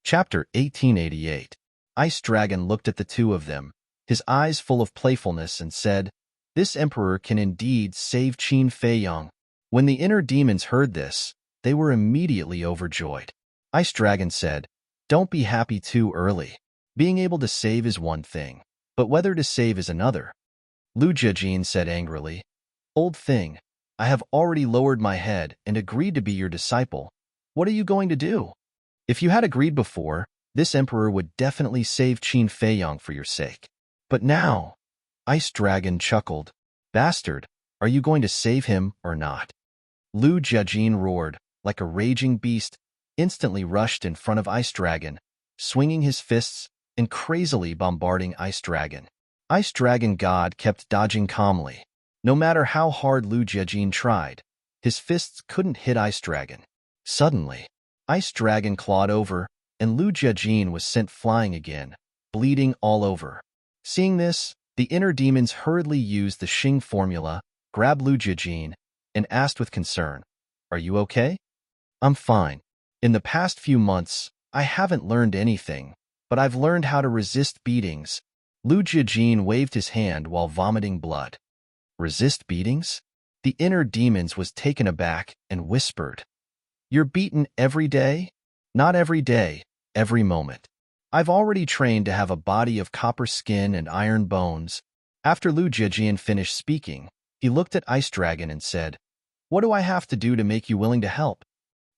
Chapter 1888. Ice Dragon looked at the two of them, his eyes full of playfulness, and said, "This emperor can indeed save Qin Feiyang." When the inner demons heard this, they were immediately overjoyed. Ice Dragon said, "Don't be happy too early. Being able to save is one thing, but whether to save is another." Lu Jiajin said angrily, "Old thing, I have already lowered my head and agreed to be your disciple. What are you going to do? If you had agreed before, this emperor would definitely save Qin Feiyang for your sake. But now," Ice Dragon chuckled, "Bastard, are you going to save him or not?" Lu Jiajin roared, like a raging beast, instantly rushed in front of Ice Dragon, swinging his fists and crazily bombarding Ice Dragon. Ice Dragon God kept dodging calmly. No matter how hard Lu Jiajin tried, his fists couldn't hit Ice Dragon. Suddenly, Ice Dragon clawed over, and Lu Jiajin was sent flying again, bleeding all over. Seeing this, the inner demons hurriedly used the Xing formula, grabbed Lu Jiajin, and asked with concern, "Are you okay?" "I'm fine. In the past few months, I haven't learned anything, but I've learned how to resist beatings." Lu Jiajin waved his hand while vomiting blood. "Resist beatings?" The inner demons was taken aback and whispered, "You're beaten every day?" "Not every day, every moment. I've already trained to have a body of copper skin and iron bones." After Lu Jiajin finished speaking, he looked at Ice Dragon and said, "What do I have to do to make you willing to help?"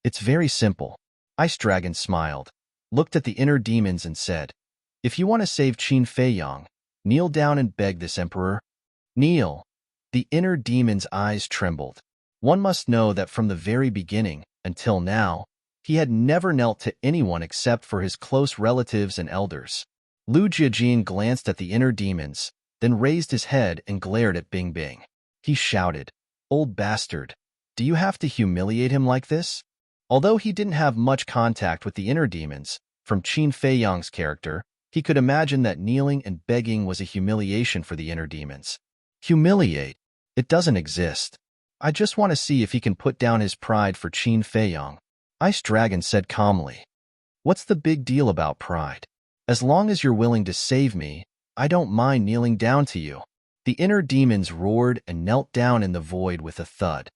"It's very simple." Ice Dragon smiled, looked at the inner demons and said, "If you want to save Qin Feiyang, kneel down and beg this emperor." "Kneel." The inner demon's eyes trembled. One must know that from the very beginning, until now, he had never knelt to anyone except for his close relatives and elders. Lu Jiajin glanced at the inner demons, then raised his head and glared at Bing Bing. He shouted, "Old bastard, do you have to humiliate him like this?" Although he didn't have much contact with the inner demons, from Qin Feiyang's character, he could imagine that kneeling and begging was a humiliation for the inner demons. Humiliate? It doesn't exist. I just want to see if he can put down his pride for Qin Feiyang. Ice Dragon said calmly, "What's the big deal about pride? As long as you're willing to save me, I don't mind kneeling down to you." The inner demons roared and knelt down in the void with a thud.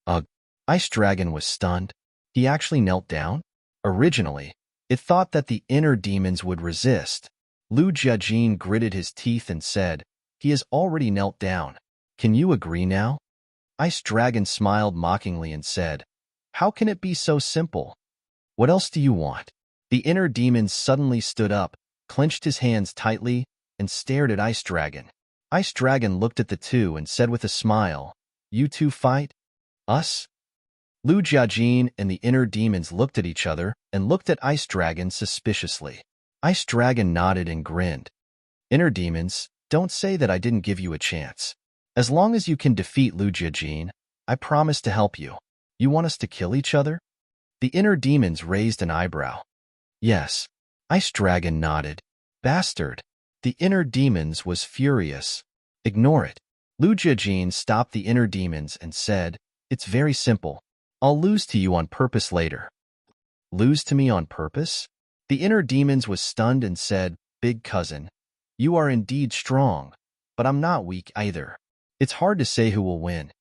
Ugh! Ice Dragon was stunned. He actually knelt down? Originally, it thought that the inner demons would resist. Lu Jiajin gritted his teeth and said, "He has already knelt down. Can you agree now?" Ice Dragon smiled mockingly and said, "How can it be so simple? What else do you want?" The inner demon suddenly stood up, clenched his hands tightly, and stared at Ice Dragon. Ice Dragon looked at the two and said with a smile, "You two fight? Us?" Lu Jiajin and the inner demons looked at each other and looked at Ice Dragon suspiciously. Ice Dragon nodded and grinned. "Inner demons, don't say that I didn't give you a chance. As long as you can defeat Lu Jiajin, I promise to help you. You want us to kill each other?" The inner demons raised an eyebrow. "Yes." Ice Dragon nodded. "Bastard." The inner demons was furious. "Ignore it." Lu Jiajin stopped the inner demons and said, "It's very simple. I'll lose to you on purpose later." "Lose to me on purpose?" The inner demons was stunned and said, "Big cousin, you are indeed strong, but I'm not weak either. It's hard to say who will win.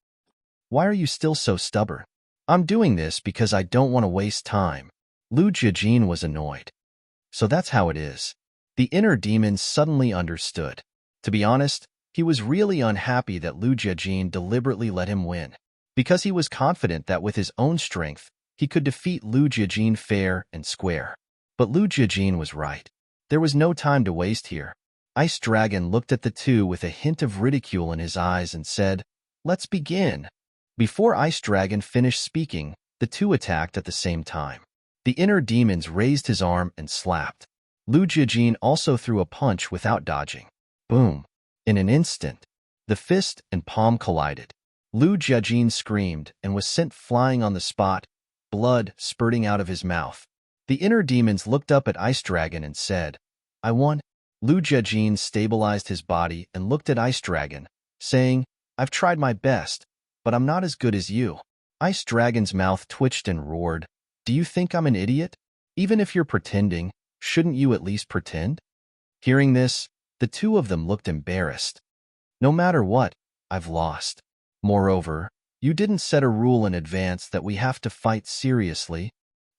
Why are you still so stubborn?" "I'm doing this because I don't want to waste time." Lu Jiajin was annoyed. So that's how it is. The inner demons suddenly understood. To be honest, he was really unhappy that Lu Jiajin deliberately let him win, because he was confident that with his own strength, he could defeat Lu Jiajin fair and square. But Lu Jiajin was right. There was no time to waste here. Ice Dragon looked at the two with a hint of ridicule in his eyes and said, "Let's begin." Before Ice Dragon finished speaking, the two attacked at the same time. The inner demons raised his arm and slapped. Lu Jiajin also threw a punch without dodging. Boom! In an instant, the fist and palm collided. Lu Jiajin screamed and was sent flying on the spot, blood spurting out of his mouth. The inner demons looked up at Ice Dragon and said, "I won." Lu Jiajin stabilized his body and looked at Ice Dragon, saying, "I've tried my best, but I'm not as good as you." Ice Dragon's mouth twitched and roared, "Do you think I'm an idiot? Even if you're pretending, shouldn't you at least pretend? Hearing this, the two of them looked embarrassed. No matter what, I've lost. Moreover, you didn't set a rule in advance that we have to fight seriously.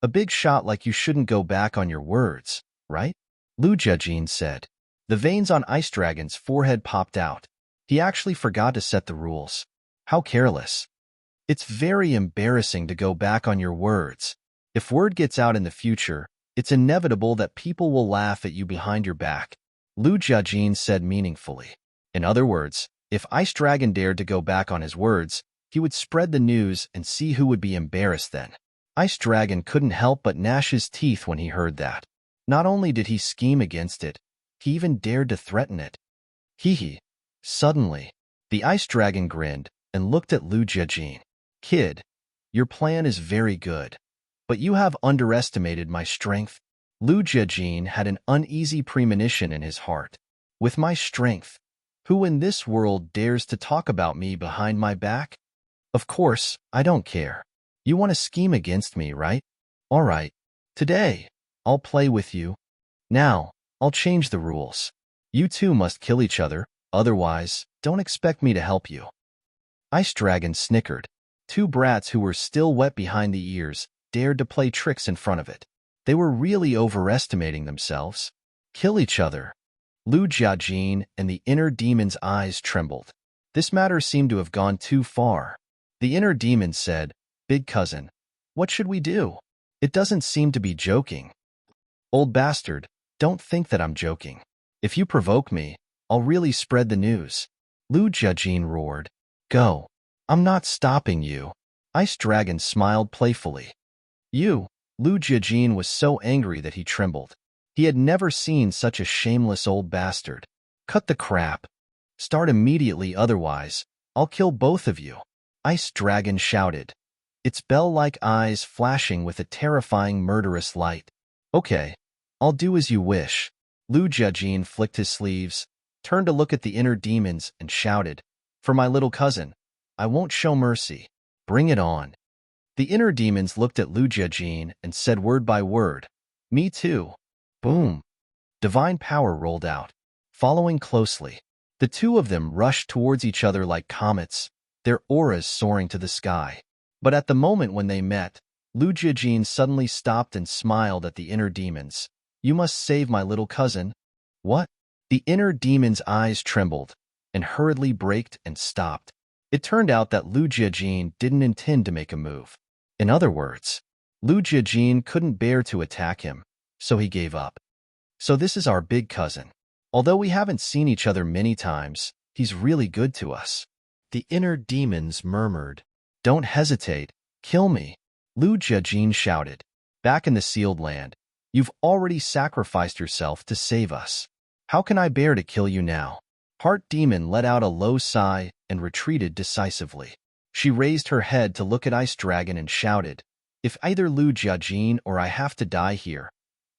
A big shot like you shouldn't go back on your words, right? Lu Jiajin said. The veins on Ice Dragon's forehead popped out. He actually forgot to set the rules. How careless. It's very embarrassing to go back on your words. If word gets out in the future, it's inevitable that people will laugh at you behind your back, Lu Jiajin said meaningfully. In other words, if Ice Dragon dared to go back on his words, he would spread the news and see who would be embarrassed then. Ice Dragon couldn't help but gnash his teeth when he heard that. Not only did he scheme against it, he even dared to threaten it. Hee. Suddenly, the Ice Dragon grinned and looked at Lu Jiajin. Kid, your plan is very good, but you have underestimated my strength. Lu Jiajin had an uneasy premonition in his heart. With my strength, who in this world dares to talk about me behind my back? Of course, I don't care. You want to scheme against me, right? All right. Today, I'll play with you. Now, I'll change the rules. You two must kill each other, otherwise, don't expect me to help you. Ice Dragon snickered. Two brats who were still wet behind the ears dared to play tricks in front of it. They were really overestimating themselves. Kill each other. Lu Jiajin and the inner demon's eyes trembled. This matter seemed to have gone too far. The inner demon said, Big cousin, what should we do? It doesn't seem to be joking. Old bastard, don't think that I'm joking. If you provoke me, I'll really spread the news. Lu Jiajin roared. Go. I'm not stopping you. Ice Dragon smiled playfully. Lu Jiajin was so angry that he trembled. He had never seen such a shameless old bastard. Cut the crap. Start immediately, otherwise, I'll kill both of you. Ice Dragon shouted, its bell-like eyes flashing with a terrifying murderous light. Okay, I'll do as you wish. Lu Jiajin flicked his sleeves, turned to look at the inner demons, and shouted, For my little cousin, I won't show mercy. Bring it on. The inner demons looked at Lu Jiajin and said word by word, Me too. Boom. Divine power rolled out. Following closely, the two of them rushed towards each other like comets, their auras soaring to the sky. But at the moment when they met, Lu Jiajin suddenly stopped and smiled at the inner demons. You must save my little cousin. What? The inner demon's eyes trembled and hurriedly braked and stopped. It turned out that Lu Jiajin didn't intend to make a move. In other words, Lu Jiajin couldn't bear to attack him, so he gave up. So this is our big cousin. Although we haven't seen each other many times, he's really good to us. The inner demons murmured. Don't hesitate. Kill me. Lu Jiajin shouted. Back in the sealed land, you've already sacrificed yourself to save us. How can I bear to kill you now? Heart Demon let out a low sigh and retreated decisively. She raised her head to look at Ice Dragon and shouted, If either Lu Jiajin or I have to die here,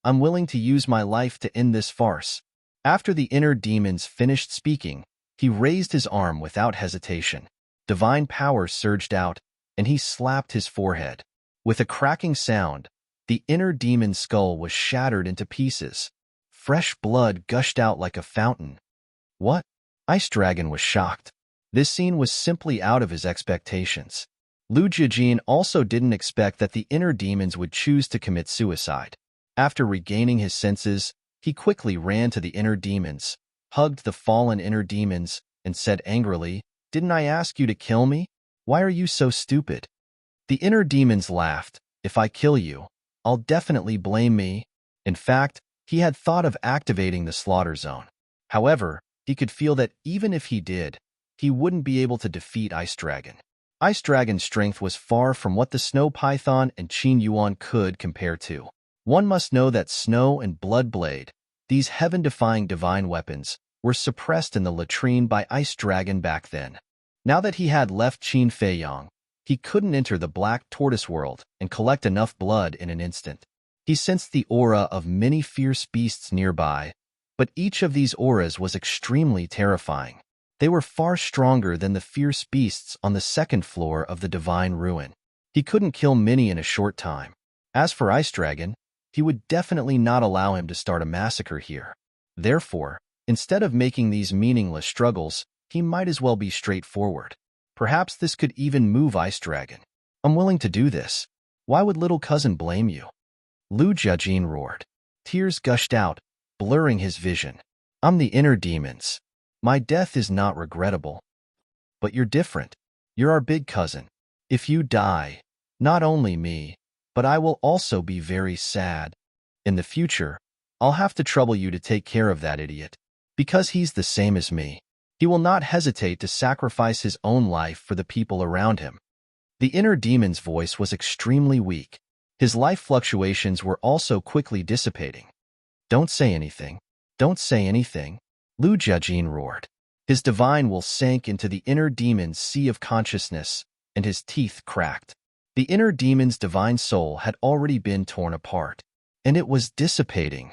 I'm willing to use my life to end this farce. After the inner demons finished speaking, he raised his arm without hesitation. Divine power surged out, and he slapped his forehead. With a cracking sound, the inner demon's skull was shattered into pieces. Fresh blood gushed out like a fountain. What? Ice Dragon was shocked. This scene was simply out of his expectations. Lu Jiajin also didn't expect that the inner demons would choose to commit suicide. After regaining his senses, he quickly ran to the inner demons, hugged the fallen inner demons, and said angrily, Didn't I ask you to kill me? Why are you so stupid? The inner demons laughed. If I kill you, I'll definitely blame me. In fact, he had thought of activating the slaughter zone. However, he could feel that even if he did, he wouldn't be able to defeat Ice Dragon. Ice Dragon's strength was far from what the Snow Python and Qin Yuan could compare to. One must know that Snow and Blood Blade, these heaven-defying divine weapons, were suppressed in the latrine by Ice Dragon back then. Now that he had left Qin Feiyang, he couldn't enter the Black Tortoise world and collect enough blood in an instant. He sensed the aura of many fierce beasts nearby, but each of these auras was extremely terrifying. They were far stronger than the fierce beasts on the second floor of the Divine Ruin. He couldn't kill many in a short time. As for Ice Dragon, he would definitely not allow him to start a massacre here. Therefore, instead of making these meaningless struggles, he might as well be straightforward. Perhaps this could even move Ice Dragon. I'm willing to do this. Why would little cousin blame you? Lu Jiajin roared. Tears gushed out, blurring his vision. I'm the inner demons. My death is not regrettable. But you're different. You're our big cousin. If you die, not only me, but I will also be very sad. In the future, I'll have to trouble you to take care of that idiot. Because he's the same as me. He will not hesitate to sacrifice his own life for the people around him. The inner demon's voice was extremely weak. His life fluctuations were also quickly dissipating. Don't say anything. Don't say anything, Lu Jiajin roared. His divine will sank into the inner demon's sea of consciousness, and his teeth cracked. The inner demon's divine soul had already been torn apart, and it was dissipating.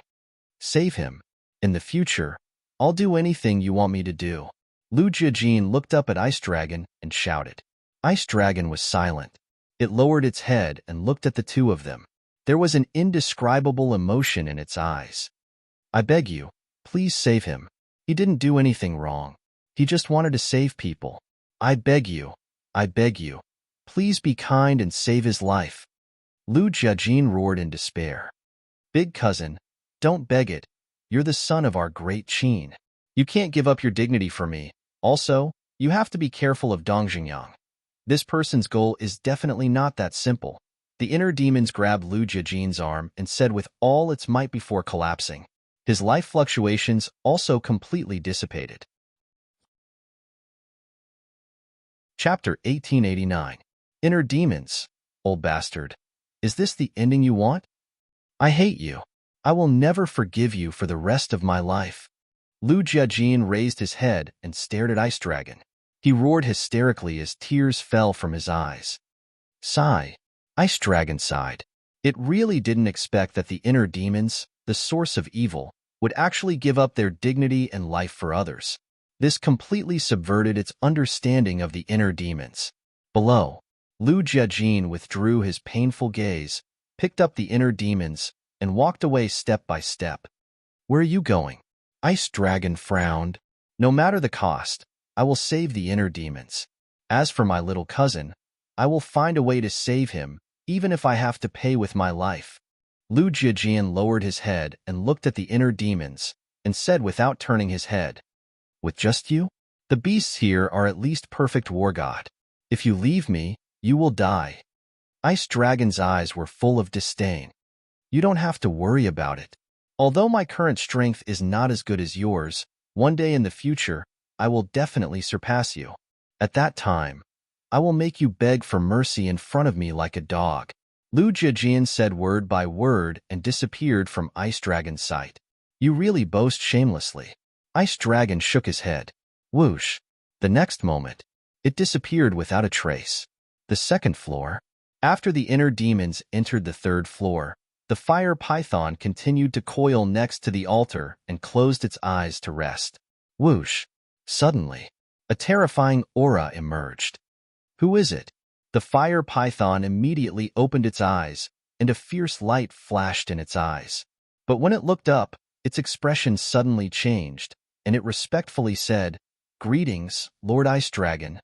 Save him. In the future, I'll do anything you want me to do. Lu Jiajin looked up at Ice Dragon and shouted. Ice Dragon was silent. It lowered its head and looked at the two of them. There was an indescribable emotion in its eyes. I beg you, please save him. He didn't do anything wrong. He just wanted to save people. I beg you, please be kind and save his life. Lu Jiajin roared in despair. Big cousin, don't beg it. You're the son of our great Qin. You can't give up your dignity for me. Also, you have to be careful of Dongjingyang. This person's goal is definitely not that simple. The inner demons grabbed Lu Jiajin's arm and said with all its might before collapsing. His life fluctuations also completely dissipated. Chapter 1889. Inner Demons. Old bastard. Is this the ending you want? I hate you. I will never forgive you for the rest of my life. Lu Jiajin raised his head and stared at Ice Dragon. He roared hysterically as tears fell from his eyes. Sigh. Ice Dragon sighed. It really didn't expect that the inner demons, the source of evil, would actually give up their dignity and life for others. This completely subverted its understanding of the inner demons. Below, Lu Jiajin withdrew his painful gaze, picked up the inner demons, and walked away step by step. Where are you going? Ice Dragon frowned. No matter the cost, I will save the inner demons. As for my little cousin, I will find a way to save him, even if I have to pay with my life. Lu Jiajin lowered his head and looked at the inner demons, and said without turning his head, With just you? The beasts here are at least perfect war god. If you leave me, you will die. Ice Dragon's eyes were full of disdain. You don't have to worry about it. Although my current strength is not as good as yours, one day in the future, I will definitely surpass you. At that time, I will make you beg for mercy in front of me like a dog. Lu Jiajin said word by word and disappeared from Ice Dragon's sight. You really boast shamelessly. Ice Dragon shook his head. Whoosh. The next moment, it disappeared without a trace. The second floor. After the inner demons entered the third floor, the fire python continued to coil next to the altar and closed its eyes to rest. Whoosh. Suddenly, a terrifying aura emerged. Who is it? The fire python immediately opened its eyes, and a fierce light flashed in its eyes. But when it looked up, its expression suddenly changed, and it respectfully said, Greetings, Lord Ice Dragon.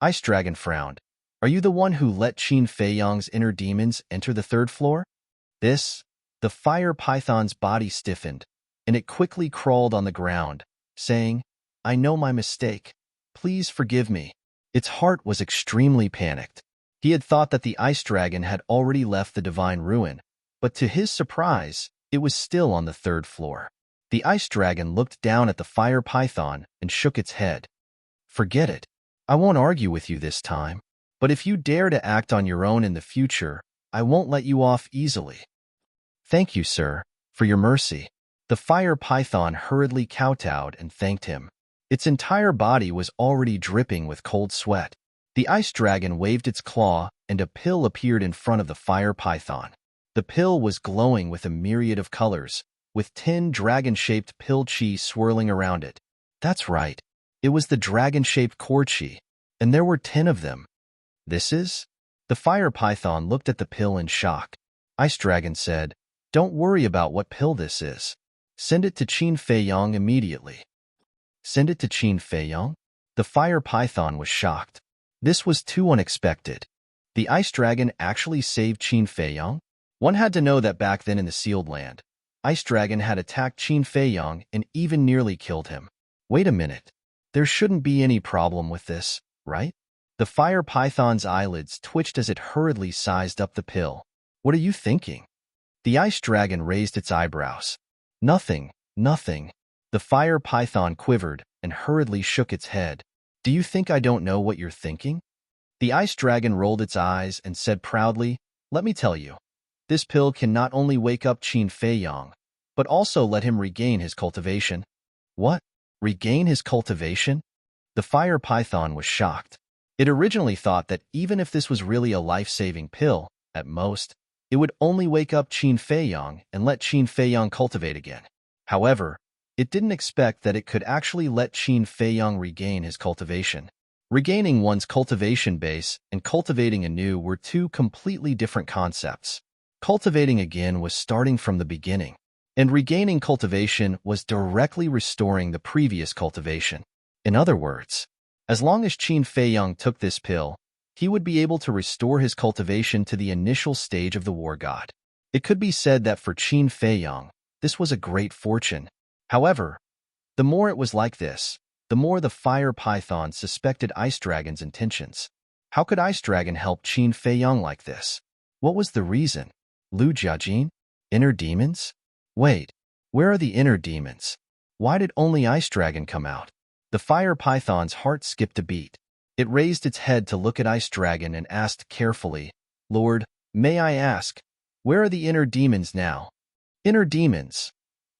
Ice Dragon frowned. Are you the one who let Qin Feiyang's inner demons enter the third floor? The fire python's body stiffened, and it quickly crawled on the ground, saying, I know my mistake. Please forgive me. Its heart was extremely panicked. He had thought that the Ice Dragon had already left the divine ruin, but to his surprise, it was still on the third floor. The Ice Dragon looked down at the fire python and shook its head. Forget it. I won't argue with you this time. But if you dare to act on your own in the future, I won't let you off easily. Thank you, sir, for your mercy. The fire python hurriedly kowtowed and thanked him. Its entire body was already dripping with cold sweat. The Ice Dragon waved its claw, and a pill appeared in front of the fire python. The pill was glowing with a myriad of colors, with 10 dragon-shaped pill chi swirling around it. That's right. It was the dragon-shaped core chi, and there were 10 of them. This is? The fire python looked at the pill in shock. Ice Dragon said, Don't worry about what pill this is. Send it to Qin Feiyang immediately. Send it to Qin Feiyang? The fire python was shocked. This was too unexpected. The ice dragon actually saved Qin Feiyang? One had to know that back then in the sealed land, Ice Dragon had attacked Qin Feiyang and even nearly killed him. Wait a minute. There shouldn't be any problem with this, right? The fire python's eyelids twitched as it hurriedly sized up the pill. What are you thinking? The ice dragon raised its eyebrows. Nothing, nothing. The fire python quivered and hurriedly shook its head. Do you think I don't know what you're thinking? The ice dragon rolled its eyes and said proudly, let me tell you. This pill can not only wake up Qin Feiyang, but also let him regain his cultivation. What? Regain his cultivation? The fire python was shocked. It originally thought that even if this was really a life-saving pill, at most, it would only wake up Qin Feiyang and let Qin Feiyang cultivate again. However, it didn't expect that it could actually let Qin Feiyang regain his cultivation. Regaining one's cultivation base and cultivating anew were two completely different concepts. Cultivating again was starting from the beginning, and regaining cultivation was directly restoring the previous cultivation. In other words, as long as Qin Feiyang took this pill, he would be able to restore his cultivation to the initial stage of the war god. It could be said that for Qin Feiyang, this was a great fortune. However, the more it was like this, the more the fire python suspected Ice Dragon's intentions. How could Ice Dragon help Qin Feiyang like this? What was the reason? Lu Jiajin? Inner demons? Wait, where are the inner demons? Why did only Ice Dragon come out? The fire python's heart skipped a beat. It raised its head to look at Ice Dragon and asked carefully, Lord, may I ask, where are the inner demons now? Inner demons?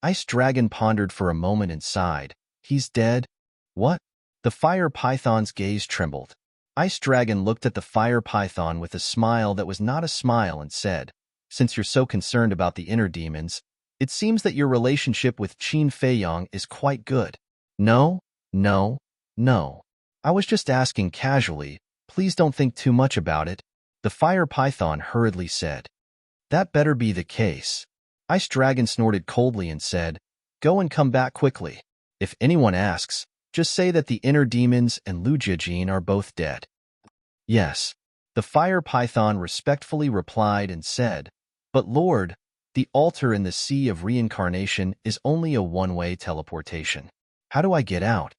Ice Dragon pondered for a moment and sighed. He's dead? What? The fire python's gaze trembled. Ice Dragon looked at the fire python with a smile that was not a smile and said, since you're so concerned about the inner demons, it seems that your relationship with Qin Feiyang is quite good. No, no, no. I was just asking casually. Please don't think too much about it. The fire python hurriedly said. That better be the case. Ice Dragon snorted coldly and said, go and come back quickly. If anyone asks, just say that the inner demons and Lu Jiajin are both dead. Yes. The fire python respectfully replied and said, but Lord, the altar in the Sea of Reincarnation is only a one-way teleportation. How do I get out?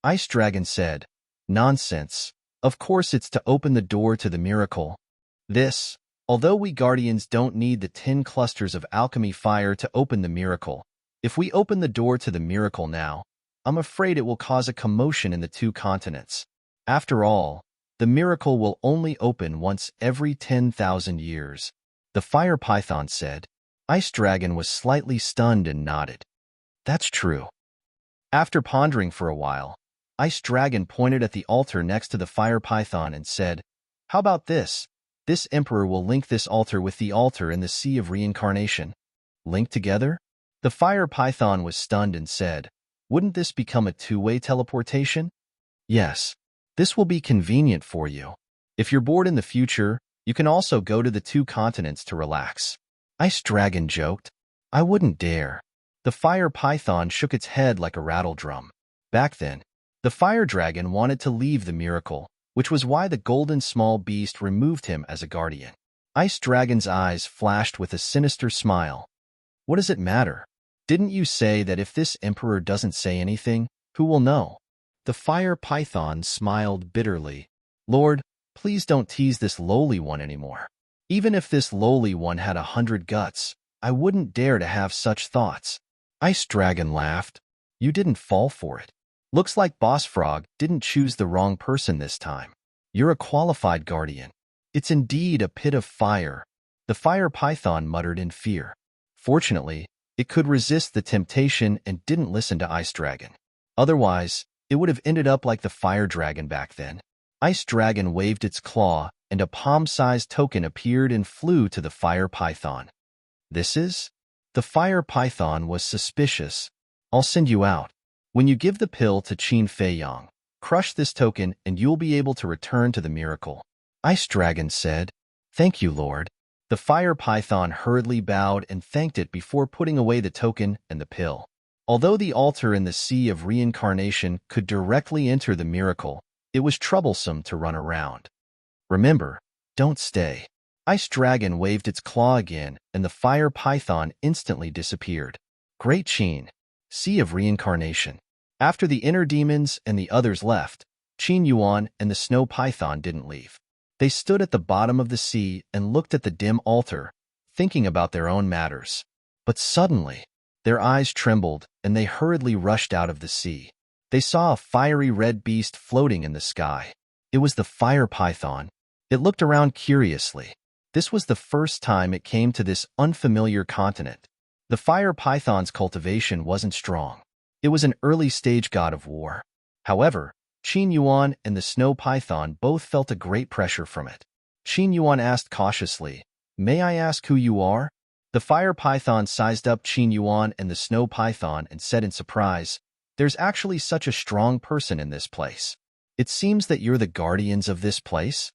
Ice Dragon said, nonsense. Of course it's to open the door to the miracle. This, although we guardians don't need the 10 clusters of alchemy fire to open the miracle, if we open the door to the miracle now, I'm afraid it will cause a commotion in the 2 continents. After all, the miracle will only open once every 10,000 years. The fire python said. Ice Dragon was slightly stunned and nodded. That's true. After pondering for a while, Ice Dragon pointed at the altar next to the fire python and said, how about this? This emperor will link this altar with the altar in the Sea of Reincarnation. Link together? The fire python was stunned and said, wouldn't this become a 2-way teleportation? Yes. This will be convenient for you. If you're bored in the future, you can also go to the 2 continents to relax. Ice Dragon joked. I wouldn't dare. The fire python shook its head like a rattle drum. Back then, the fire dragon wanted to leave the miracle, which was why the golden small beast removed him as a guardian. Ice Dragon's eyes flashed with a sinister smile. What does it matter? Didn't you say that if this emperor doesn't say anything, who will know? The fire python smiled bitterly. Lord, please don't tease this lowly one anymore. Even if this lowly one had 100 guts, I wouldn't dare to have such thoughts. Ice Dragon laughed. You didn't fall for it. Looks like Boss Frog didn't choose the wrong person this time. You're a qualified guardian. It's indeed a pit of fire. The fire python muttered in fear. Fortunately, it could resist the temptation and didn't listen to Ice Dragon. Otherwise, it would have ended up like the fire dragon back then. Ice Dragon waved its claw, and a palm-sized token appeared and flew to the fire python. This is? The fire python was suspicious. I'll send you out. When you give the pill to Qin Feiyang, crush this token and you'll be able to return to the miracle. Ice Dragon said, Thank you, Lord. The fire python hurriedly bowed and thanked it before putting away the token and the pill. Although the altar in the sea of reincarnation could directly enter the miracle, it was troublesome to run around. Remember, don't stay. Ice Dragon waved its claw again, and the fire python instantly disappeared. Great Qin, Sea of Reincarnation. After the inner demons and the others left, Qin Yuan and the snow python didn't leave. They stood at the bottom of the sea and looked at the dim altar, thinking about their own matters. But suddenly, their eyes trembled, and they hurriedly rushed out of the sea. They saw a fiery red beast floating in the sky. It was the fire python. It looked around curiously. This was the first time it came to this unfamiliar continent. The fire python's cultivation wasn't strong. It was an early-stage god of war. However, Qin Yuan and the snow python both felt a great pressure from it. Qin Yuan asked cautiously, "May I ask who you are?" The fire python sized up Qin Yuan and the snow python and said in surprise, "There's actually such a strong person in this place. It seems that you're the guardians of this place?"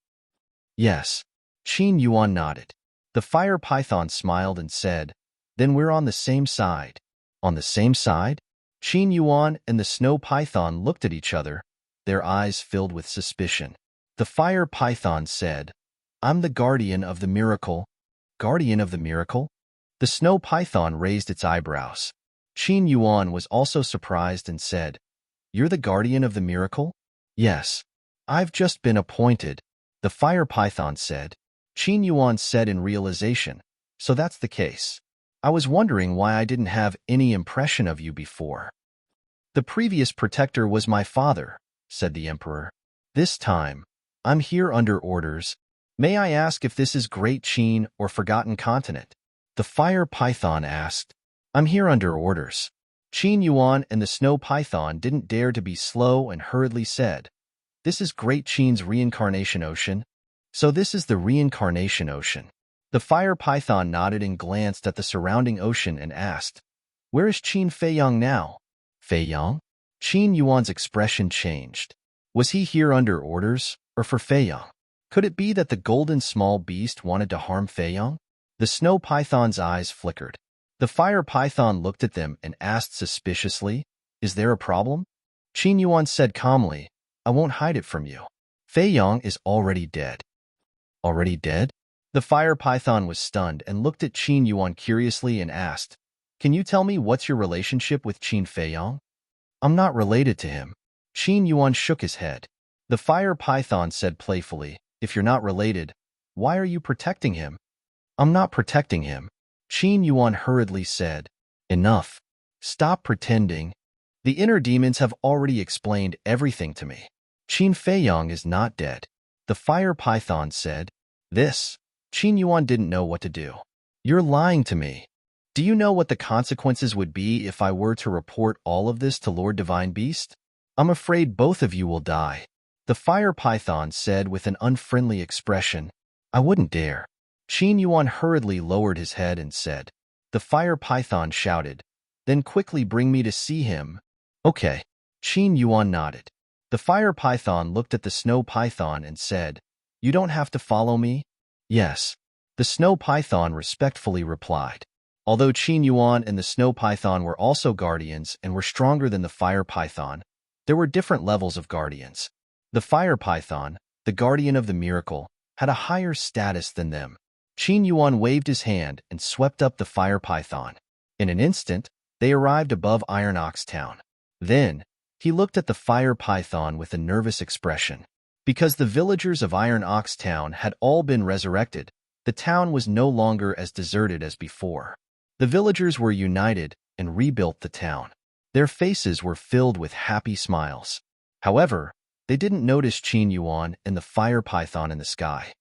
"Yes." Qin Yuan nodded. The fire python smiled and said, "Then we're on the same side." "On the same side?" Qin Yuan and the snow python looked at each other, their eyes filled with suspicion. The fire python said, "I'm the guardian of the miracle." "Guardian of the miracle?" The snow python raised its eyebrows. Qin Yuan was also surprised and said, "You're the guardian of the miracle?" "Yes. I've just been appointed," the fire python said. Qin Yuan said in realization, "So that's the case. I was wondering why I didn't have any impression of you before." "The previous protector was my father," said the emperor. "This time, I'm here under orders. May I ask if this is Great Qin or Forgotten Continent?" The fire python asked. "I'm here under orders." Qin Yuan and the snow python didn't dare to be slow and hurriedly said, "This is Great Qin's reincarnation ocean." "So this is the reincarnation ocean." The fire python nodded and glanced at the surrounding ocean and asked, "Where is Qin Feiyang now?" "Feiyang?" Qin Yuan's expression changed. Was he here under orders, or for Feiyang? Could it be that the golden small beast wanted to harm Feiyang? The snow python's eyes flickered. The fire python looked at them and asked suspiciously, "Is there a problem?" Qin Yuan said calmly, "I won't hide it from you. Feiyang is already dead." "Already dead?" The fire python was stunned and looked at Qin Yuan curiously and asked, "Can you tell me what's your relationship with Qin Feiyang?" "I'm not related to him." Qin Yuan shook his head. The fire python said playfully, "If you're not related, why are you protecting him?" "I'm not protecting him." Qin Yuan hurriedly said, "Enough. Stop pretending. The inner demons have already explained everything to me. Qin Feiyang is not dead." The fire python said, "This." Qin Yuan didn't know what to do. "You're lying to me. Do you know what the consequences would be if I were to report all of this to Lord Divine Beast? I'm afraid both of you will die." The fire python said with an unfriendly expression, "I wouldn't dare." Qin Yuan hurriedly lowered his head and said. The fire python shouted, "Then quickly bring me to see him." "Okay." Qin Yuan nodded. The fire python looked at the snow python and said, "You don't have to follow me?" "Yes." The snow python respectfully replied. Although Qin Yuan and the snow python were also guardians and were stronger than the fire python, there were different levels of guardians. The fire python, the guardian of the miracle, had a higher status than them. Qin Yuan waved his hand and swept up the fire python. In an instant, they arrived above Iron Ox Town. Then, he looked at the fire python with a nervous expression. Because the villagers of Iron Ox Town had all been resurrected, the town was no longer as deserted as before. The villagers were united and rebuilt the town. Their faces were filled with happy smiles. However, they didn't notice Qin Yuan and the fire python in the sky.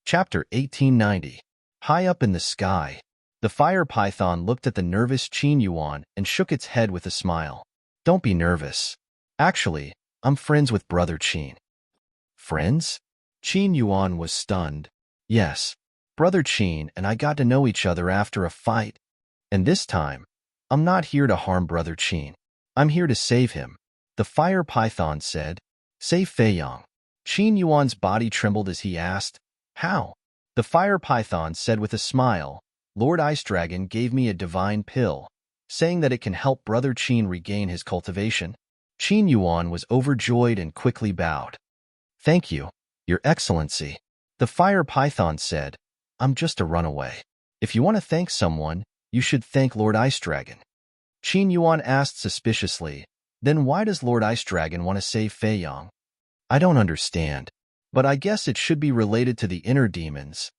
Chapter 1890. High up in the sky, the fire python looked at the nervous Qin Yuan and shook its head with a smile. "Don't be nervous. Actually, I'm friends with Brother Qin." "Friends?" Qin Yuan was stunned. "Yes, Brother Qin and I got to know each other after a fight. And this time, I'm not here to harm Brother Qin. I'm here to save him." The fire python said, "Save Feiyang." Qin Yuan's body trembled as he asked, "How?" The fire python said with a smile, "Lord Ice Dragon gave me a divine pill, saying that it can help Brother Qin regain his cultivation." Qin Yuan was overjoyed and quickly bowed. "Thank you, Your Excellency." The fire python said, "I'm just a runaway. If you want to thank someone, you should thank Lord Ice Dragon." Qin Yuan asked suspiciously, "Then why does Lord Ice Dragon want to save Fei Yong?" "I don't understand, but I guess it should be related to the inner demons."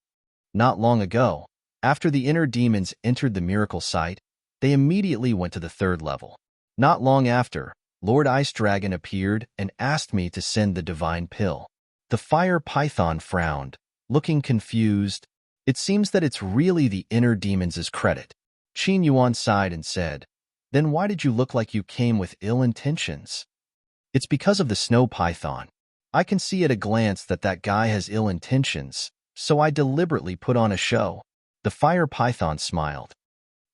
Not long ago, after the inner demons entered the miracle site, they immediately went to the third level. Not long after, Lord Ice Dragon appeared and asked me to send the divine pill. The fire python frowned, looking confused. "It seems that it's really the inner demons' credit." Qin Yuan sighed and said, "Then why did you look like you came with ill intentions?" "It's because of the snow python. I can see at a glance that that guy has ill intentions, so I deliberately put on a show." The fire python smiled.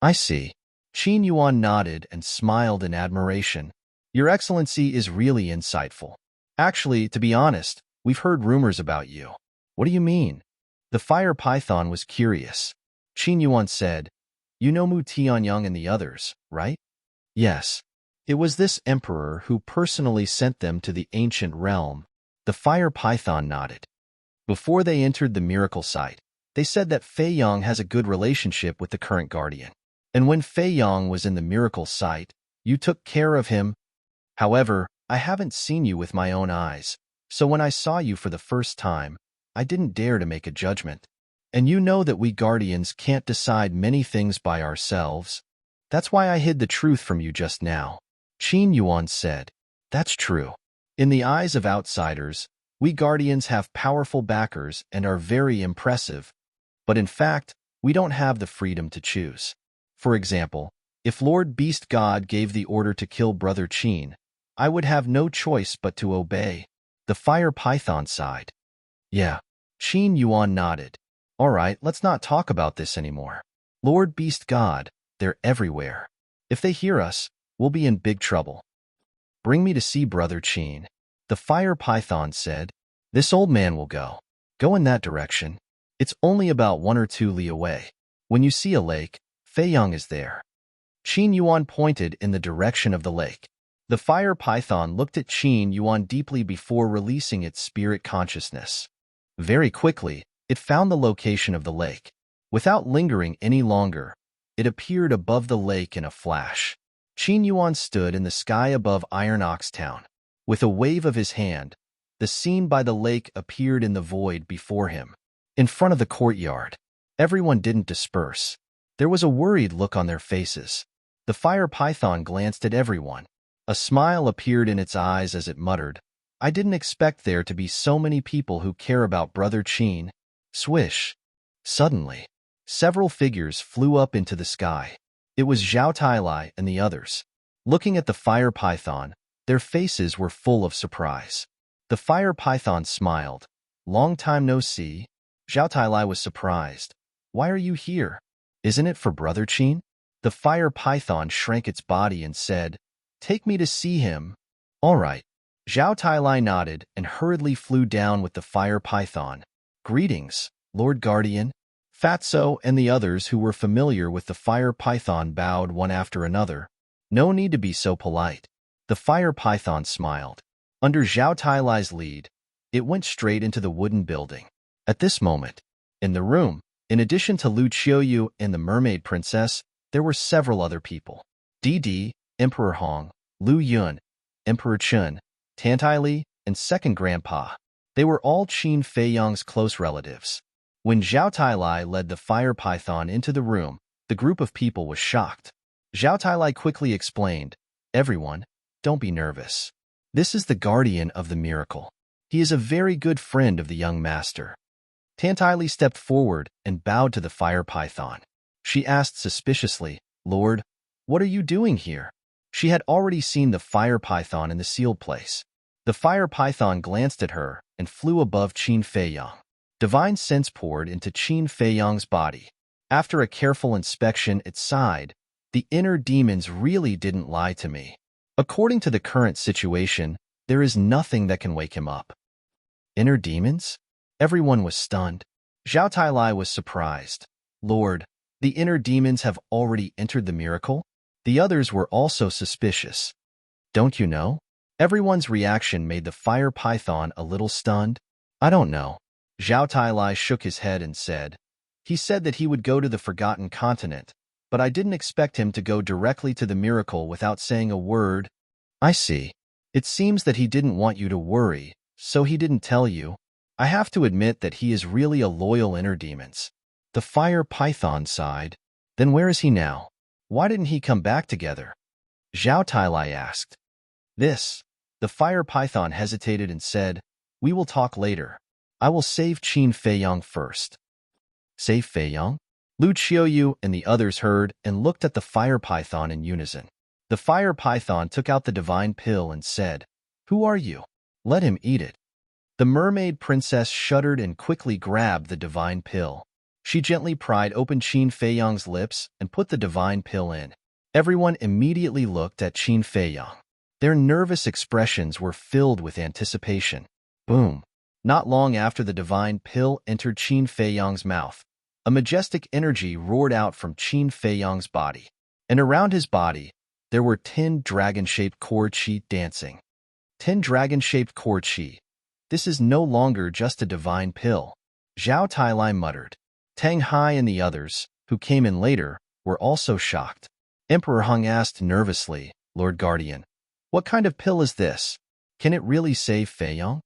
"I see." Qin Yuan nodded and smiled in admiration. "Your Excellency is really insightful. Actually, to be honest, we've heard rumors about you." "What do you mean?" The fire python was curious. Qin Yuan said, "You know Mu Tianyang and the others, right?" "Yes. It was this emperor who personally sent them to the ancient realm." The fire python nodded. Before they entered the miracle site, they said that Fei Yong has a good relationship with the current guardian. And when Fei Yong was in the miracle site, you took care of him. However, I haven't seen you with my own eyes, so when I saw you for the first time, I didn't dare to make a judgment. And you know that we guardians can't decide many things by ourselves. That's why I hid the truth from you just now." Qin Yuan said, "That's true. In the eyes of outsiders, we guardians have powerful backers and are very impressive, but in fact, we don't have the freedom to choose. For example, if Lord Beast God gave the order to kill Brother Qin, I would have no choice but to obey." The fire python sighed. "Yeah." Qin Yuan nodded. "All right, let's not talk about this anymore. Lord Beast God, they're everywhere. If they hear us, we'll be in big trouble. Bring me to see Brother Qin." The fire python said, "This old man will go. Go in that direction. It's only about 1 or 2 li away. When you see a lake, Fei Yong is there." Qin Yuan pointed in the direction of the lake. The fire python looked at Qin Yuan deeply before releasing its spirit consciousness. Very quickly, it found the location of the lake. Without lingering any longer, it appeared above the lake in a flash. Qin Yuan stood in the sky above Iron Ox Town. With a wave of his hand, the scene by the lake appeared in the void before him. In front of the courtyard, everyone didn't disperse. There was a worried look on their faces. The fire python glanced at everyone. A smile appeared in its eyes as it muttered, "I didn't expect there to be so many people who care about Brother Qin." Swish! Suddenly, several figures flew up into the sky. It was Zhao Tailai and the others. Looking at the fire python, their faces were full of surprise. The fire python smiled. "Long time no see." Zhao Tailai was surprised. "Why are you here? Isn't it for Brother Qin?" The fire python shrank its body and said, "Take me to see him." "All right." Zhao Tailai nodded and hurriedly flew down with the fire python. "Greetings, Lord Guardian." Fatso and the others who were familiar with the fire python bowed one after another. "No need to be so polite." The fire python smiled. Under Zhao Tailai's lead, it went straight into the wooden building. At this moment, in the room, in addition to Lu Qiuyu and the mermaid princess, there were several other people. Di, Emperor Hong, Lu Yun, Emperor Chun, Tantai Li, and Second Grandpa. They were all Qin Fei Yong's close relatives. When Zhao Tailai led the fire python into the room, the group of people was shocked. Zhao Tailai quickly explained, "Everyone, don't be nervous. This is the guardian of the miracle. He is a very good friend of the young master." Tantai Li stepped forward and bowed to the fire python. She asked suspiciously, "Lord, what are you doing here?" She had already seen the fire python in the sealed place. The fire python glanced at her and flew above Qin Fei Yong. Divine sense poured into Qin Fei Yong's body. After a careful inspection, it sighed, "The inner demons really didn't lie to me. According to the current situation, there is nothing that can wake him up." Inner demons? Everyone was stunned. Zhao Tailai was surprised. Lord, the inner demons have already entered the miracle? The others were also suspicious. Don't you know? Everyone's reaction made the fire python a little stunned. I don't know. Zhao Tailai shook his head and said, he said that he would go to the Forgotten Continent, but I didn't expect him to go directly to the miracle without saying a word. I see. It seems that he didn't want you to worry, so he didn't tell you. I have to admit that he is really a loyal inner demons. The fire python sighed. Then where is he now? Why didn't he come back together? Zhao Tailai asked. The fire python hesitated and said, we will talk later. I will save Qin Feiyang first. Save Feiyang? Lu Qiuyu and the others heard and looked at the fire python in unison. The fire python took out the divine pill and said, who are you? Let him eat it. The mermaid princess shuddered and quickly grabbed the divine pill. She gently pried open Qin Feiyang's lips and put the divine pill in. Everyone immediately looked at Qin Feiyang. Their nervous expressions were filled with anticipation. Boom! Not long after the divine pill entered Qin Feiyang's mouth, a majestic energy roared out from Qin Feiyang's body. And around his body, there were 10 dragon-shaped core qi dancing. 10 dragon-shaped core qi. This is no longer just a divine pill. Zhao Tailai muttered. Tang Hai and the others, who came in later, were also shocked. Emperor Hung asked nervously, Lord Guardian, what kind of pill is this? Can it really save Feiyang?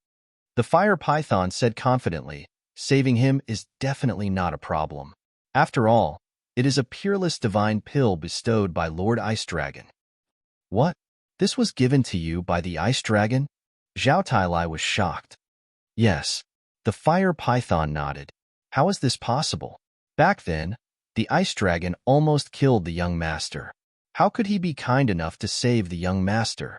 The fire python said confidently, saving him is definitely not a problem. After all, it is a peerless divine pill bestowed by Lord Ice Dragon. What? This was given to you by the Ice Dragon? Zhao Tailai was shocked. Yes. The fire python nodded. How is this possible? Back then, the Ice Dragon almost killed the young master. How could he be kind enough to save the young master?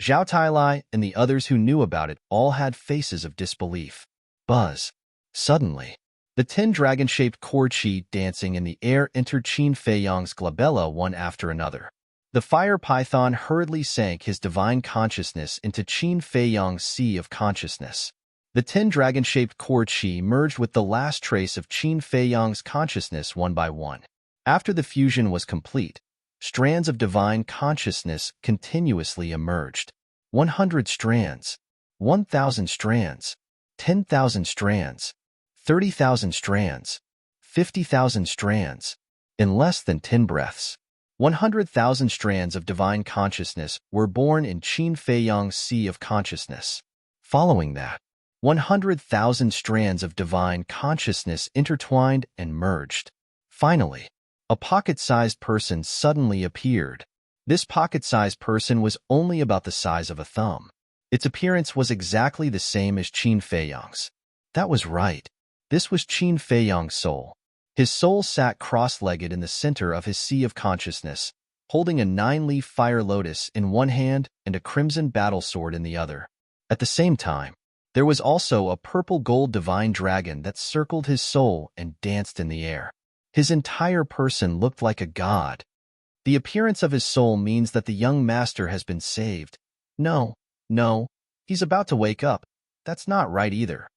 Zhao Tailai and the others who knew about it all had faces of disbelief. Buzz. Suddenly, the 10 dragon-shaped core qi dancing in the air entered Qin Feiyang's glabella one after another. The fire python hurriedly sank his divine consciousness into Qin Feiyang's sea of consciousness. The 10 dragon-shaped core qi merged with the last trace of Qin Feiyang's consciousness one by one. After the fusion was complete, strands of divine consciousness continuously emerged. 100 strands, 1,000 strands, 10,000 strands, 30,000 strands, 50,000 strands. In less than 10 breaths, 100,000 strands of divine consciousness were born in Qin Feiyang's sea of consciousness. Following that, 100,000 strands of divine consciousness intertwined and merged. Finally, a pocket-sized person suddenly appeared. This pocket-sized person was only about the size of a thumb. Its appearance was exactly the same as Qin Feiyang's. That was right. This was Qin Feiyang's soul. His soul sat cross-legged in the center of his sea of consciousness, holding a 9-leaf fire lotus in one hand and a crimson battle sword in the other. At the same time, there was also a purple-gold divine dragon that circled his soul and danced in the air. His entire person looked like a god. The appearance of his soul means that the young master has been saved. No, he's about to wake up. That's not right either.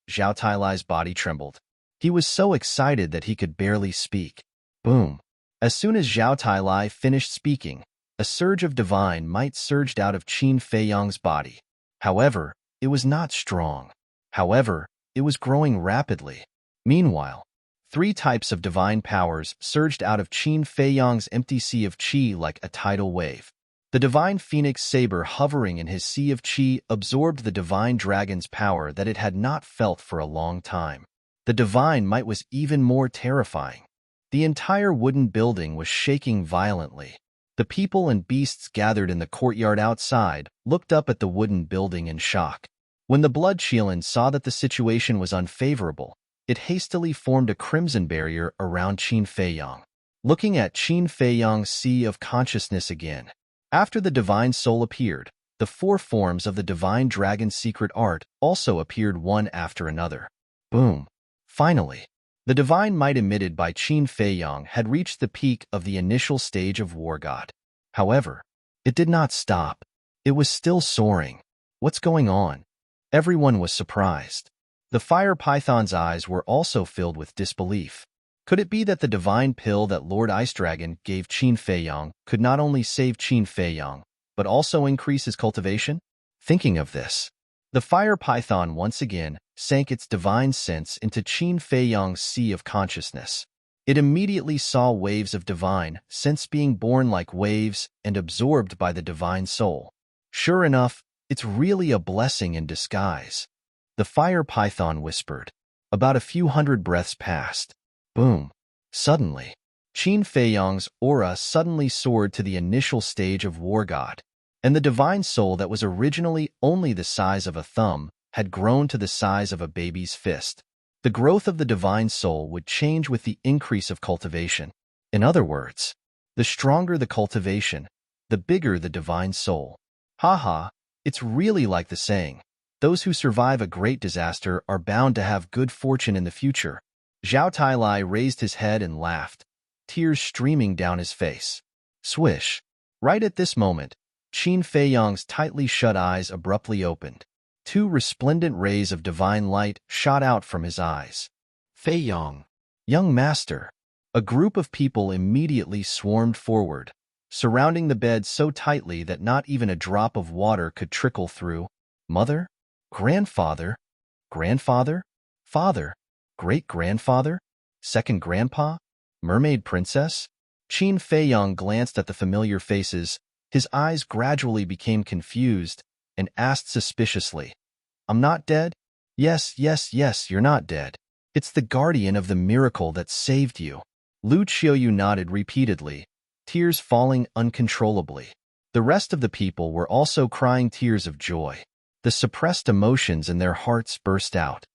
Zhao Tailai's body trembled. He was so excited that he could barely speak. Boom. As soon as Zhao Tailai finished speaking, a surge of divine might surged out of Qin Feiyang's body. However, it was not strong. However, it was growing rapidly. Meanwhile, 3 types of divine powers surged out of Qin Feiyang's empty sea of qi like a tidal wave. The divine phoenix saber hovering in his sea of qi absorbed the divine dragon's power that it had not felt for a long time. The divine might was even more terrifying. The entire wooden building was shaking violently. The people and beasts gathered in the courtyard outside looked up at the wooden building in shock. When the blood Qilin saw that the situation was unfavorable, it hastily formed a crimson barrier around Qin Feiyang. Looking at Qin Feiyang's sea of consciousness again, after the divine soul appeared, the 4 forms of the divine dragon's secret art also appeared one after another. Boom. Finally, the divine might emitted by Qin Feiyang had reached the peak of the initial stage of War God. However, it did not stop. It was still soaring. What's going on? Everyone was surprised. The fire python's eyes were also filled with disbelief. Could it be that the divine pill that Lord Ice Dragon gave Qin Feiyang could not only save Qin Feiyang, but also increase his cultivation? Thinking of this, the fire python once again sank its divine sense into Qin Feiyang's sea of consciousness. It immediately saw waves of divine sense being born like waves and absorbed by the divine soul. Sure enough, it's really a blessing in disguise. The fire python whispered. About a few hundred breaths passed. Boom. Suddenly, Qin Feiyang's aura suddenly soared to the initial stage of War God, and the divine soul that was originally only the size of a thumb had grown to the size of a baby's fist. The growth of the divine soul would change with the increase of cultivation. In other words, the stronger the cultivation, the bigger the divine soul. Haha, it's really like the saying, those who survive a great disaster are bound to have good fortune in the future. Zhao Tailai raised his head and laughed, tears streaming down his face. Swish. Right at this moment, Qin Feiyang's tightly shut eyes abruptly opened. Two resplendent rays of divine light shot out from his eyes. Feiyang. Young master. A group of people immediately swarmed forward, surrounding the bed so tightly that not even a drop of water could trickle through. Mother? Grandfather? Grandfather? Father? Great-grandfather? Second grandpa? Mermaid princess? Qin Feiyang glanced at the familiar faces. His eyes gradually became confused and asked suspiciously, I'm not dead? Yes, you're not dead. It's the guardian of the miracle that saved you. Lu Qiuyu nodded repeatedly, tears falling uncontrollably. The rest of the people were also crying tears of joy. The suppressed emotions in their hearts burst out.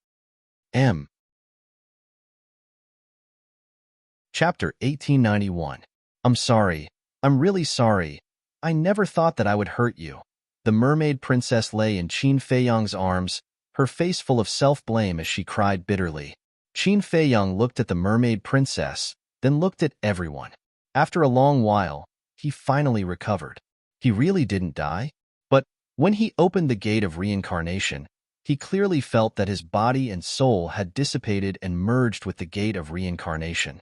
Chapter 1891. I'm sorry. I'm really sorry. I never thought that I would hurt you. The mermaid princess lay in Qin Feiyang's arms, her face full of self-blame as she cried bitterly. Qin Feiyang looked at the mermaid princess, then looked at everyone. After a long while, he finally recovered. He really didn't die? But when he opened the gate of reincarnation, he clearly felt that his body and soul had dissipated and merged with the gate of reincarnation.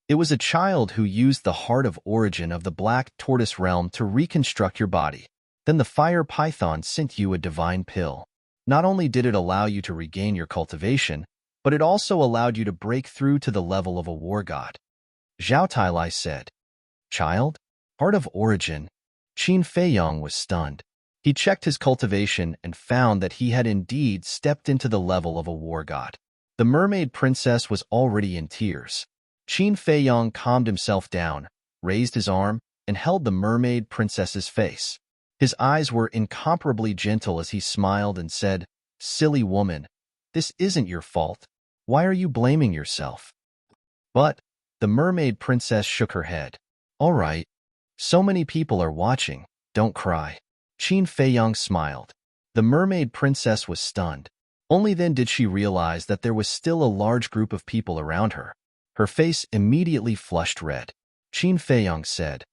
It was a child who used the heart of origin of the black tortoise realm to reconstruct your body. Then the fire python sent you a divine pill. Not only did it allow you to regain your cultivation, but it also allowed you to break through to the level of a war god. Zhao Tailai said, Child? Heart of origin? Qin Feiyang was stunned. He checked his cultivation and found that he had indeed stepped into the level of a war god. The mermaid princess was already in tears. Qin Feiyang calmed himself down, raised his arm, and held the mermaid princess's face. His eyes were incomparably gentle as he smiled and said, Silly woman, this isn't your fault. Why are you blaming yourself? But the mermaid princess shook her head. All right. So many people are watching. Don't cry. Qin Feiyang smiled. The mermaid princess was stunned. Only then did she realize that there was still a large group of people around her. Her face immediately flushed red. Qin Feiyang said,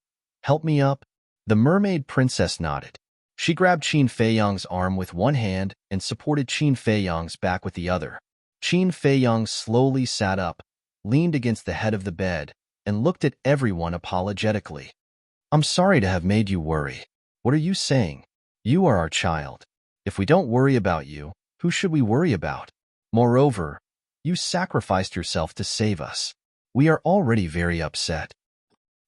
Help me up. The mermaid princess nodded. She grabbed Qin Feiyang's arm with one hand and supported Qin Feiyang's back with the other. Qin Feiyang slowly sat up, leaned against the head of the bed, and looked at everyone apologetically. I'm sorry to have made you worry. What are you saying? You are our child. If we don't worry about you, who should we worry about? Moreover, you sacrificed yourself to save us. We are already very upset.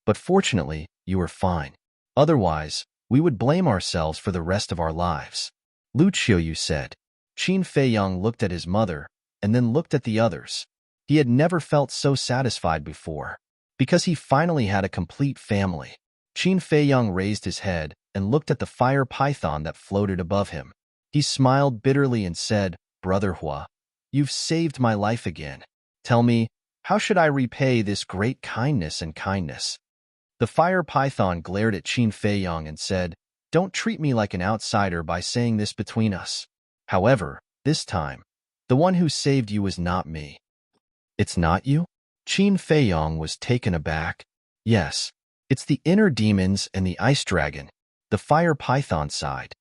But fortunately, you are fine. Otherwise, we would blame ourselves for the rest of our lives. Lu Qiuyu said. Qin Feiyang looked at his mother, and then looked at the others. He had never felt so satisfied before, because he finally had a complete family. Qin Feiyang raised his head and looked at the fire python that floated above him. He smiled bitterly and said, Brother Hua, you've saved my life again. Tell me, how should I repay this great kindness and kindness? The fire python glared at Qin Feiyang and said, Don't treat me like an outsider by saying this between us. However, this time, the one who saved you was not me. It's not you? Qin Feiyang was taken aback. Yes, it's the inner demons and the ice dragon. The fire python sighed.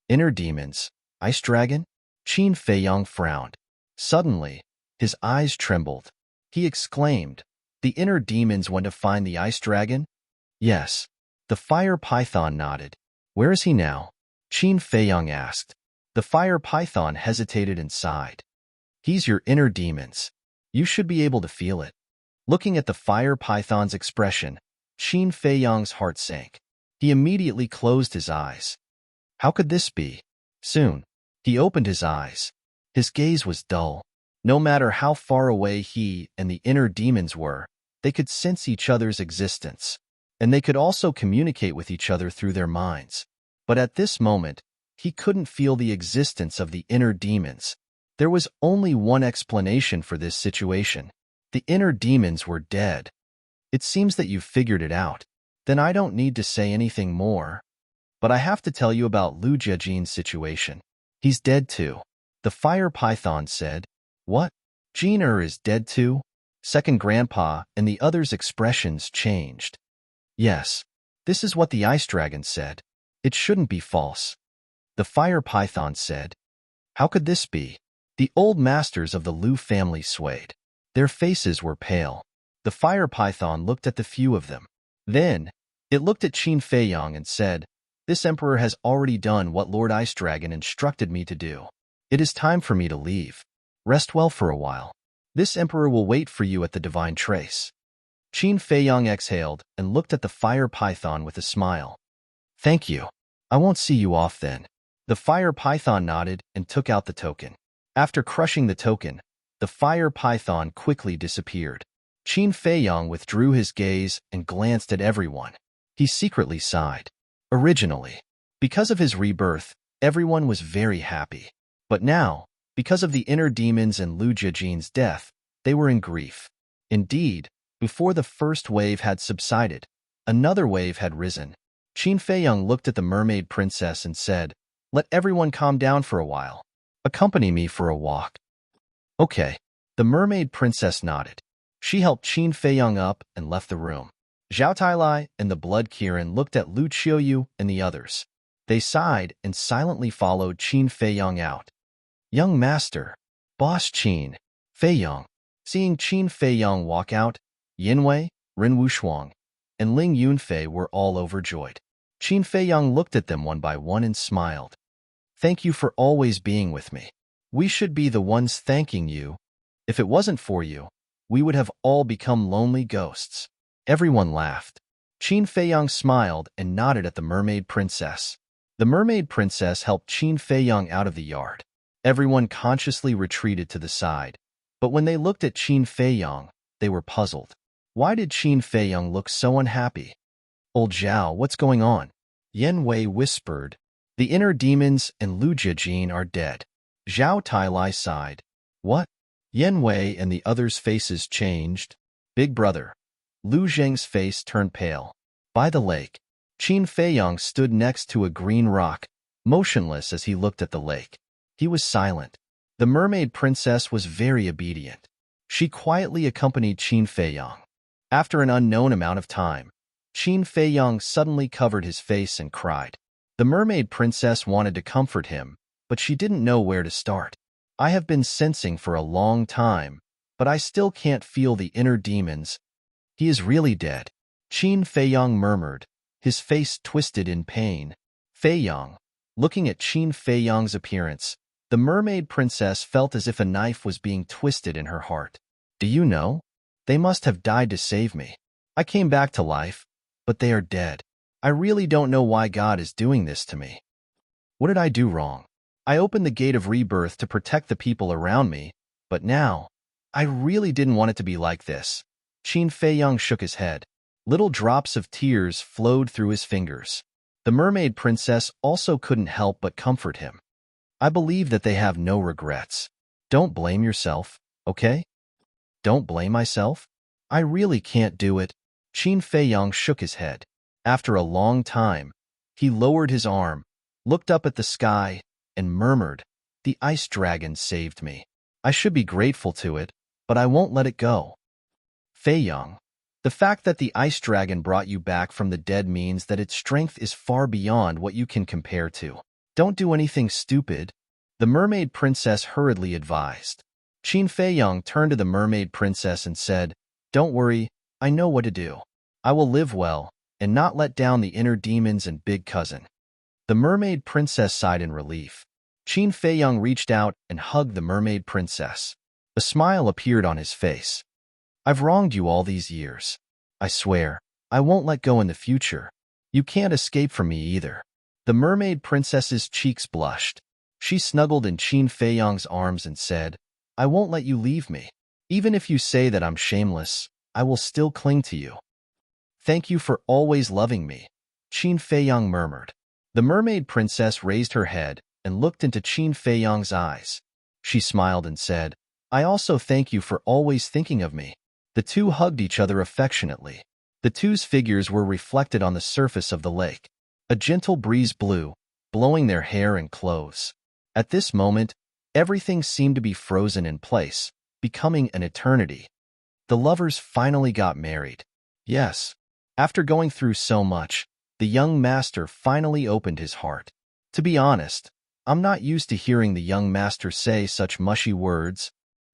Inner demons? Ice dragon? Qin Feiyang frowned. Suddenly, his eyes trembled. He exclaimed, "The inner demons went to find the ice dragon?" "Yes." The fire python nodded. "Where is he now?" Qin Feiyang asked. The fire python hesitated and sighed. "He's your inner demons. You should be able to feel it." Looking at the fire python's expression, Qin Feiyang's heart sank. He immediately closed his eyes. How could this be? Soon, he opened his eyes. His gaze was dull. No matter how far away he and the inner demons were, they could sense each other's existence, and they could also communicate with each other through their minds. But at this moment, he couldn't feel the existence of the inner demons. There was only one explanation for this situation. The inner demons were dead. "It seems that you've figured it out. Then I don't need to say anything more. But I have to tell you about Lu Jiejin's situation. He's dead too." The fire python said. "What? Jin is dead too?" Second grandpa and the others' expressions changed. "Yes, this is what the ice dragon said. It shouldn't be false." The fire python said. "How could this be?" The old masters of the Lu family swayed. Their faces were pale. The fire python looked at the few of them. Then, it looked at Qin Feiyang and said, "This emperor has already done what Lord Ice Dragon instructed me to do. It is time for me to leave. Rest well for a while. This emperor will wait for you at the divine trace." Qin Feiyang exhaled and looked at the fire python with a smile. "Thank you. I won't see you off then." The fire python nodded and took out the token. After crushing the token, the fire python quickly disappeared. Qin Feiyang withdrew his gaze and glanced at everyone. He secretly sighed. Originally, because of his rebirth, everyone was very happy. But now, because of the inner demons and Lu Jiejin's death, they were in grief. Indeed, before the first wave had subsided, another wave had risen. Qin Feiyang looked at the mermaid princess and said, "Let everyone calm down for a while. Accompany me for a walk." "Okay." The mermaid princess nodded. She helped Qin Feiyang up and left the room. Zhao Tailai and the Blood Kirin looked at Lu Qiuyu and the others. They sighed and silently followed Qin Feiyang out. "Young master, Boss Qin Feiyang." Seeing Qin Feiyang walk out, Yinwei, Ren Wushuang, and Ling Yunfei were all overjoyed. Qin Feiyang looked at them one by one and smiled. "Thank you for always being with me. We should be the ones thanking you. If it wasn't for you, we would have all become lonely ghosts." Everyone laughed. Qin Feiyang smiled and nodded at the mermaid princess. The mermaid princess helped Qin Feiyang out of the yard. Everyone consciously retreated to the side. But when they looked at Qin Feiyang, they were puzzled. Why did Qin Feiyang look so unhappy? "Old Zhao, what's going on?" Yan Wei whispered. "The inner demons and Lu Jiejin are dead." Zhao Tailai sighed. "What?" Yan Wei and the others' faces changed. "Big brother." Lu Zheng's face turned pale. By the lake, Qin Feiyang stood next to a green rock, motionless as he looked at the lake. He was silent. The mermaid princess was very obedient. She quietly accompanied Qin Feiyang. After an unknown amount of time, Qin Feiyang suddenly covered his face and cried. The mermaid princess wanted to comfort him, but she didn't know where to start. "I have been sensing for a long time, but I still can't feel the inner demons. He is really dead," Qin Feiyang murmured, his face twisted in pain. Feiyang, looking at Qin Feiyang's appearance, the mermaid princess felt as if a knife was being twisted in her heart. "Do you know? They must have died to save me. I came back to life, but they are dead. I really don't know why God is doing this to me. What did I do wrong? I opened the gate of rebirth to protect the people around me, but now, I really didn't want it to be like this." Qin Feiyang shook his head. Little drops of tears flowed through his fingers. The mermaid princess also couldn't help but comfort him. "I believe that they have no regrets. Don't blame yourself, okay?" "Don't blame myself? I really can't do it." Qin Feiyang shook his head. After a long time, he lowered his arm, looked up at the sky, and murmured, "The ice dragon saved me. I should be grateful to it, but I won't let it go." "Feiyang, the fact that the ice dragon brought you back from the dead means that its strength is far beyond what you can compare to. Don't do anything stupid. The mermaid princess hurriedly advised. Qin Feiyang turned to the mermaid princess and said, "Don't worry, I know what to do. I will live well, and not let down the inner demons and big cousin." The mermaid princess sighed in relief. Qin Feiyang reached out and hugged the mermaid princess. A smile appeared on his face. "I've wronged you all these years. I swear, I won't let go in the future. You can't escape from me either." The mermaid princess's cheeks blushed. She snuggled in Qin Feiyang's arms and said, "I won't let you leave me. Even if you say that I'm shameless, I will still cling to you." "Thank you for always loving me," Qin Feiyang murmured. The mermaid princess raised her head and looked into Qin Feiyang's eyes. She smiled and said, "I also thank you for always thinking of me." The two hugged each other affectionately. The two's figures were reflected on the surface of the lake. A gentle breeze blew, blowing their hair and clothes. At this moment, everything seemed to be frozen in place, becoming an eternity. The lovers finally got married. Yes, after going through so much, the young master finally opened his heart. To be honest, I'm not used to hearing the young master say such mushy words,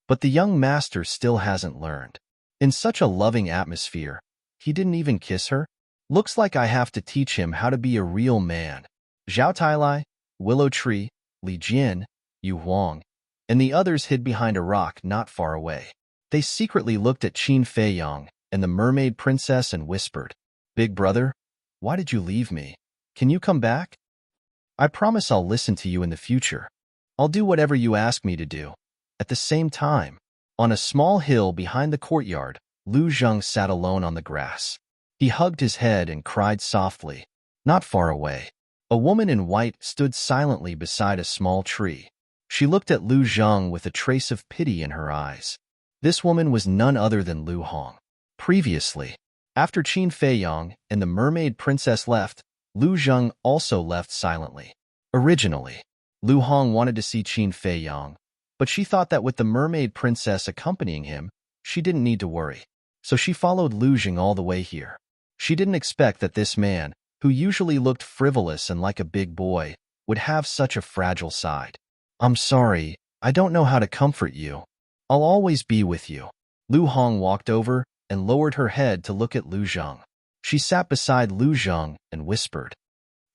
but the young master still hasn't learned. In such a loving atmosphere, he didn't even kiss her? Looks like I have to teach him how to be a real man. Zhao Tailai, Willow Tree, Li Jin, Yu Huang, and the others hid behind a rock not far away. They secretly looked at Qin Feiyang and the mermaid princess and whispered, "Big brother, why did you leave me? Can you come back? I promise I'll listen to you in the future. I'll do whatever you ask me to do." At the same time, on a small hill behind the courtyard, Lu Zheng sat alone on the grass. He hugged his head and cried softly. Not far away, a woman in white stood silently beside a small tree. She looked at Lu Zheng with a trace of pity in her eyes. This woman was none other than Lu Hong. Previously, after Qin Feiyang and the mermaid princess left, Lu Zheng also left silently. Originally, Lu Hong wanted to see Qin Feiyang, but she thought that with the mermaid princess accompanying him, she didn't need to worry. So she followed Lu Zheng all the way here. She didn't expect that this man, who usually looked frivolous and like a big boy, would have such a fragile side. "I'm sorry, I don't know how to comfort you. I'll always be with you." Lu Hong walked over and lowered her head to look at Lu Zheng. She sat beside Lu Zheng and whispered,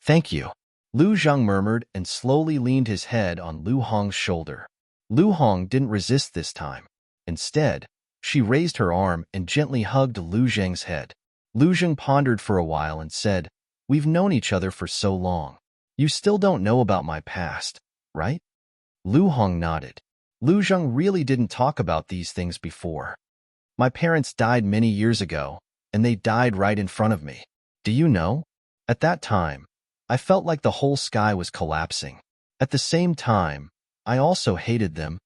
"Thank you." Lu Zheng murmured and slowly leaned his head on Lu Hong's shoulder. Lu Hong didn't resist this time. Instead, she raised her arm and gently hugged Lu Zheng's head. Lu Zheng pondered for a while and said, "We've known each other for so long. You still don't know about my past, right?" Lu Hong nodded. Lu Zheng really didn't talk about these things before. "My parents died many years ago, and they died right in front of me. Do you know? At that time, I felt like the whole sky was collapsing. At the same time, I also hated them.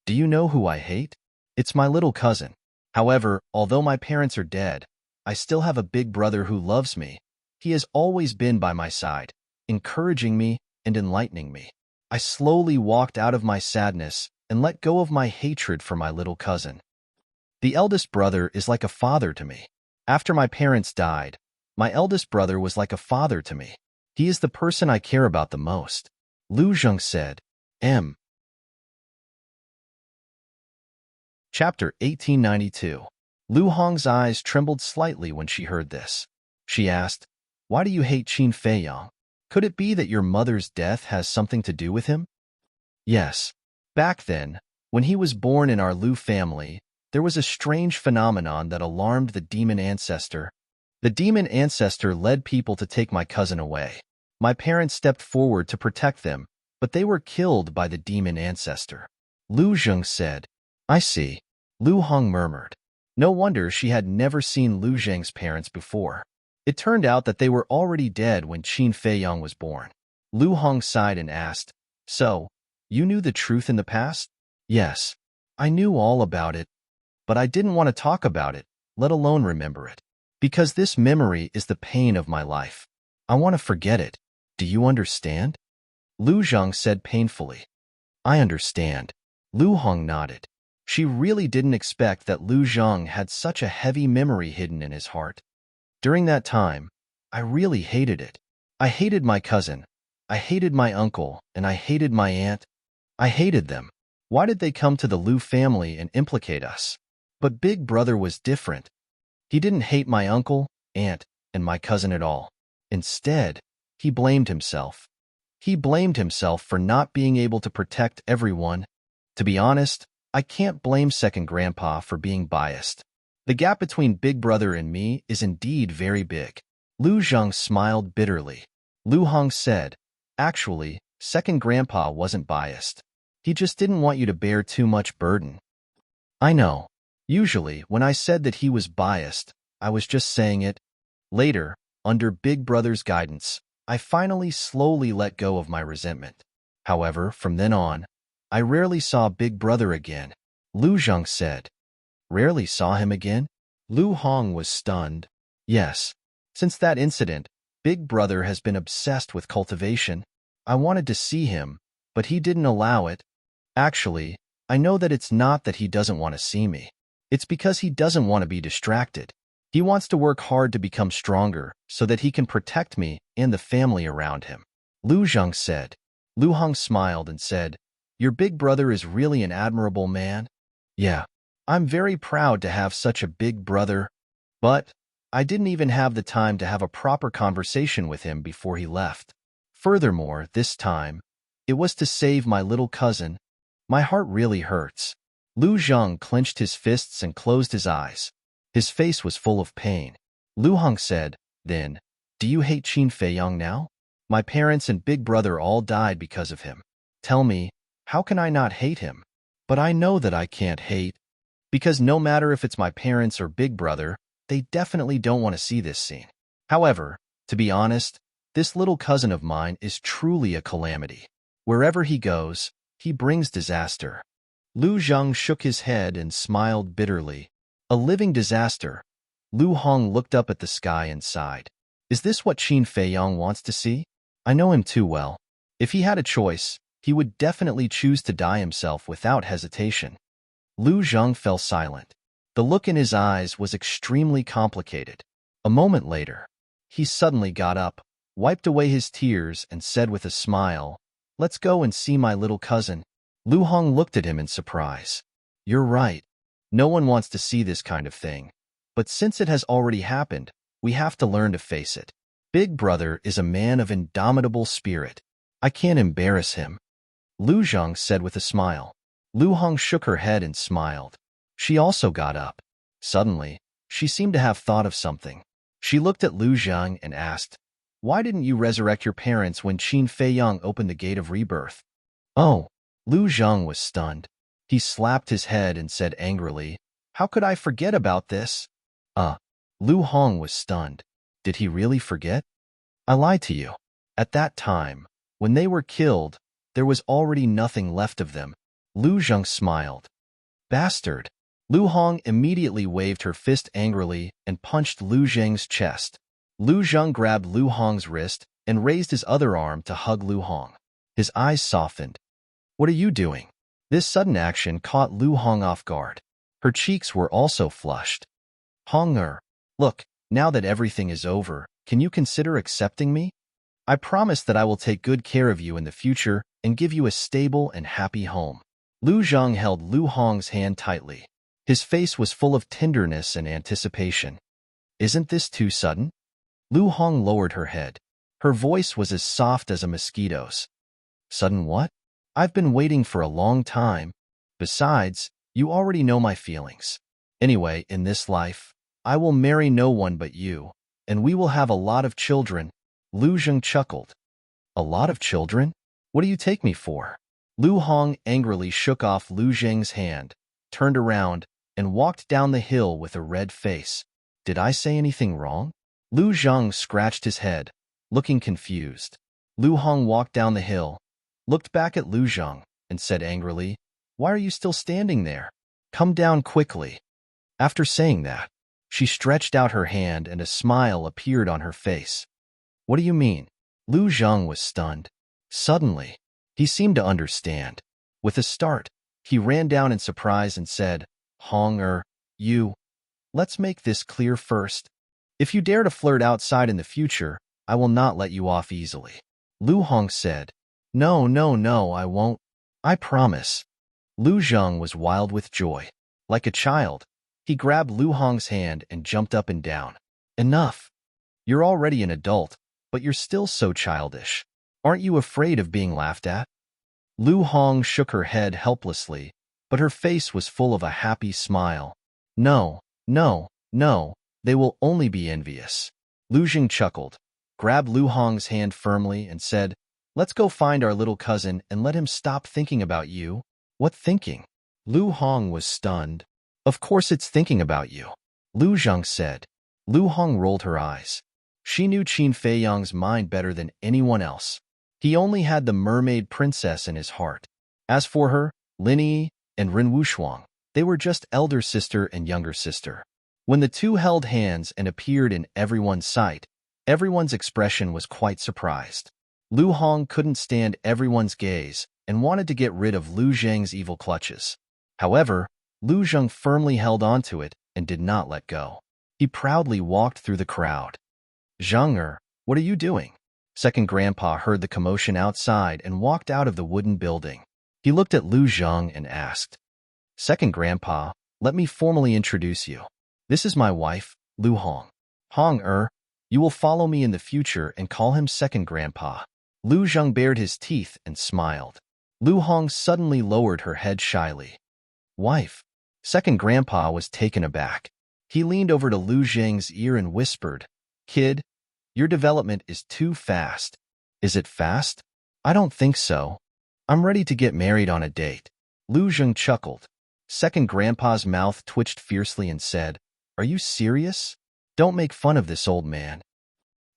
Do you know who I hate? It's my little cousin. However, although my parents are dead, I still have a big brother who loves me. He has always been by my side, encouraging me and enlightening me." I slowly walked out of my sadness and let go of my hatred for my little cousin. The eldest brother is like a father to me. After my parents died, my eldest brother was like a father to me. He is the person I care about the most. Lu Zheng said. Chapter 1892. Lu Hong's eyes trembled slightly when she heard this. She asked, "Why do you hate Qin Feiyang? Could it be that your mother's death has something to do with him?" "Yes. Back then, when he was born in our Lu family, there was a strange phenomenon that alarmed the demon ancestor. The demon ancestor led people to take my cousin away. My parents stepped forward to protect them, but they were killed by the demon ancestor." Lu Zheng said. "I see." Lu Hong murmured. No wonder she had never seen Lu Zheng's parents before. It turned out that they were already dead when Qin Feiyang was born. Lu Hong sighed and asked, "So, you knew the truth in the past?" "Yes, I knew all about it, but I didn't want to talk about it, let alone remember it. Because this memory is the pain of my life. I want to forget it. Do you understand?" Lu Zheng said painfully. "I understand." Lu Hong nodded. She really didn't expect that Lu Zheng had such a heavy memory hidden in his heart. "During that time, I really hated it. I hated my cousin, I hated my uncle, and I hated my aunt. I hated them. Why did they come to the Lu family and implicate us? But Big Brother was different. He didn't hate my uncle, aunt, and my cousin at all. Instead, he blamed himself. He blamed himself for not being able to protect everyone. To be honest, I can't blame Second Grandpa for being biased. The gap between Big Brother and me is indeed very big. Lu Zheng smiled bitterly. Lu Hong said, actually, Second Grandpa wasn't biased. He just didn't want you to bear too much burden. I know. Usually, when I said that he was biased, I was just saying it. Later, under Big Brother's guidance, I finally slowly let go of my resentment. However, from then on, I rarely saw Big Brother again. Lu Zheng said. Rarely saw him again? Lu Hong was stunned. Yes. Since that incident, Big Brother has been obsessed with cultivation. I wanted to see him, but he didn't allow it. Actually, I know that it's not that he doesn't want to see me. It's because he doesn't want to be distracted. He wants to work hard to become stronger so that he can protect me and the family around him. Lu Zheng said. Lu Hong smiled and said, your big brother is really an admirable man. Yeah, I'm very proud to have such a big brother, but I didn't even have the time to have a proper conversation with him before he left. Furthermore, this time, it was to save my little cousin. My heart really hurts. Lu Zheng clenched his fists and closed his eyes. His face was full of pain. Lu Hong said, then, do you hate Qin Feiyang now? My parents and big brother all died because of him. Tell me, how can I not hate him? But I know that I can't hate, because no matter if it's my parents or big brother, they definitely don't want to see this scene. However, to be honest, this little cousin of mine is truly a calamity. Wherever he goes, he brings disaster. Lu Zheng shook his head and smiled bitterly. A living disaster. Lu Hong looked up at the sky and sighed. Is this what Qin Feiyang wants to see? I know him too well. If he had a choice, he would definitely choose to die himself without hesitation. Lu Zheng fell silent. The look in his eyes was extremely complicated. A moment later, he suddenly got up, wiped away his tears, and said with a smile, let's go and see my little cousin. Lu Hong looked at him in surprise. You're right. No one wants to see this kind of thing. But since it has already happened, we have to learn to face it. Big Brother is a man of indomitable spirit. I can't embarrass him. Lu Zheng said with a smile. Lu Hong shook her head and smiled. She also got up. Suddenly, she seemed to have thought of something. She looked at Lu Zheng and asked, why didn't you resurrect your parents when Qin Feiyang opened the gate of rebirth? Oh, Lu Zheng was stunned. He slapped his head and said angrily, how could I forget about this? Lu Hong was stunned. Did he really forget? I lied to you. At that time, when they were killed, there was already nothing left of them. Lu Zheng smiled. Bastard. Lu Hong immediately waved her fist angrily and punched Lu Zheng's chest. Lu Zheng grabbed Lu Hong's wrist and raised his other arm to hug Lu Hong. His eyes softened. What are you doing? This sudden action caught Lu Hong off guard. Her cheeks were also flushed. Hong-er, look, now that everything is over, can you consider accepting me? I promise that I will take good care of you in the future and give you a stable and happy home. Lu Zheng held Lu Hong's hand tightly. His face was full of tenderness and anticipation. Isn't this too sudden? Lu Hong lowered her head. Her voice was as soft as a mosquito's. Sudden what? I've been waiting for a long time. Besides, you already know my feelings. Anyway, in this life, I will marry no one but you, and we will have a lot of children. Lu Zheng chuckled. A lot of children? What do you take me for? Lu Hong angrily shook off Lu Zheng's hand, turned around, and walked down the hill with a red face. Did I say anything wrong? Lu Zheng scratched his head, looking confused. Lu Hong walked down the hill, looked back at Lu Zheng, and said angrily, why are you still standing there? Come down quickly. After saying that, she stretched out her hand and a smile appeared on her face. What do you mean? Lu Zheng was stunned. Suddenly, he seemed to understand. With a start, he ran down in surprise and said, Hong-er, you. Let's make this clear first. If you dare to flirt outside in the future, I will not let you off easily. Lu Hong said, no, I won't. I promise. Lu Zheng was wild with joy. Like a child, he grabbed Lu Hong's hand and jumped up and down. Enough. You're already an adult, but you're still so childish. Aren't you afraid of being laughed at? Lu Hong shook her head helplessly, but her face was full of a happy smile. No, no, no, they will only be envious. Lu Jing chuckled, grabbed Lu Hong's hand firmly, and said, Let's go find our little cousin and let him stop thinking about you. What thinking? Lu Hong was stunned. Of course it's thinking about you, Lu Zheng said. Lu Hong rolled her eyes. She knew Qin Feiyang's mind better than anyone else. He only had the mermaid princess in his heart. As for her, Lin Yi and Ren Wushuang, they were just elder sister and younger sister. When the two held hands and appeared in everyone's sight, everyone's expression was quite surprised. Lu Hong couldn't stand everyone's gaze and wanted to get rid of Lu Zheng's evil clutches. However, Lu Zheng firmly held onto it and did not let go. He proudly walked through the crowd. Zheng, what are you doing? Second Grandpa heard the commotion outside and walked out of the wooden building. He looked at Lu Zheng and asked, Second Grandpa, let me formally introduce you. This is my wife, Lu Hong. Hong, you will follow me in the future and call him Second Grandpa. Lu Zheng bared his teeth and smiled. Lu Hong suddenly lowered her head shyly. Wife. Second Grandpa was taken aback. He leaned over to Lu Zheng's ear and whispered, Kid, your development is too fast. Is it fast? I don't think so. I'm ready to get married on a date. Lu Zheng chuckled. Second Grandpa's mouth twitched fiercely and said, Are you serious? Don't make fun of this old man.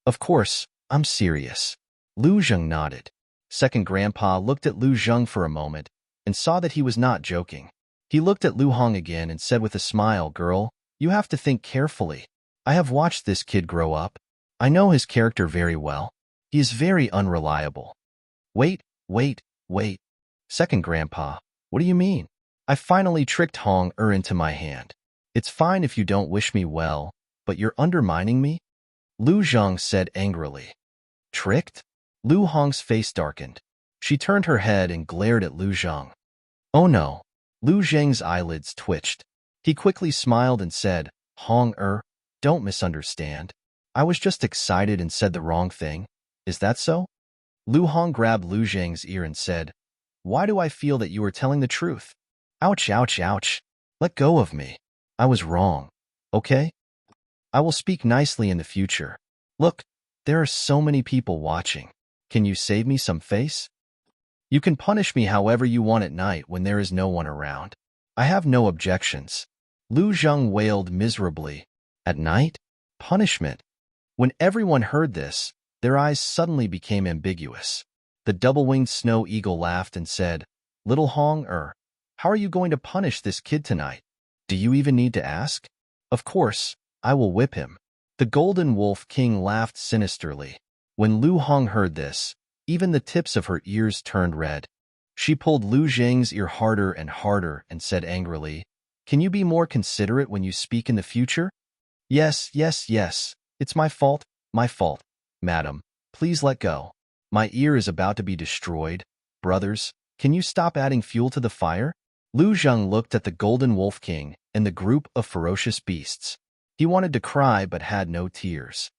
Of course, I'm serious. Lu Zheng nodded. Second Grandpa looked at Lu Zheng for a moment and saw that he was not joking. He looked at Lu Hong again and said with a smile, Girl, you have to think carefully. I have watched this kid grow up. I know his character very well. He is very unreliable. Wait. Second Grandpa, what do you mean? I finally tricked Hong into my hand. It's fine if you don't wish me well, but you're undermining me? Lu Zheng said angrily. Tricked? Lu Hong's face darkened. She turned her head and glared at Lu Zheng. Oh no. Lu Zheng's eyelids twitched. He quickly smiled and said, Hong, don't misunderstand. I was just excited and said the wrong thing. Is that so? Lu Hong grabbed Lu Zheng's ear and said, Why do I feel that you are telling the truth? Ouch, ouch, ouch. Let go of me. I was wrong. Okay? I will speak nicely in the future. Look, there are so many people watching. Can you save me some face? You can punish me however you want at night when there is no one around. I have no objections. Lu Zheng wailed miserably. At night? Punishment. When everyone heard this, their eyes suddenly became ambiguous. The double-winged snow eagle laughed and said, Little Hong, how are you going to punish this kid tonight? Do you even need to ask? Of course, I will whip him. The Golden Wolf King laughed sinisterly. When Lu Hong heard this, even the tips of her ears turned red. She pulled Lu Zheng's ear harder and harder and said angrily, Can you be more considerate when you speak in the future? Yes. It's my fault, madam. Please let go. My ear is about to be destroyed. Brothers, can you stop adding fuel to the fire? Lu Zheng looked at the Golden Wolf King and the group of ferocious beasts. He wanted to cry but had no tears.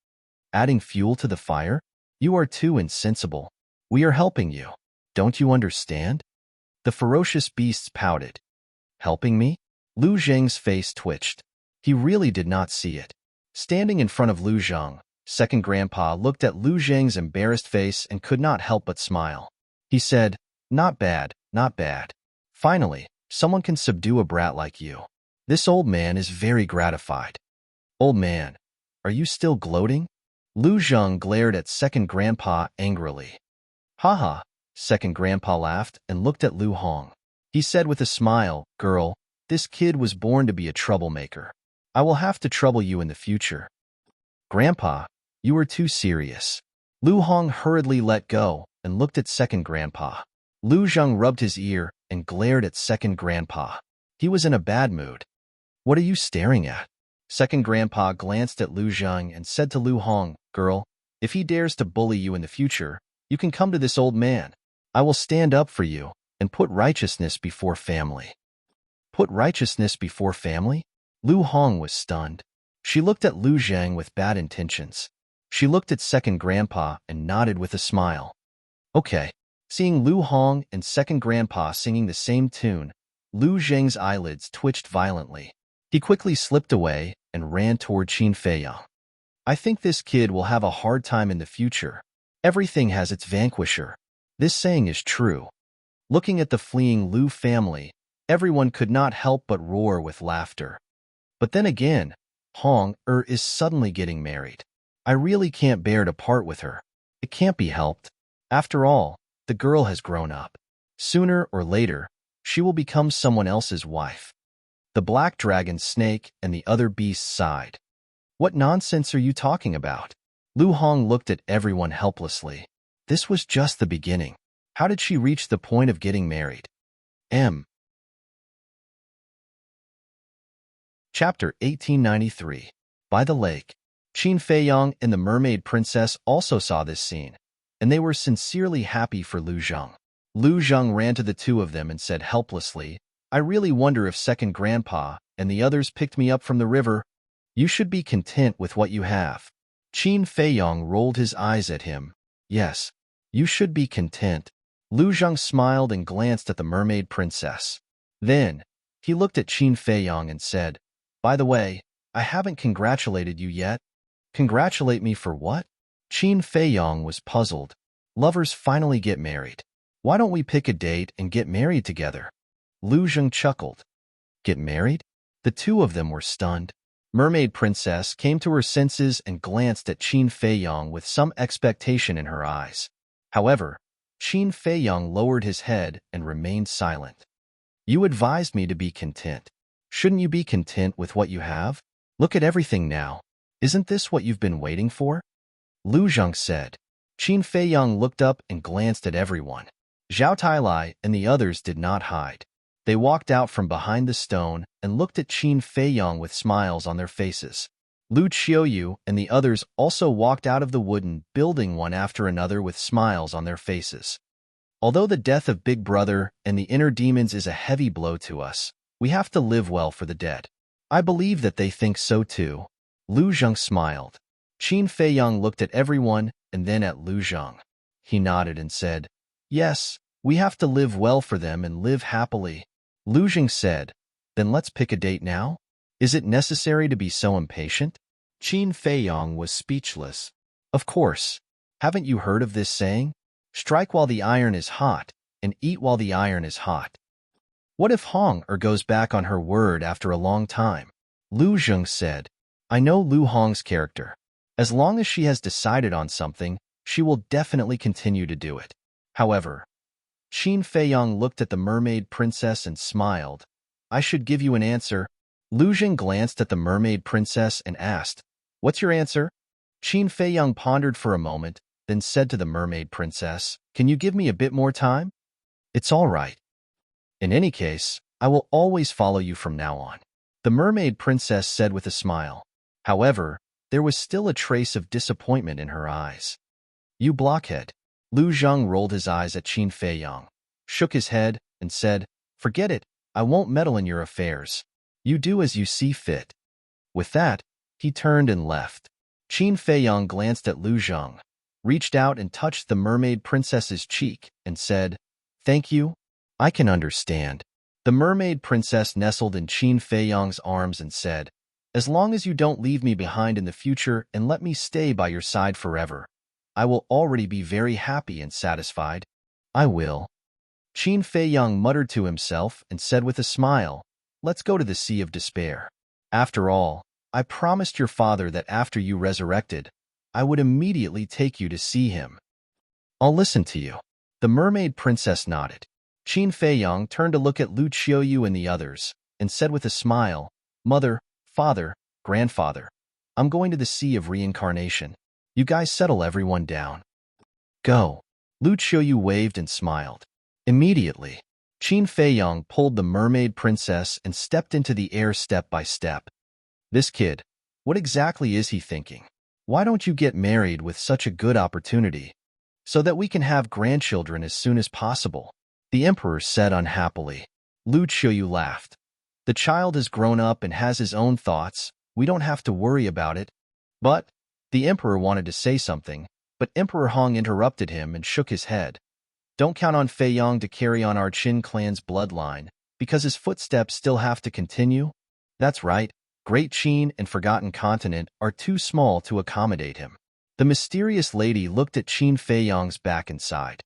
Adding fuel to the fire? You are too insensible. We are helping you. Don't you understand? The ferocious beasts pouted. Helping me? Lu Zheng's face twitched. He really did not see it. Standing in front of Lu Zheng, Second Grandpa looked at Lu Zheng's embarrassed face and could not help but smile. He said, Not bad. Finally, someone can subdue a brat like you. This old man is very gratified. Old man, are you still gloating? Lu Zheng glared at Second Grandpa angrily. Haha, Second Grandpa laughed and looked at Lu Hong. He said with a smile, Girl, this kid was born to be a troublemaker. I will have to trouble you in the future. Grandpa, you are too serious. Lu Hong hurriedly let go and looked at Second Grandpa. Lu Zheng rubbed his ear and glared at Second Grandpa. He was in a bad mood. What are you staring at? Second Grandpa glanced at Lu Zheng and said to Lu Hong, Girl, if he dares to bully you in the future, you can come to this old man. I will stand up for you. and put righteousness before family. Put righteousness before family? Lu Hong was stunned. She looked at Lu Zhang with bad intentions. She looked at second grandpa and nodded with a smile. Okay. Seeing Lu Hong and second grandpa singing the same tune, Lu Zhang's eyelids twitched violently. He quickly slipped away and ran toward Qin Feiyang. I think this kid will have a hard time in the future. Everything has its vanquisher. This saying is true. Looking at the fleeing Lu family, everyone could not help but roar with laughter. But then again, Hong is suddenly getting married. I really can't bear to part with her. It can't be helped. After all, the girl has grown up. Sooner or later, she will become someone else's wife. The black dragon snake and the other beasts sighed. What nonsense are you talking about? Lu Hong looked at everyone helplessly. This was just the beginning. How did she reach the point of getting married? Chapter 1893. By the lake. Qin Feiyang and the mermaid princess also saw this scene, and they were sincerely happy for Lu Zhang. Lu Zhang ran to the two of them and said helplessly, I really wonder if second grandpa and the others picked me up from the river. You should be content with what you have. Qin Feiyang rolled his eyes at him. Yes, you should be content. Lu Zhang smiled and glanced at the mermaid princess. Then, he looked at Qin Feiyang and said, By the way, I haven't congratulated you yet. Congratulate me for what? Qin Feiyang was puzzled. Lovers finally get married. Why don't we pick a date and get married together? Lu Zhang chuckled. Get married? The two of them were stunned. Mermaid Princess came to her senses and glanced at Qin Feiyang with some expectation in her eyes. However, Qin Feiyang lowered his head and remained silent. You advised me to be content. Shouldn't you be content with what you have? Look at everything now. Isn't this what you've been waiting for? Lu Zhang said. Qin Feiyang looked up and glanced at everyone. Zhao Tailai and the others did not hide. They walked out from behind the stone and looked at Qin Feiyang with smiles on their faces. Lu Qiuyu and the others also walked out of the wooden building one after another with smiles on their faces. Although the death of Big Brother and the inner demons is a heavy blow to us, we have to live well for the dead. I believe that they think so too. Lu Zhang smiled. Qin Feiyang looked at everyone and then at Lu Zhang. He nodded and said, Yes, we have to live well for them and live happily. Lu Zhang said, Then let's pick a date now? Is it necessary to be so impatient? Qin Feiyang was speechless. Of course. Haven't you heard of this saying? Strike while the iron is hot, and eat while the iron is hot. What if Hong goes back on her word after a long time? Lu Zhang said, I know Lu Hong's character. As long as she has decided on something, she will definitely continue to do it. However, Qin Feiyang looked at the mermaid princess and smiled. I should give you an answer. Lu Zhang glanced at the mermaid princess and asked, What's your answer? Qin Feiyang pondered for a moment, then said to the mermaid princess, Can you give me a bit more time? It's all right. In any case, I will always follow you from now on. The mermaid princess said with a smile. However, there was still a trace of disappointment in her eyes. You blockhead. Lu Zhang rolled his eyes at Qin Feiyang, shook his head, and said, Forget it, I won't meddle in your affairs. You do as you see fit. With that, he turned and left. Qin Feiyang glanced at Lu Zhang, reached out and touched the mermaid princess's cheek, and said, Thank you. I can understand. The mermaid princess nestled in Qin Feiyang's arms and said, As long as you don't leave me behind in the future and let me stay by your side forever, I will already be very happy and satisfied. I will. Qin Feiyang muttered to himself and said with a smile, Let's go to the Sea of Despair. After all, I promised your father that after you resurrected, I would immediately take you to see him. I'll listen to you. The mermaid princess nodded. Qin Feiyang turned to look at Lu Qiuyu and the others, and said with a smile, Mother, Father, Grandfather, I'm going to the Sea of Reincarnation. You guys settle everyone down. Go. Lu Qiuyu waved and smiled. Immediately, Qin Feiyang pulled the mermaid princess and stepped into the air step by step. This kid, what exactly is he thinking? Why don't you get married with such a good opportunity, so that we can have grandchildren as soon as possible? The emperor said unhappily. Lu Qiuyu laughed. The child is grown up and has his own thoughts. We don't have to worry about it. But the emperor wanted to say something, but Emperor Hong interrupted him and shook his head. Don't count on Fei Yong to carry on our Qin clan's bloodline, because his footsteps still have to continue. That's right, Great Qin and Forgotten Continent are too small to accommodate him. The mysterious lady looked at Qin Fei Yong's back and sighed.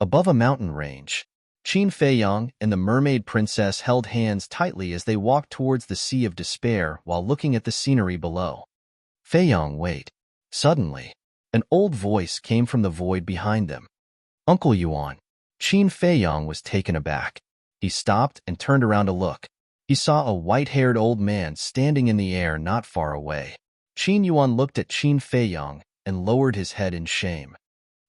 Above a mountain range, Qin Fei Yong and the mermaid princess held hands tightly as they walked towards the Sea of Despair while looking at the scenery below. Fei Yong, wait. Suddenly, an old voice came from the void behind them. Uncle Yuan. Qin Fei Yong was taken aback. He stopped and turned around to look. He saw a white-haired old man standing in the air not far away. Qin Yuan looked at Qin Fei Yong and lowered his head in shame.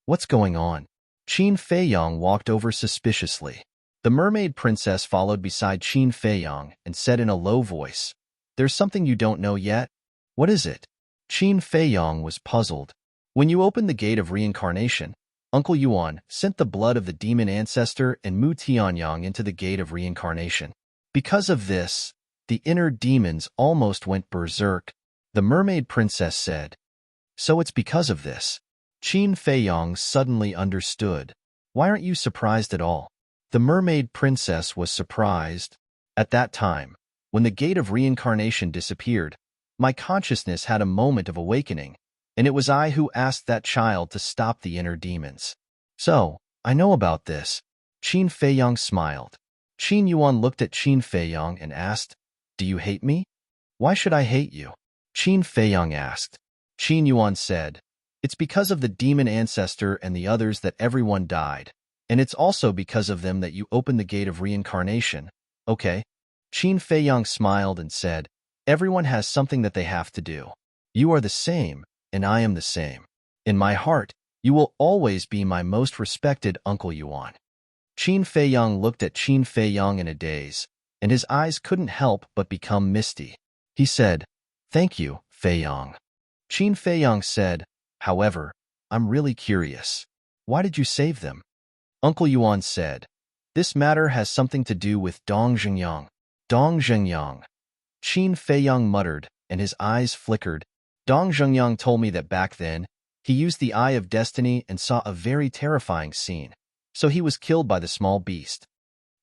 What's going on? Qin Fei Yong walked over suspiciously. The mermaid princess followed beside Qin Fei Yong and said in a low voice, There's something you don't know yet. What is it? Qin Fei Yong was puzzled. When you opened the gate of reincarnation, Uncle Yuan sent the blood of the demon ancestor and Mu Tianyang into the gate of reincarnation. Because of this, the inner demons almost went berserk, the mermaid princess said. So it's because of this. Qin Fei Yong suddenly understood. Why aren't you surprised at all? The mermaid princess was surprised. At that time, when the gate of reincarnation disappeared, my consciousness had a moment of awakening, and it was I who asked that child to stop the inner demons. So, I know about this. Qin Fei Yong smiled. Qin Yuan looked at Qin Fei Yong and asked, Do you hate me? Why should I hate you? Qin Fei Yong asked. Qin Yuan said, It's because of the demon ancestor and the others that everyone died, and it's also because of them that you opened the gate of reincarnation. Okay? Qin Fei Yong smiled and said, Everyone has something that they have to do. You are the same, and I am the same. In my heart, you will always be my most respected Uncle Yuan. Qin Fei Yong looked at Qin Fei Yong in a daze, and his eyes couldn't help but become misty. He said, Thank you, Fei Yong. Qin Fei Yong said, However, I'm really curious. Why did you save them? Uncle Yuan said, This matter has something to do with Dong Zhengyang. Dong Zhengyang. Qin Fei Yong muttered, and his eyes flickered. Dong Zhengyang told me that back then, he used the Eye of Destiny and saw a very terrifying scene. So he was killed by the small beast.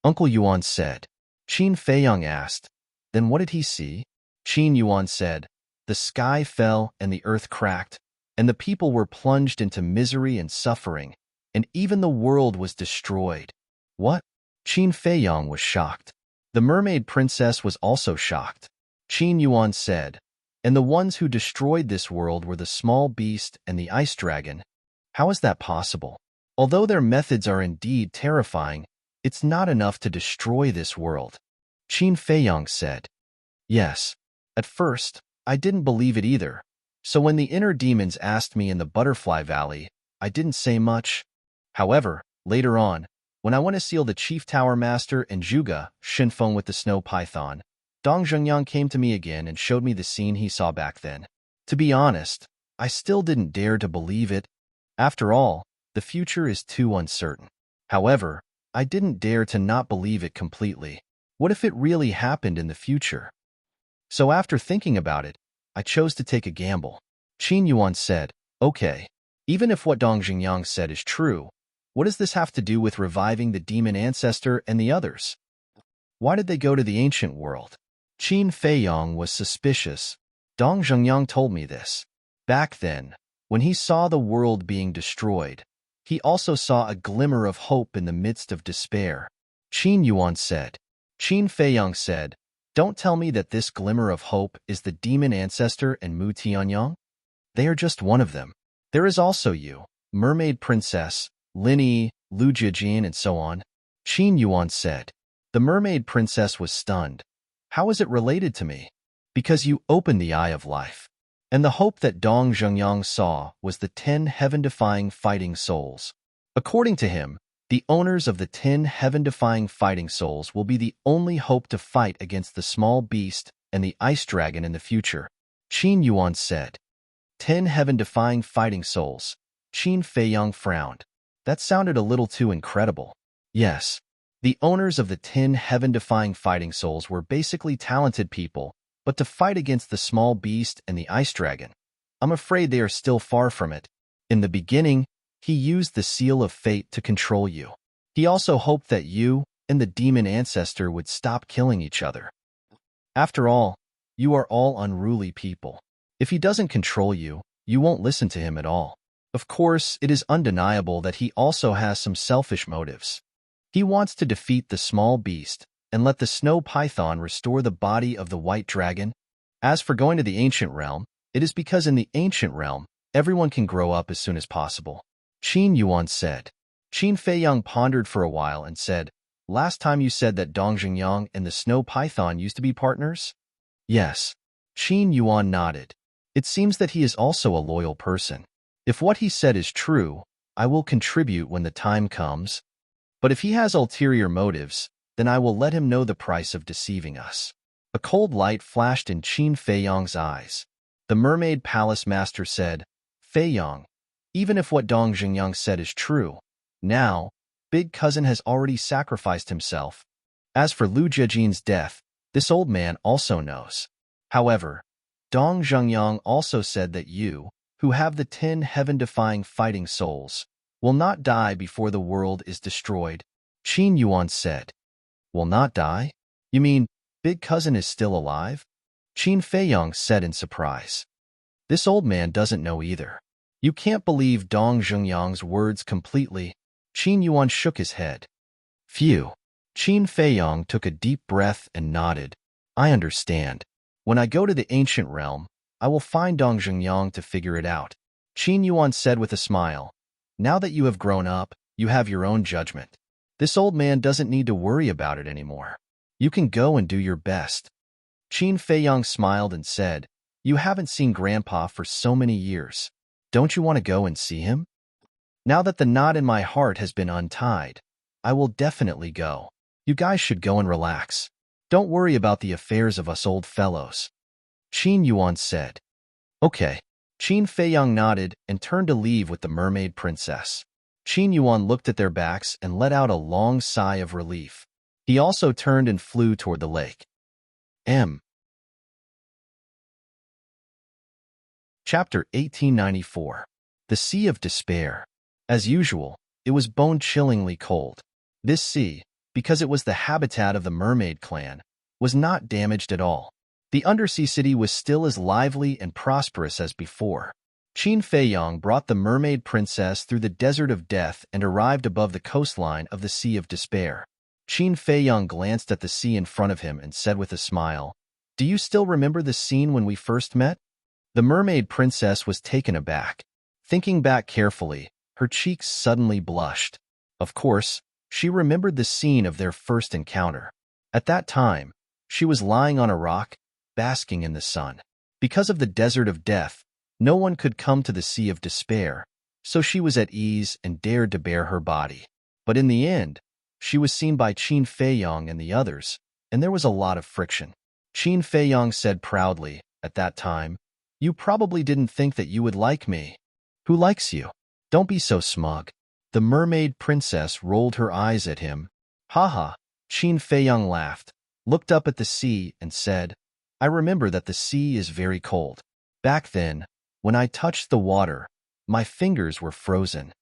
Uncle Yuan said. Qin Fei Yong asked, Then what did he see? Qin Yuan said, The sky fell and the earth cracked, and the people were plunged into misery and suffering, and even the world was destroyed. What? Qin Fei Yong was shocked. The mermaid princess was also shocked. Qin Yuan said, And the ones who destroyed this world were the small beast and the ice dragon. How is that possible? Although their methods are indeed terrifying, it's not enough to destroy this world. Qin Fei Yong said. Yes. At first, I didn't believe it either. So when the inner demons asked me in the Butterfly Valley, I didn't say much. However, later on, when I went to seal the Chief Tower Master and Zhuge Shinfeng with the Snow Python, Dong Zhengyang came to me again and showed me the scene he saw back then. To be honest, I still didn't dare to believe it. After all, the future is too uncertain. However, I didn't dare to not believe it completely. What if it really happened in the future? So after thinking about it, I chose to take a gamble. Qin Yuan said, Okay, even if what Dong Zhengyang said is true, what does this have to do with reviving the demon ancestor and the others? Why did they go to the ancient world? Qin Fei Yong was suspicious. Dong Zhengyang told me this. Back then, when he saw the world being destroyed, he also saw a glimmer of hope in the midst of despair. Qin Yuan said. Qin Fei Yong said, Don't tell me that this glimmer of hope is the demon ancestor and Mu Tianyang. They are just one of them. There is also you, mermaid princess, Lin Yi, Lu Jiajin, and so on. Qin Yuan said. The mermaid princess was stunned. How is it related to me? Because you opened the eye of life. And the hope that Dong Zhengyang saw was the 10 heaven-defying fighting souls. According to him, the owners of the 10 heaven-defying fighting souls will be the only hope to fight against the small beast and the ice dragon in the future. Qin Yuan said. 10 heaven-defying fighting souls. Qin Fei Yong frowned. That sounded a little too incredible. Yes, the owners of the 10 heaven-defying fighting souls were basically talented people, but to fight against the small beast and the ice dragon, I'm afraid they are still far from it. In the beginning, he used the seal of fate to control you. He also hoped that you and the demon ancestor would stop killing each other. After all, you are all unruly people. If he doesn't control you, you won't listen to him at all. Of course, it is undeniable that he also has some selfish motives. He wants to defeat the small beast and let the snow python restore the body of the white dragon. As for going to the ancient realm, it is because in the ancient realm, everyone can grow up as soon as possible. Qin Yuan said. Qin Feiyang pondered for a while and said, "Last time you said that Dong Xingyang and the snow python used to be partners?" Yes. Qin Yuan nodded. It seems that he is also a loyal person. If what he said is true, I will contribute when the time comes. But if he has ulterior motives, then I will let him know the price of deceiving us. A cold light flashed in Qin Feiyang's eyes. The mermaid palace master said, "Feiyang, even if what Dong Xingyang said is true, now, Big Cousin has already sacrificed himself. As for Lu Jiejin's death, this old man also knows. However, Dong Xingyang also said that you, who have the 10 heaven-defying fighting souls, will not die before the world is destroyed." Qin Yuan said. "Will not die? You mean Big Cousin is still alive?" Qin Feiyang said in surprise. This old man doesn't know either. You can't believe Dong Xingyang's words completely. Qin Yuan shook his head. Phew. Qin Feiyang took a deep breath and nodded. I understand. When I go to the ancient realm, I will find Dong Xingyang to figure it out. Qin Yuan said with a smile. Now that you have grown up, you have your own judgment. This old man doesn't need to worry about it anymore. You can go and do your best. Qin Feiyang smiled and said, You haven't seen Grandpa for so many years. Don't you want to go and see him? Now that the knot in my heart has been untied, I will definitely go. You guys should go and relax. Don't worry about the affairs of us old fellows. Qin Yuan said. Okay. Qin Feiyang nodded and turned to leave with the mermaid princess. Qin Yuan looked at their backs and let out a long sigh of relief. He also turned and flew toward the lake. Chapter 1894. The Sea of Despair. As usual, it was bone-chillingly cold. This sea, because it was the habitat of the mermaid clan, was not damaged at all. The undersea city was still as lively and prosperous as before. Qin Feiyang brought the mermaid princess through the desert of death and arrived above the coastline of the Sea of Despair. Qin Feiyang glanced at the sea in front of him and said with a smile, Do you still remember the scene when we first met? The mermaid princess was taken aback. Thinking back carefully, her cheeks suddenly blushed. Of course, she remembered the scene of their first encounter. At that time, she was lying on a rock, basking in the sun. Because of the desert of death, no one could come to the Sea of Despair, so she was at ease and dared to bare her body. But in the end, she was seen by Qin Feiyang and the others, and there was a lot of friction. Qin Feiyang said proudly, at that time, You probably didn't think that you would like me. Who likes you? Don't be so smug. The mermaid princess rolled her eyes at him. Ha. Qin Feiyang laughed, looked up at the sea, and said, I remember that the sea is very cold. Back then, when I touched the water, my fingers were frozen.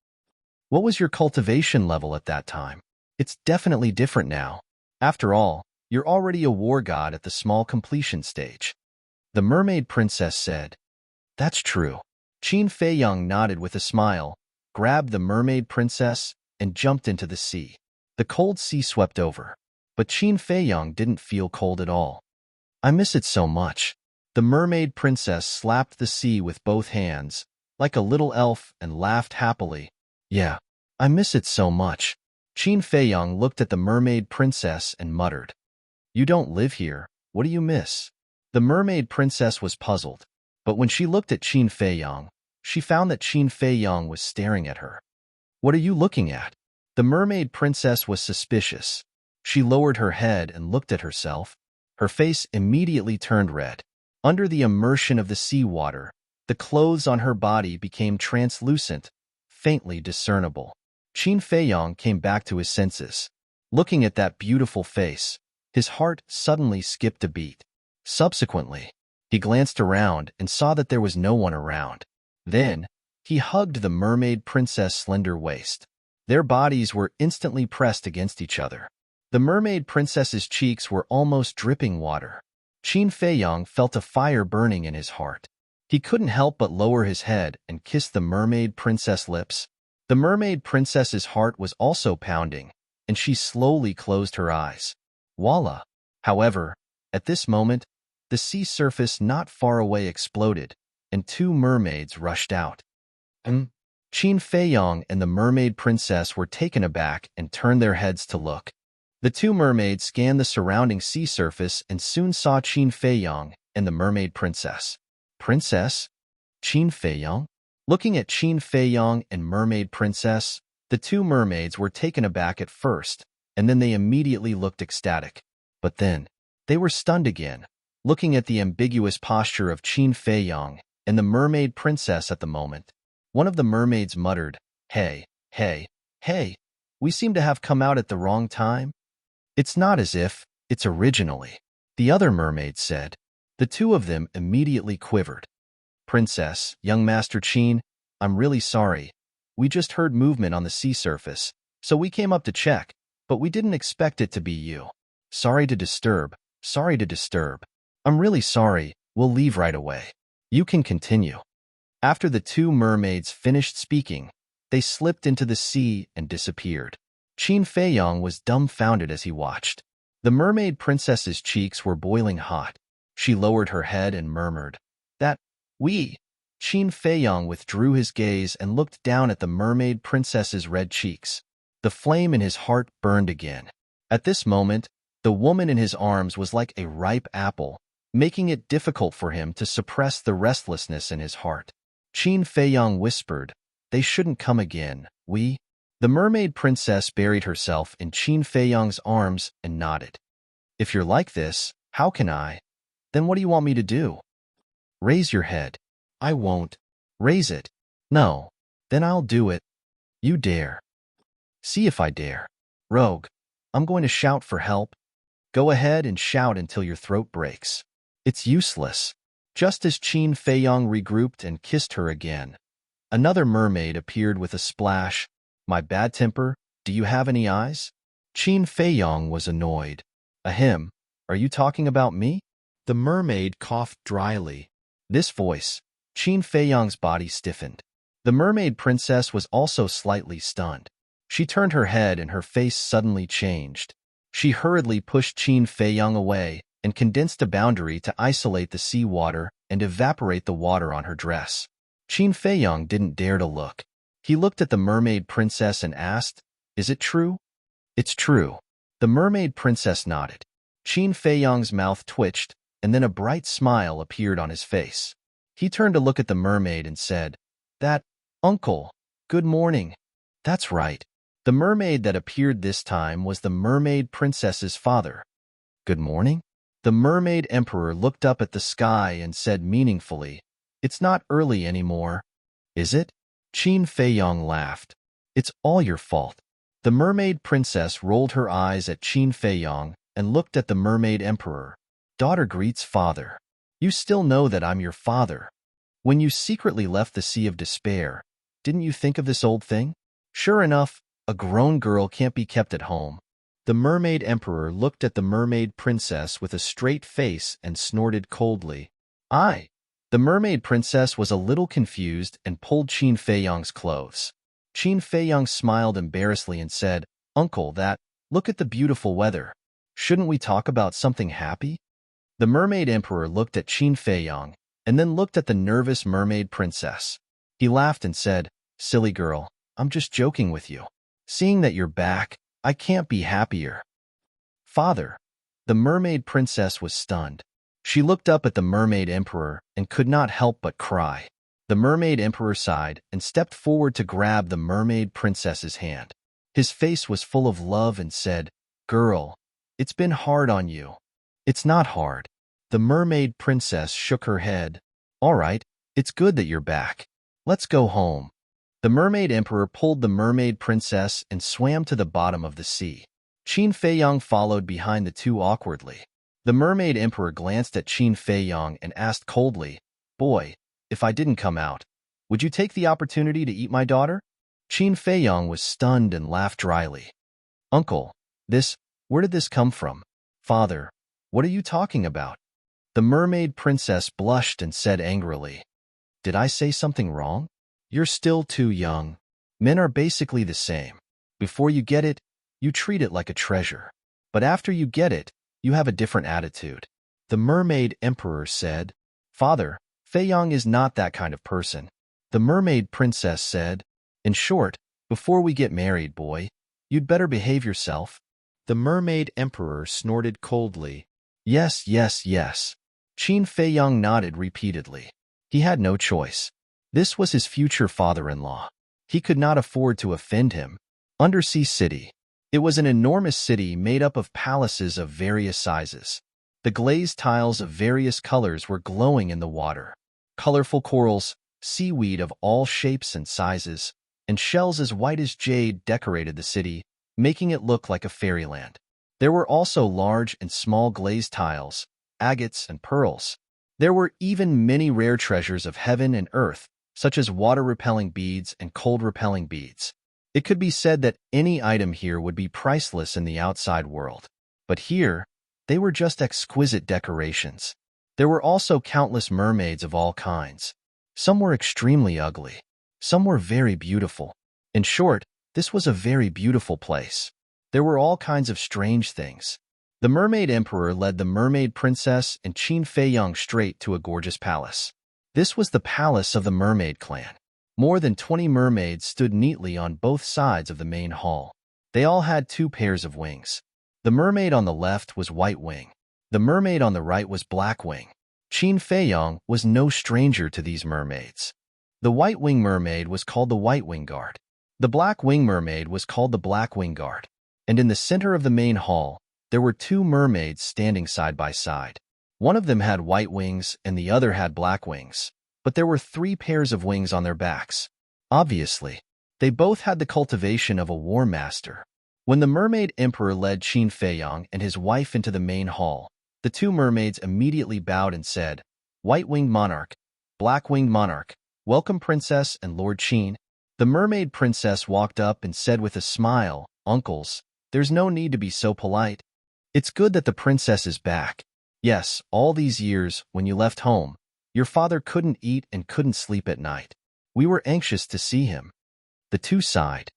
What was your cultivation level at that time? It's definitely different now. After all, you're already a war god at the small completion stage. The mermaid princess said, That's true. Qin Feiyang nodded with a smile, grabbed the mermaid princess, and jumped into the sea. The cold sea swept over, but Qin Feiyang didn't feel cold at all. I miss it so much. The mermaid princess slapped the sea with both hands, like a little elf, and laughed happily. Yeah, I miss it so much. Qin Feiyang looked at the mermaid princess and muttered, You don't live here. What do you miss? The mermaid princess was puzzled, but when she looked at Qin Feiyang, she found that Qin Feiyang was staring at her. What are you looking at? The mermaid princess was suspicious. She lowered her head and looked at herself. Her face immediately turned red. Under the immersion of the seawater, the clothes on her body became translucent, faintly discernible. Qin Feiyong came back to his senses. Looking at that beautiful face, his heart suddenly skipped a beat. Subsequently, he glanced around and saw that there was no one around. Then, he hugged the mermaid princess' slender waist. Their bodies were instantly pressed against each other. The mermaid princess's cheeks were almost dripping water. Qin Feiyong felt a fire burning in his heart. He couldn't help but lower his head and kiss the mermaid princess' lips. The mermaid princess's heart was also pounding, and she slowly closed her eyes. Voila! However, at this moment, the sea surface not far away exploded, and two mermaids rushed out. Qin Feiyong and the mermaid princess were taken aback and turned their heads to look. The two mermaids scanned the surrounding sea surface and soon saw Qin Feiyong and the mermaid princess. Princess? Qin Feiyong? Looking at Qin Feiyong and mermaid princess, the two mermaids were taken aback at first, and then they immediately looked ecstatic. But then, they were stunned again, looking at the ambiguous posture of Qin Feiyong and the mermaid princess at the moment. One of the mermaids muttered, "Hey, we seem to have come out at the wrong time." "It's not as if it's originally," the other mermaid said. The two of them immediately quivered. "Princess, young Master Qin, I'm really sorry. We just heard movement on the sea surface, so we came up to check, but we didn't expect it to be you. Sorry to disturb. I'm really sorry. We'll leave right away. You can continue." After the two mermaids finished speaking, they slipped into the sea and disappeared. Qin Feiyong was dumbfounded as he watched. The mermaid princess's cheeks were boiling hot. She lowered her head and murmured, "That, we." Qin Feiyong withdrew his gaze and looked down at the mermaid princess's red cheeks. The flame in his heart burned again. At this moment, the woman in his arms was like a ripe apple, making it difficult for him to suppress the restlessness in his heart. Qin Feiyong whispered, "They shouldn't come again, we." The mermaid princess buried herself in Qin Feiyong's arms and nodded. "If you're like this, how can I? Then what do you want me to do?" "Raise your head." "I won't." "Raise it." "No." "Then I'll do it." "You dare." "See if I dare." "Rogue, I'm going to shout for help." "Go ahead and shout until your throat breaks." "It's useless." Just as Qin Feiyong regrouped and kissed her again, another mermaid appeared with a splash. "My bad temper, do you have any eyes?" Qin Feiyong was annoyed. "Ahem, are you talking about me?" The mermaid coughed dryly. This voice, Qin Feiyong's body stiffened. The mermaid princess was also slightly stunned. She turned her head and her face suddenly changed. She hurriedly pushed Qin Feiyong away and condensed a boundary to isolate the sea water and evaporate the water on her dress. Qin Feiyong didn't dare to look. He looked at the mermaid princess and asked, "Is it true?" "It's true." The mermaid princess nodded. Qin Feiyong's mouth twitched, and then a bright smile appeared on his face. He turned to look at the mermaid and said, "That, uncle, good morning." That's right. The mermaid that appeared this time was the mermaid princess's father. "Good morning?" The mermaid emperor looked up at the sky and said meaningfully, "It's not early anymore, is it?" Qin Feiyong laughed. "It's all your fault." The mermaid princess rolled her eyes at Qin Feiyong and looked at the mermaid emperor. "Daughter greets father. You still know that I'm your father. When you secretly left the Sea of Despair, didn't you think of this old thing? Sure enough, a grown girl can't be kept at home." The mermaid emperor looked at the mermaid princess with a straight face and snorted coldly. "I." The mermaid princess was a little confused and pulled Qin Feiyong's clothes. Qin Feiyong smiled embarrassedly and said, "Uncle, look at the beautiful weather. Shouldn't we talk about something happy?" The mermaid emperor looked at Qin Feiyong and then looked at the nervous mermaid princess. He laughed and said, "Silly girl, I'm just joking with you. Seeing that you're back, I can't be happier." "Father." The mermaid princess was stunned. She looked up at the mermaid emperor and could not help but cry. The mermaid emperor sighed and stepped forward to grab the mermaid princess's hand. His face was full of love and said, "Girl, it's been hard on you." "It's not hard." The mermaid princess shook her head. "All right, it's good that you're back. Let's go home." The Mermaid Emperor pulled the Mermaid Princess and swam to the bottom of the sea. Qin Feiyong followed behind the two awkwardly. The Mermaid Emperor glanced at Qin Feiyong and asked coldly, "Boy, if I didn't come out, would you take the opportunity to eat my daughter?" Qin Feiyong was stunned and laughed dryly. "Uncle, where did this come from? Father, what are you talking about?" The Mermaid Princess blushed and said angrily, "Did I say something wrong? You're still too young. Men are basically the same. Before you get it, you treat it like a treasure. But after you get it, you have a different attitude." The Mermaid Emperor said, "Father, Feiyong is not that kind of person." The Mermaid Princess said, "In short, before we get married, boy, you'd better behave yourself." The Mermaid Emperor snorted coldly. "Yes, yes, yes." Qin Feiyong nodded repeatedly. He had no choice. This was his future father-in-law. He could not afford to offend him. Undersea City. It was an enormous city made up of palaces of various sizes. The glazed tiles of various colors were glowing in the water. Colorful corals, seaweed of all shapes and sizes, and shells as white as jade decorated the city, making it look like a fairyland. There were also large and small glazed tiles, agates and pearls. There were even many rare treasures of heaven and earth, such as water-repelling beads and cold-repelling beads. It could be said that any item here would be priceless in the outside world. But here, they were just exquisite decorations. There were also countless mermaids of all kinds. Some were extremely ugly. Some were very beautiful. In short, this was a very beautiful place. There were all kinds of strange things. The Mermaid Emperor led the Mermaid Princess and Qin Feiyong straight to a gorgeous palace. This was the palace of the Mermaid clan. More than 20 mermaids stood neatly on both sides of the main hall. They all had 2 pairs of wings. The mermaid on the left was White Wing. The mermaid on the right was Black Wing. Qin Feiyong was no stranger to these mermaids. The White Wing mermaid was called the White Wing Guard. The Black Wing mermaid was called the Black Wing Guard. And in the center of the main hall, there were 2 mermaids standing side by side. One of them had white wings and the other had black wings, but there were 3 pairs of wings on their backs. Obviously, they both had the cultivation of a war master. When the Mermaid Emperor led Qin Feiyong and his wife into the main hall, the 2 mermaids immediately bowed and said, "White-winged monarch, black-winged monarch, welcome Princess and Lord Qin." The Mermaid Princess walked up and said with a smile, "Uncles, there's no need to be so polite. It's good that the princess is back. Yes, all these years, when you left home, your father couldn't eat and couldn't sleep at night. We were anxious to see him." The 2 sighed.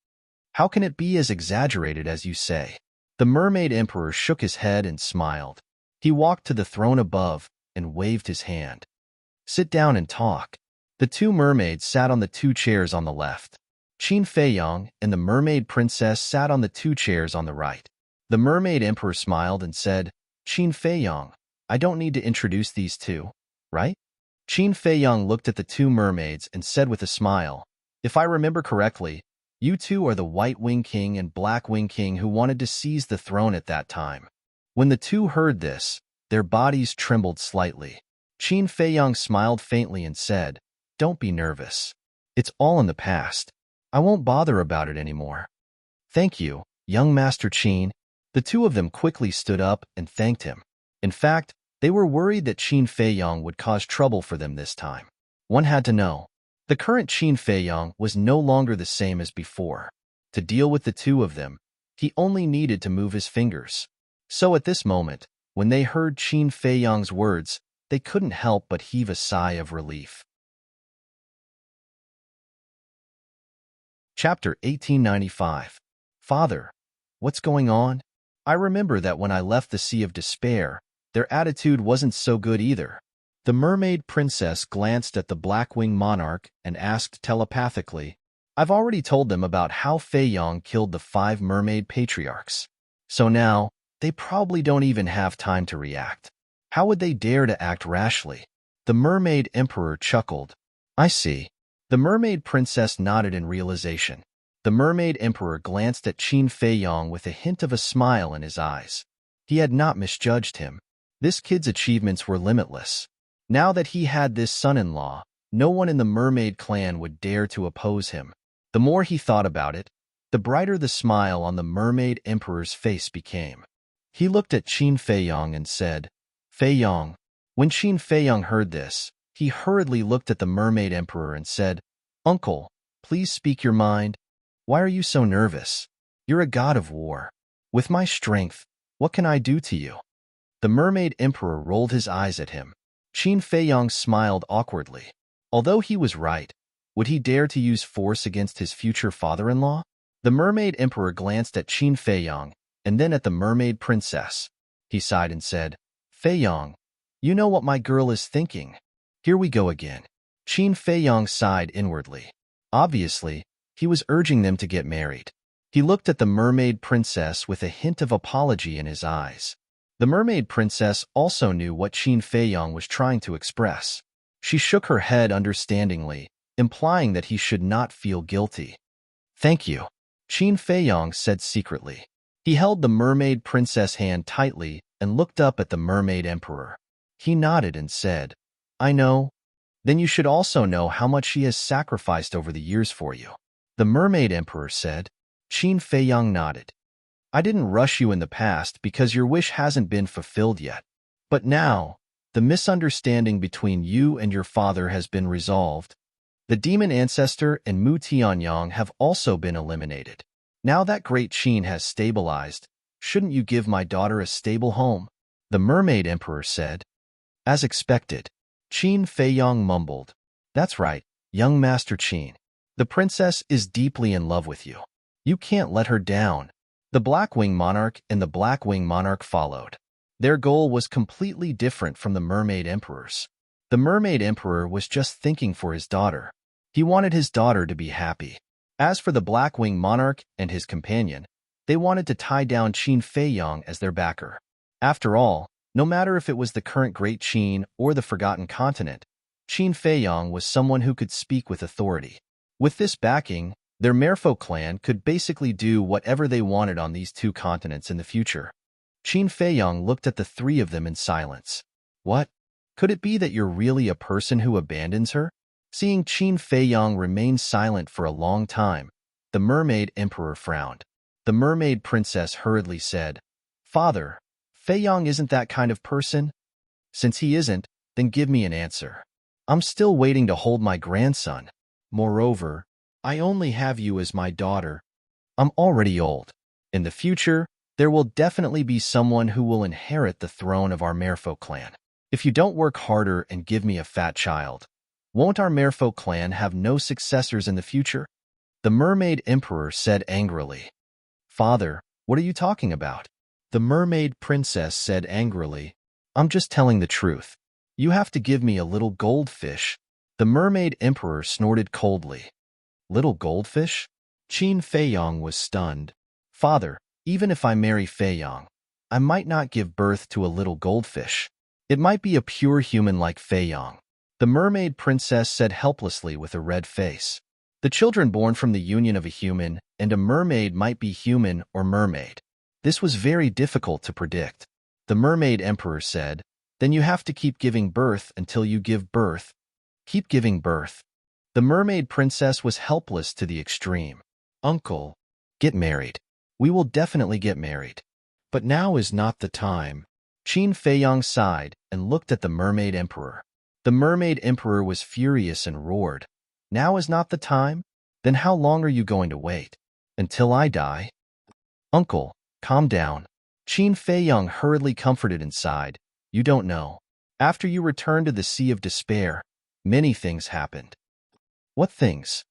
"How can it be as exaggerated as you say?" The Mermaid Emperor shook his head and smiled. He walked to the throne above and waved his hand. "Sit down and talk." The 2 mermaids sat on the 2 chairs on the left. Qin Feiyong and the Mermaid Princess sat on the 2 chairs on the right. The Mermaid Emperor smiled and said, "Qin Feiyong, I don't need to introduce these 2, right?" Qin Feiyong looked at the 2 mermaids and said with a smile, "If I remember correctly, you 2 are the White Wing King and Black Wing King who wanted to seize the throne at that time." When the 2 heard this, their bodies trembled slightly. Qin Feiyong smiled faintly and said, "Don't be nervous. It's all in the past. I won't bother about it anymore." "Thank you, young Master Qin." The 2 of them quickly stood up and thanked him. In fact, they were worried that Qin Feiyong would cause trouble for them this time. One had to know. The current Qin Feiyong was no longer the same as before. To deal with the 2 of them, he only needed to move his fingers. So at this moment, when they heard Qin Feiyong's words, they couldn't help but heave a sigh of relief. Chapter 1895. Father, what's going on? I remember that when I left the Sea of Despair, their attitude wasn't so good either. The Mermaid Princess glanced at the Blackwing Monarch and asked telepathically, "I've already told them about how Feiyong killed the 5 mermaid patriarchs. So now, they probably don't even have time to react. How would they dare to act rashly?" The Mermaid Emperor chuckled. "I see." The Mermaid Princess nodded in realization. The Mermaid Emperor glanced at Qin Feiyong with a hint of a smile in his eyes. He had not misjudged him. This kid's achievements were limitless. Now that he had this son-in-law, no one in the mermaid clan would dare to oppose him. The more he thought about it, the brighter the smile on the mermaid emperor's face became. He looked at Qin Feiyong and said, Feiyong. When Qin Feiyong heard this, he hurriedly looked at the mermaid emperor and said, Uncle, please speak your mind. Why are you so nervous? You're a god of war. With my strength, what can I do to you? The mermaid emperor rolled his eyes at him. Qin Feiyong smiled awkwardly. Although he was right, would he dare to use force against his future father-in-law? The mermaid emperor glanced at Qin Feiyong and then at the mermaid princess. He sighed and said, Feiyong, you know what my girl is thinking. Here we go again. Qin Feiyong sighed inwardly. Obviously, he was urging them to get married. He looked at the mermaid princess with a hint of apology in his eyes. The mermaid princess also knew what Qin Feiyong was trying to express. She shook her head understandingly, implying that he should not feel guilty. Thank you, Qin Feiyong said secretly. He held the mermaid princess' hand tightly and looked up at the mermaid emperor. He nodded and said, I know. Then you should also know how much she has sacrificed over the years for you. The mermaid emperor said. Qin Feiyong nodded. I didn't rush you in the past because your wish hasn't been fulfilled yet. But now, the misunderstanding between you and your father has been resolved. The demon ancestor and Mu Tianyang have also been eliminated. Now that great Qin has stabilized, shouldn't you give my daughter a stable home? The mermaid emperor said. As expected, Qin Feiyong mumbled. That's right, young Master Qin. The princess is deeply in love with you. You can't let her down. The Blackwing Monarch and the Blackwing Monarch followed. Their goal was completely different from the Mermaid Emperor's. The Mermaid Emperor was just thinking for his daughter. He wanted his daughter to be happy. As for the Blackwing Monarch and his companion, they wanted to tie down Qin Feiyong as their backer. After all, no matter if it was the current Great Qin or the Forgotten Continent, Qin Feiyong was someone who could speak with authority. With this backing, their Merfolk clan could basically do whatever they wanted on these two continents in the future. Qin Feiyong looked at the three of them in silence. What? Could it be that you're really a person who abandons her? Seeing Qin Feiyong remain silent for a long time, the Mermaid Emperor frowned. The Mermaid Princess hurriedly said, Father, Feiyong isn't that kind of person. Since he isn't, then give me an answer. I'm still waiting to hold my grandson. Moreover, I only have you as my daughter. I'm already old. In the future, there will definitely be someone who will inherit the throne of our Merfolk clan. If you don't work harder and give me a fat child, won't our Merfolk clan have no successors in the future? The Mermaid Emperor said angrily. Father, what are you talking about? The Mermaid Princess said angrily. I'm just telling the truth. You have to give me a little goldfish. The Mermaid Emperor snorted coldly. Little goldfish? Qin Feiyong was stunned. Father, even if I marry Feiyong, I might not give birth to a little goldfish. It might be a pure human like Feiyong. The Mermaid Princess said helplessly with a red face. The children born from the union of a human and a mermaid might be human or mermaid. This was very difficult to predict. The Mermaid Emperor said, Then you have to keep giving birth until you give birth. Keep giving birth. The Mermaid Princess was helpless to the extreme. Uncle, get married. We will definitely get married. But now is not the time. Qin Feiyong sighed and looked at the Mermaid Emperor. The Mermaid Emperor was furious and roared. Now is not the time? Then how long are you going to wait? Until I die? Uncle, calm down. Qin Feiyong hurriedly comforted and sighed. You don't know. After you returned to the Sea of Despair, many things happened. What things?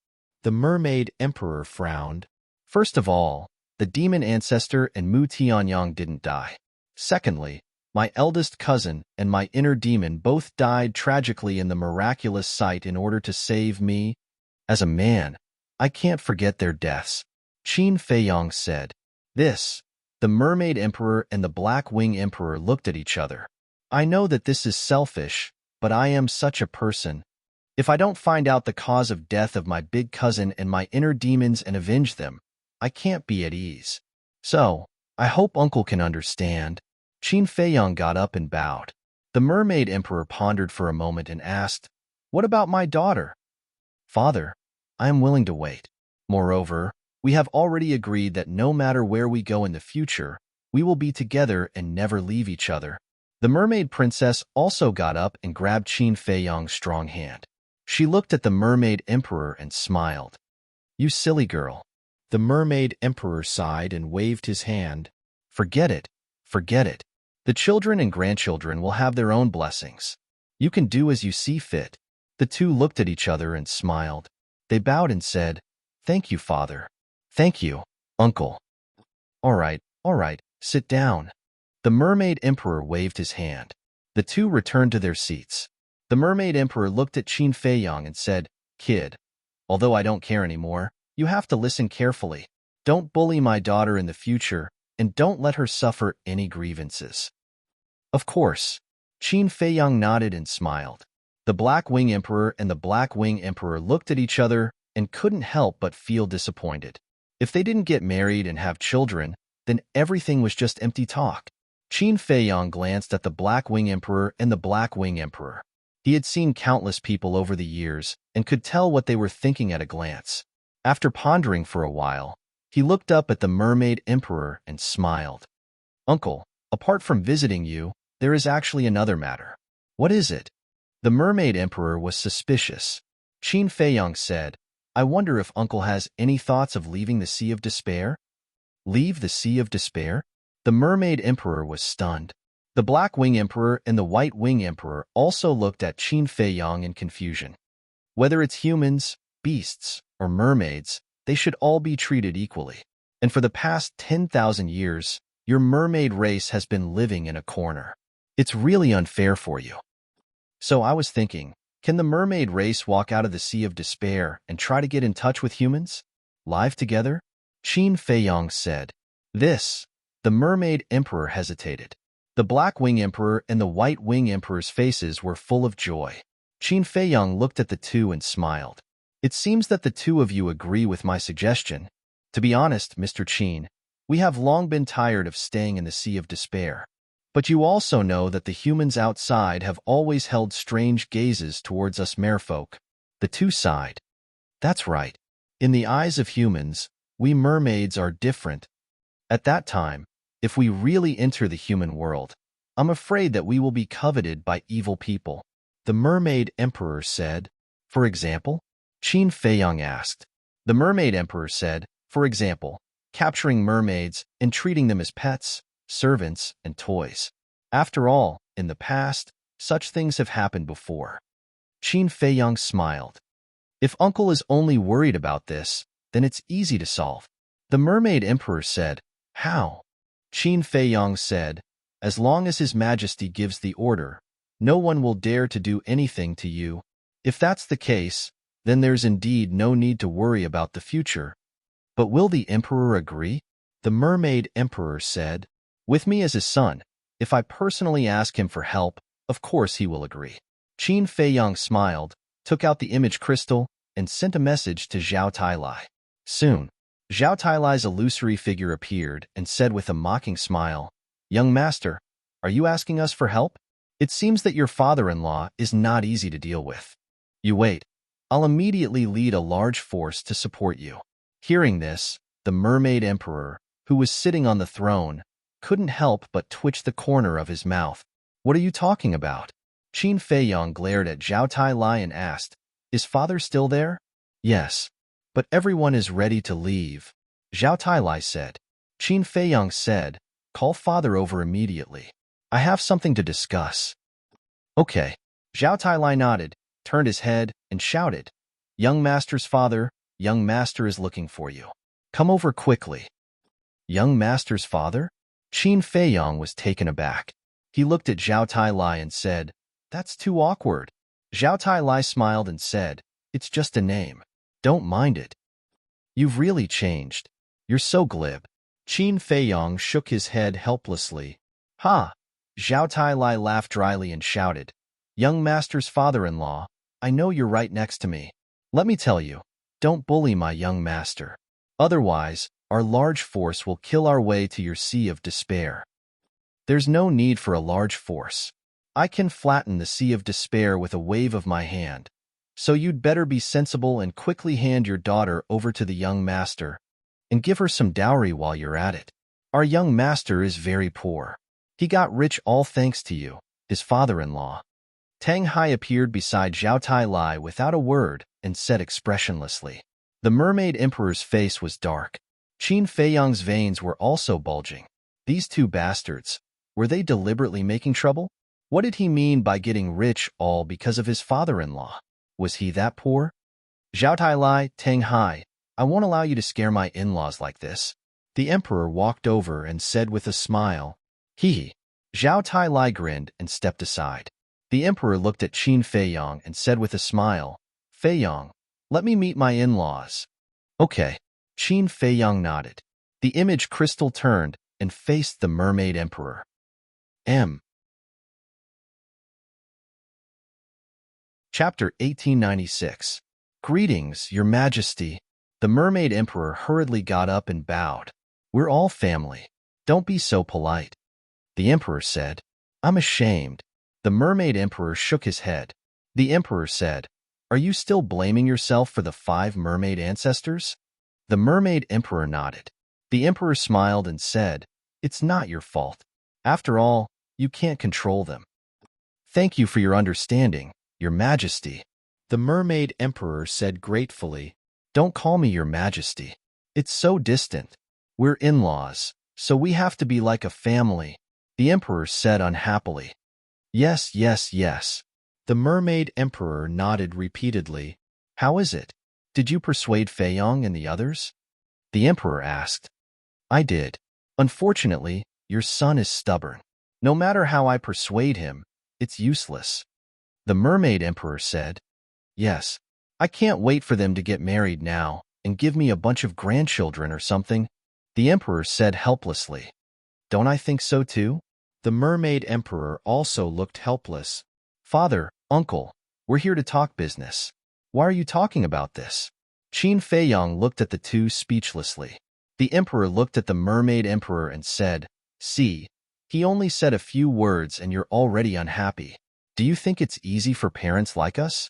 The Mermaid Emperor frowned. First of all, the demon ancestor and Mu Tianyang didn't die. Secondly, my eldest cousin and my inner demon both died tragically in the miraculous sight in order to save me. As a man, I can't forget their deaths. Qin Feiyong said. This. The Mermaid Emperor and the Black Wing Emperor looked at each other. I know that this is selfish, but I am such a person. If I don't find out the cause of death of my big cousin and my inner demons and avenge them, I can't be at ease. So, I hope Uncle can understand. Qin Feiyong got up and bowed. The Mermaid Emperor pondered for a moment and asked, What about my daughter? Father, I am willing to wait. Moreover, we have already agreed that no matter where we go in the future, we will be together and never leave each other. The mermaid princess also got up and grabbed Qin Fei Yang's strong hand. She looked at the mermaid emperor and smiled. You silly girl. The mermaid emperor sighed and waved his hand. Forget it. Forget it. The children and grandchildren will have their own blessings. You can do as you see fit. The two looked at each other and smiled. They bowed and said, Thank you, father. Thank you, uncle. All right, sit down. The mermaid emperor waved his hand. The two returned to their seats. The mermaid emperor looked at Qin Fei Yang and said, Kid, although I don't care anymore, you have to listen carefully. Don't bully my daughter in the future, and don't let her suffer any grievances. Of course. Qin Fei Yang nodded and smiled. The Black Wing Emperor and the Black Wing Emperor looked at each other and couldn't help but feel disappointed. If they didn't get married and have children, then everything was just empty talk. Qin Fei Yang glanced at the Black Wing Emperor and the Black Wing Emperor. He had seen countless people over the years and could tell what they were thinking at a glance. After pondering for a while, he looked up at the Mermaid Emperor and smiled. Uncle, apart from visiting you, there is actually another matter. What is it? The Mermaid Emperor was suspicious. Qin Fei Yang said, I wonder if Uncle has any thoughts of leaving the Sea of Despair? Leave the Sea of Despair? The Mermaid Emperor was stunned. The Black Wing Emperor and the White Wing Emperor also looked at Qin Fei Yang in confusion. Whether it's humans, beasts, or mermaids, they should all be treated equally. And for the past 10,000 years, your mermaid race has been living in a corner. It's really unfair for you. So I was thinking, can the mermaid race walk out of the Sea of Despair and try to get in touch with humans? Live together? Qin Fei Yang said. The Mermaid Emperor hesitated. The Black Wing Emperor and the White Wing Emperor's faces were full of joy. Qin Fei Yang looked at the two and smiled. It seems that the two of you agree with my suggestion. To be honest, Mr. Qin, we have long been tired of staying in the Sea of Despair. But you also know that the humans outside have always held strange gazes towards us merfolk. The two sighed. That's right. In the eyes of humans, we mermaids are different. At that time, if we really enter the human world, I'm afraid that we will be coveted by evil people. The Mermaid Emperor said, For example? Qin Fei Yang asked. The Mermaid Emperor said, For example, capturing mermaids and treating them as pets, servants, and toys. After all, in the past, such things have happened before. Qin Fei Yang smiled. If Uncle is only worried about this, then it's easy to solve. The Mermaid Emperor said, How? Qin Fei Yang said, As long as His Majesty gives the order, no one will dare to do anything to you. If that's the case, then there's indeed no need to worry about the future. But will the Emperor agree? The Mermaid Emperor said, With me as his son, if I personally ask him for help, of course he will agree. Qin Fei Yang smiled, took out the image crystal, and sent a message to Zhao Tailai. Soon, Zhao Tailai's illusory figure appeared and said with a mocking smile, Young master, are you asking us for help? It seems that your father-in-law is not easy to deal with. You wait. I'll immediately lead a large force to support you. Hearing this, the Mermaid Emperor, who was sitting on the throne, couldn't help but twitch the corner of his mouth. What are you talking about? Qin Fei Yang glared at Zhao Tailai and asked, Is father still there? Yes. But everyone is ready to leave. Zhao Tailai said. Qin Fei Yang said, Call father over immediately. I have something to discuss. Okay. Zhao Tailai nodded, turned his head, and shouted, Young master's father, young master is looking for you. Come over quickly. Young master's father? Qin Fei Yang was taken aback. He looked at Zhao Tailai and said, That's too awkward. Zhao Tailai smiled and said, It's just a name. Don't mind it. You've really changed. You're so glib. Qin Fei Yang shook his head helplessly. Ha! Zhao Tailai laughed dryly and shouted, Young master's father-in-law, I know you're right next to me. Let me tell you, don't bully my young master. Otherwise, our large force will kill our way to your Sea of Despair. There's no need for a large force. I can flatten the Sea of Despair with a wave of my hand. So you'd better be sensible and quickly hand your daughter over to the young master and give her some dowry while you're at it. Our young master is very poor. He got rich all thanks to you, his father-in-law. Tang Hai appeared beside Zhao Tai Lai without a word and said expressionlessly. The mermaid emperor's face was dark. Qin Feiyang's veins were also bulging. These two bastards, were they deliberately making trouble? What did he mean by getting rich all because of his father-in-law? Was he that poor? Zhao Tai Lai, Tang Hai, I won't allow you to scare my in-laws like this. The emperor walked over and said with a smile, Hee. Zhao Tai Lai grinned and stepped aside. The emperor looked at Qin Feiyang and said with a smile, Feiyang, let me meet my in-laws. Okay. Qin Feiyang nodded. The image crystal turned and faced the mermaid emperor. Chapter 1896. Greetings, your majesty. The mermaid emperor hurriedly got up and bowed. We're all family. Don't be so polite. The emperor said, I'm ashamed. The mermaid emperor shook his head. The emperor said, Are you still blaming yourself for the 5 mermaid ancestors? The mermaid emperor nodded. The emperor smiled and said, It's not your fault. After all, you can't control them. Thank you for your understanding, your majesty. The mermaid emperor said gratefully, Don't call me your majesty. It's so distant. We're in-laws, so we have to be like a family, the emperor said unhappily. Yes, yes, yes. The mermaid emperor nodded repeatedly. How is it? Did you persuade Feiyang and the others? The emperor asked. I did. Unfortunately, your son is stubborn. No matter how I persuade him, it's useless. The mermaid emperor said, Yes, I can't wait for them to get married now and give me a bunch of grandchildren or something, the emperor said helplessly. Don't I think so too? The mermaid emperor also looked helpless. Father, uncle, we're here to talk business. Why are you talking about this? Qin Feiyang looked at the two speechlessly. The emperor looked at the mermaid emperor and said, See, he only said a few words and you're already unhappy. Do you think it's easy for parents like us?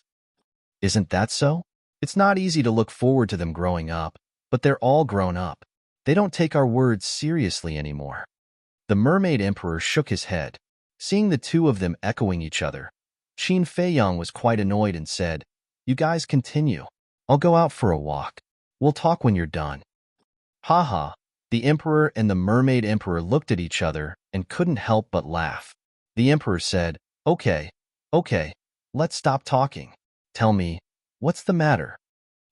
Isn't that so? It's not easy to look forward to them growing up, but they're all grown up. They don't take our words seriously anymore. The mermaid emperor shook his head. Seeing the two of them echoing each other, Qin Feiyang was quite annoyed and said, You guys continue. I'll go out for a walk. We'll talk when you're done. Ha ha. The emperor and the mermaid emperor looked at each other and couldn't help but laugh. The emperor said, Okay, let's stop talking. Tell me, what's the matter?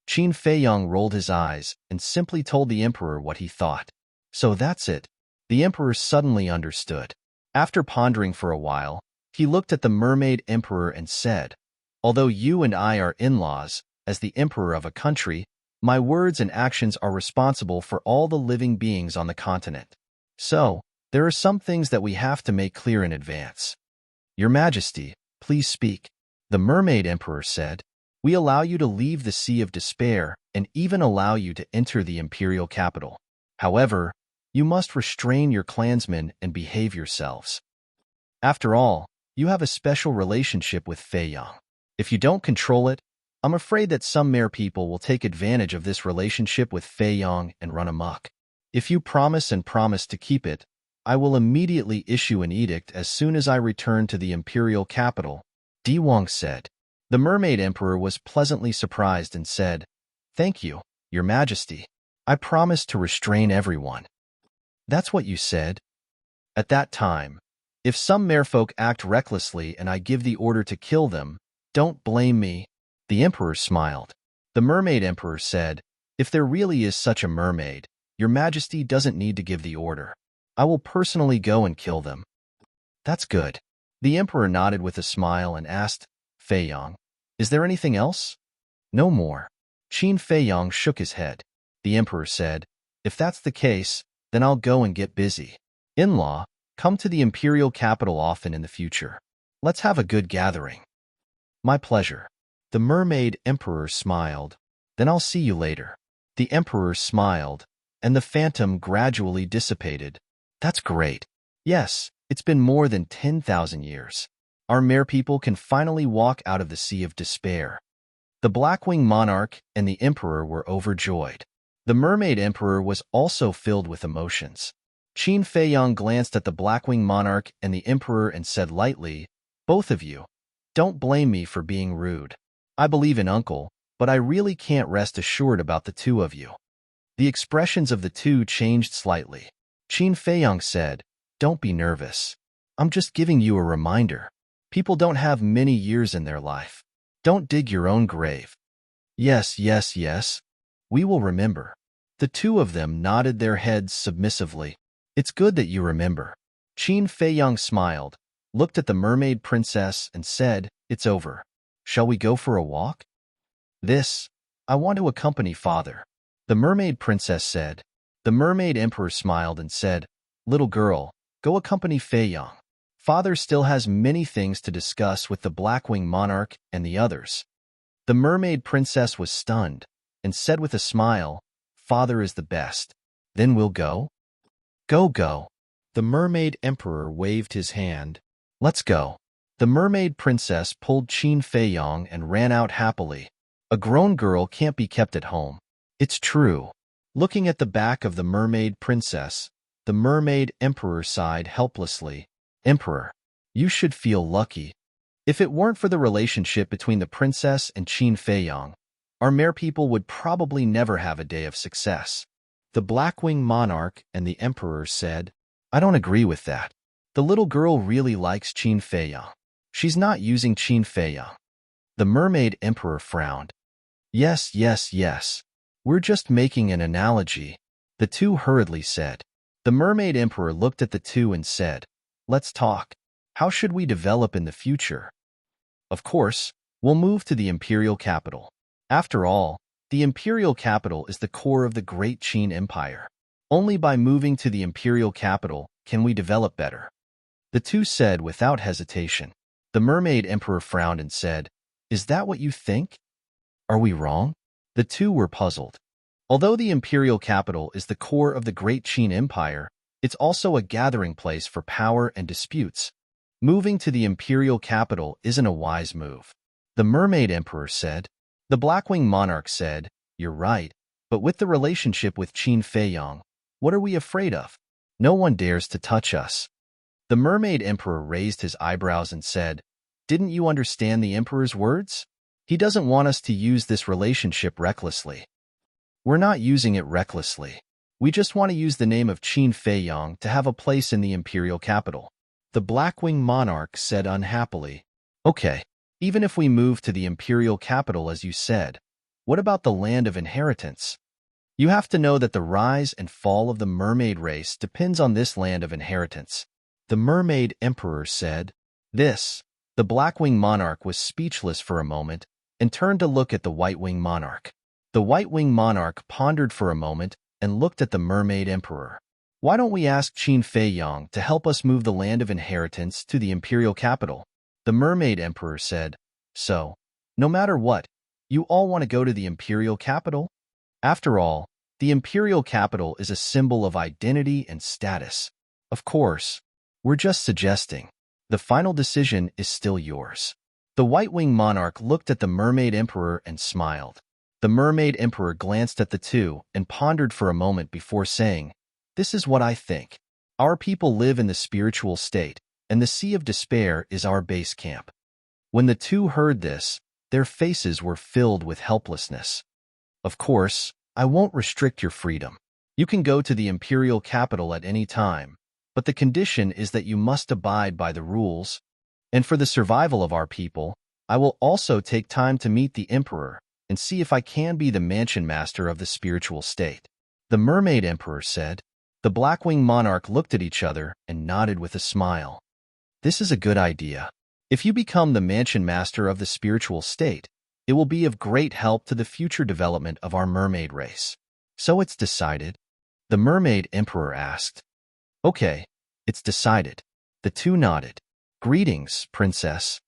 Qin Feiyang rolled his eyes and simply told the emperor what he thought. So that's it. The emperor suddenly understood. After pondering for a while, he looked at the mermaid emperor and said, Although you and I are in-laws, as the emperor of a country, my words and actions are responsible for all the living beings on the continent. So, there are some things that we have to make clear in advance. Your Majesty, please speak. The mermaid emperor said, We allow you to leave the Sea of Despair and even allow you to enter the imperial capital. However, you must restrain your clansmen and behave yourselves. After all, you have a special relationship with Feiyang. If you don't control it, I'm afraid that some mere people will take advantage of this relationship with Feiyang and run amok. If you promise to keep it, I will immediately issue an edict as soon as I return to the imperial capital, Di Wang said. The mermaid emperor was pleasantly surprised and said, Thank you, your majesty. I promise to restrain everyone. That's what you said. At that time, if some merfolk act recklessly and I give the order to kill them, don't blame me. The emperor smiled. The mermaid emperor said, If there really is such a mermaid, your majesty doesn't need to give the order. I will personally go and kill them. That's good. The emperor nodded with a smile and asked, Feiyang, is there anything else? No more. Qin Feiyang shook his head. The emperor said, If that's the case, then I'll go and get busy. In-law, come to the imperial capital often in the future. Let's have a good gathering. My pleasure. The mermaid emperor smiled. Then I'll see you later. The emperor smiled, and the phantom gradually dissipated. That's great. Yes, it's been more than 10,000 years. Our mere people can finally walk out of the Sea of Despair. The Blackwing Monarch and the Emperor were overjoyed. The Mermaid Emperor was also filled with emotions. Qin Feiyang glanced at the Blackwing Monarch and the Emperor and said lightly, "Both of you, don't blame me for being rude. I believe in Uncle, but I really can't rest assured about the two of you." The expressions of the two changed slightly. Qin Feiyang said, "Don't be nervous. I'm just giving you a reminder. People don't have many years in their life. Don't dig your own grave." "Yes, yes, yes. We will remember." The two of them nodded their heads submissively. "It's good that you remember." Qin Feiyang smiled, looked at the Mermaid Princess, and said, "It's over. Shall we go for a walk?" I want to accompany Father," the Mermaid Princess said. The Mermaid Emperor smiled and said, "Little girl, go accompany Feiyang. Father still has many things to discuss with the Blackwing Monarch and the others." The Mermaid Princess was stunned and said with a smile, "Father is the best. Then we'll go?" Go. The Mermaid Emperor waved his hand. "Let's go." The Mermaid Princess pulled Qin Feiyang and ran out happily. A grown girl can't be kept at home. It's true. Looking at the back of the Mermaid Princess, the Mermaid Emperor sighed helplessly. "Emperor, you should feel lucky. If it weren't for the relationship between the princess and Qin Feiyang, our mere people would probably never have a day of success." The Blackwing Monarch and the Emperor said, "I don't agree with that. The little girl really likes Qin Feiyang. She's not using Qin Feiyang." The Mermaid Emperor frowned. Yes. We're just making an analogy," the two hurriedly said. The Mermaid Emperor looked at the two and said, "Let's talk. How should we develop in the future?" "Of course, we'll move to the imperial capital. After all, the imperial capital is the core of the great Qin Empire. Only by moving to the imperial capital can we develop better," the two said without hesitation. The Mermaid Emperor frowned and said, "Is that what you think? Are we wrong?" The two were puzzled. Although the imperial capital is the core of the great Qin Empire, it's also a gathering place for power and disputes. Moving to the imperial capital isn't a wise move, the Mermaid Emperor said. The Blackwing Monarch said, "You're right, but with the relationship with Qin Feiyang, what are we afraid of? No one dares to touch us." The Mermaid Emperor raised his eyebrows and said, "Didn't you understand the Emperor's words? He doesn't want us to use this relationship recklessly." "We're not using it recklessly. We just want to use the name of Qin Feiyang to have a place in the imperial capital," the Blackwing Monarch said unhappily. "Okay, even if we move to the imperial capital as you said, what about the land of inheritance? You have to know that the rise and fall of the mermaid race depends on this land of inheritance," the Mermaid Emperor said. The Blackwing Monarch was speechless for a moment and turned to look at the White-Wing Monarch. The White-Wing Monarch pondered for a moment and looked at the Mermaid Emperor. "Why don't we ask Qin Feiyang to help us move the land of inheritance to the imperial capital?" The Mermaid Emperor said, "So, no matter what, you all want to go to the imperial capital? After all, the imperial capital is a symbol of identity and status. Of course, we're just suggesting. The final decision is still yours." The White-Wing Monarch looked at the Mermaid Emperor and smiled. The Mermaid Emperor glanced at the two and pondered for a moment before saying, "This is what I think. Our people live in the spiritual state, and the Sea of Despair is our base camp." When the two heard this, their faces were filled with helplessness. "Of course, I won't restrict your freedom. You can go to the imperial capital at any time, but the condition is that you must abide by the rules. And for the survival of our people, I will also take time to meet the Emperor and see if I can be the mansion master of the spiritual state," the Mermaid Emperor said. The Blackwing Monarch looked at each other and nodded with a smile. "This is a good idea. If you become the mansion master of the spiritual state, it will be of great help to the future development of our mermaid race. So it's decided?" the Mermaid Emperor asked. "Okay, it's decided." The two nodded. "Greetings, Princess."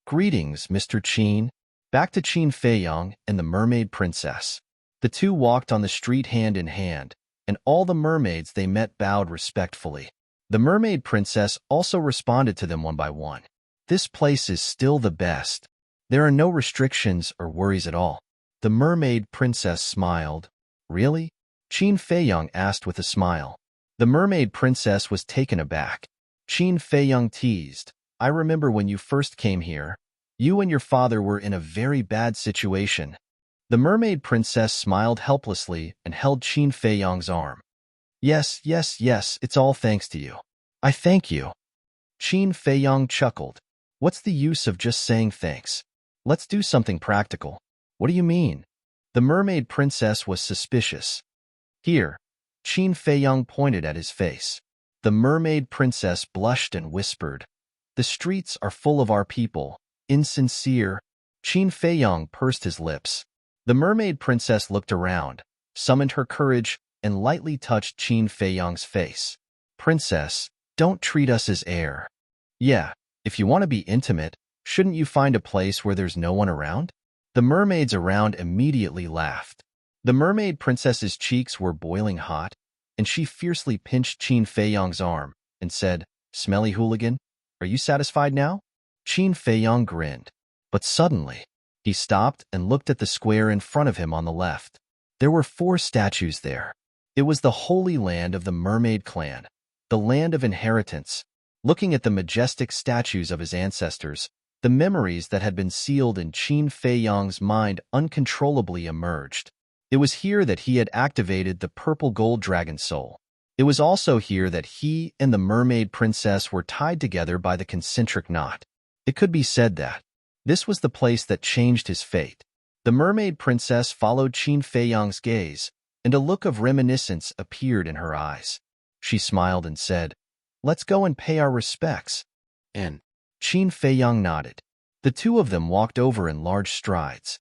"Greetings, Mr. Qin." Back to Qin Feiyang and the Mermaid Princess. The two walked on the street hand in hand, and all the mermaids they met bowed respectfully. The Mermaid Princess also responded to them one by one. "This place is still the best. There are no restrictions or worries at all. The mermaid princess smiled. Really? Qin Feiyang asked with a smile. The mermaid princess was taken aback. Qin Feiyang teased, I remember when you first came here. You and your father were in a very bad situation. The mermaid princess smiled helplessly and held Qin Feiyang's arm. Yes, yes, yes, it's all thanks to you. I thank you. Qin Feiyang chuckled. What's the use of just saying thanks? Let's do something practical. What do you mean? The mermaid princess was suspicious. Here, Qin Feiyang pointed at his face. The mermaid princess blushed and whispered, The streets are full of our people. Insincere. Qin Feiyang pursed his lips. The mermaid princess looked around, summoned her courage, and lightly touched Qin Feiyang's face. Princess, don't treat us as air. Yeah, if you want to be intimate, shouldn't you find a place where there's no one around? The mermaids around immediately laughed. The mermaid princess's cheeks were boiling hot, and she fiercely pinched Qin Feiyang's arm and said, Smelly hooligan, are you satisfied now? Qin Feiyang grinned, but suddenly, he stopped and looked at the square in front of him on the left. There were 4 statues there. It was the holy land of the mermaid clan, the land of inheritance. Looking at the majestic statues of his ancestors, the memories that had been sealed in Qin Feiyang's mind uncontrollably emerged. It was here that he had activated the purple gold dragon soul. It was also here that he and the mermaid princess were tied together by the concentric knot. It could be said that this was the place that changed his fate. The mermaid princess followed Qin Feiyang's gaze, and a look of reminiscence appeared in her eyes. She smiled and said, Let's go and pay our respects. And Qin Feiyang nodded. The two of them walked over in large strides.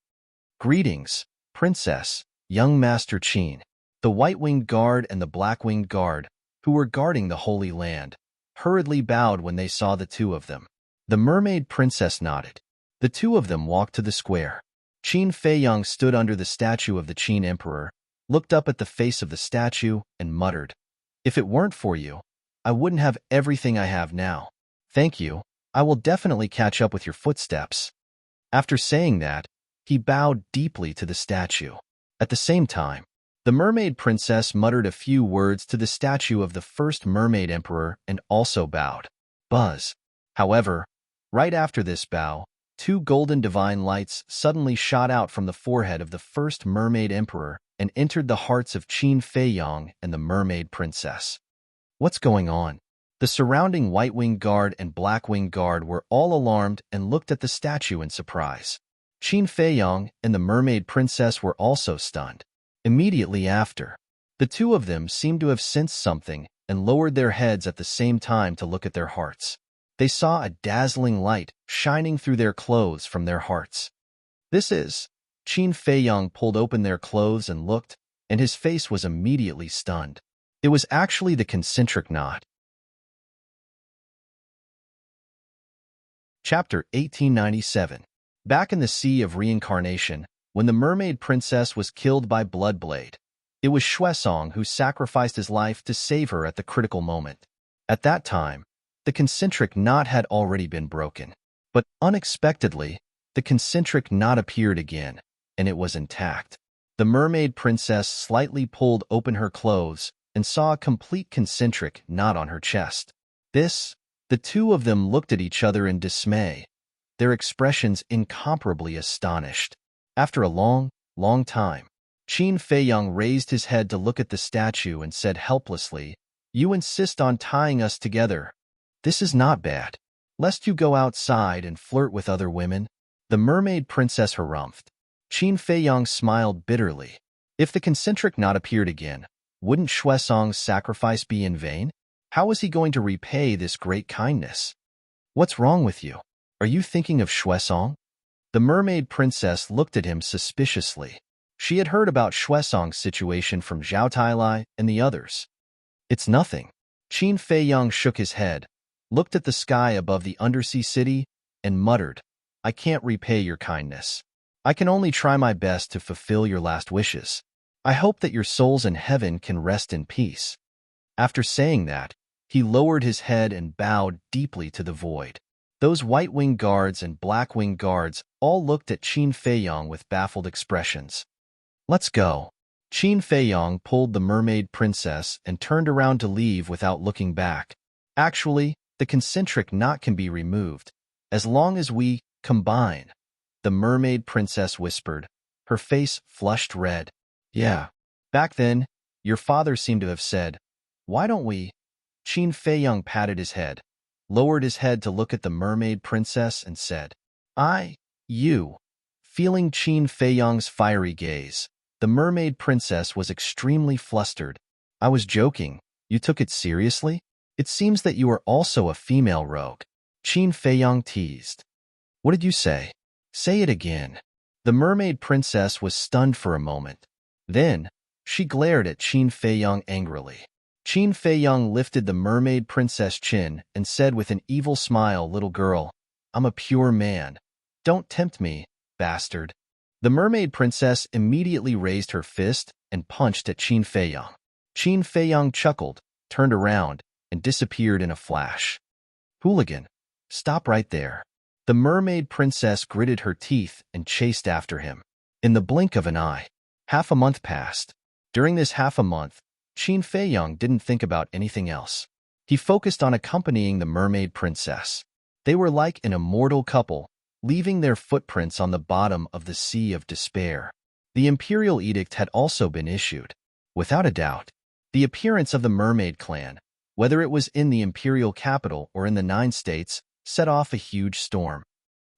Greetings, princess, young master Qin. The white-winged guard and the black-winged guard, who were guarding the Holy Land, hurriedly bowed when they saw the two of them. The mermaid princess nodded. The two of them walked to the square. Qin Feiyang stood under the statue of the Qin Emperor, looked up at the face of the statue, and muttered, If it weren't for you, I wouldn't have everything I have now. Thank you. I will definitely catch up with your footsteps. After saying that, he bowed deeply to the statue. At the same time, the mermaid princess muttered a few words to the statue of the first mermaid emperor and also bowed. Buzz. However, right after this bow, 2 golden divine lights suddenly shot out from the forehead of the first mermaid emperor and entered the hearts of Qin Feiyang and the mermaid princess. What's going on? The surrounding white-winged guard and black-winged guard were all alarmed and looked at the statue in surprise. Qin Feiyang and the mermaid princess were also stunned. Immediately after, the two of them seemed to have sensed something and lowered their heads at the same time to look at their hearts. They saw a dazzling light shining through their clothes from their hearts. This is. Qin Feiyang pulled open their clothes and looked, and his face was immediately stunned. It was actually the concentric knot. Chapter 1897. Back in the Sea of Reincarnation, when the mermaid princess was killed by Bloodblade, it was Xuesong who sacrificed his life to save her at the critical moment. At that time, the concentric knot had already been broken. But unexpectedly, the concentric knot appeared again, and it was intact. The mermaid princess slightly pulled open her clothes and saw a complete concentric knot on her chest. The two of them looked at each other in dismay, their expressions incomparably astonished. After a long, long time, Qin Feiyang raised his head to look at the statue and said helplessly, You insist on tying us together. This is not bad. Lest you go outside and flirt with other women. The mermaid princess harumphed. Qin Feiyang smiled bitterly. If the concentric knot appeared again, wouldn't Xuesong's sacrifice be in vain? How was he going to repay this great kindness? What's wrong with you? Are you thinking of Xuesong? The mermaid princess looked at him suspiciously. She had heard about Xuesong's situation from Zhao Tailai and the others. It's nothing. Qin Feiyang shook his head, looked at the sky above the undersea city, and muttered, I can't repay your kindness. I can only try my best to fulfill your last wishes. I hope that your souls in heaven can rest in peace. After saying that, he lowered his head and bowed deeply to the void. Those white-winged guards and black-winged guards all looked at Qin Feiyong with baffled expressions. "Let's go." Qin Feiyong pulled the mermaid princess and turned around to leave without looking back. "Actually, the concentric knot can be removed, as long as we combine," the mermaid princess whispered, her face flushed red. "Yeah. Back then, your father seemed to have said, 'Why don't we?'" Qin Feiyong patted his head, lowered his head to look at the mermaid princess, and said, "You." Feeling Qin Feiyong's fiery gaze, the mermaid princess was extremely flustered. "I was joking. You took it seriously? It seems that you are also a female rogue," Qin Feiyong teased. "What did you say? Say it again." The mermaid princess was stunned for a moment. Then, she glared at Qin Feiyong angrily. Qin Feiyong lifted the mermaid princess' chin and said with an evil smile, "Little girl, I'm a pure man. Don't tempt me, bastard." The mermaid princess immediately raised her fist and punched at Qin Feiyong. Qin Feiyong chuckled, turned around, and disappeared in a flash. "Hooligan, stop right there." The mermaid princess gritted her teeth and chased after him. In the blink of an eye, half a month passed. During this half a month, Qin Feiyong didn't think about anything else. He focused on accompanying the mermaid princess. They were like an immortal couple, leaving their footprints on the bottom of the Sea of Despair. The imperial edict had also been issued. Without a doubt, the appearance of the mermaid clan, whether it was in the imperial capital or in the 9 states, set off a huge storm.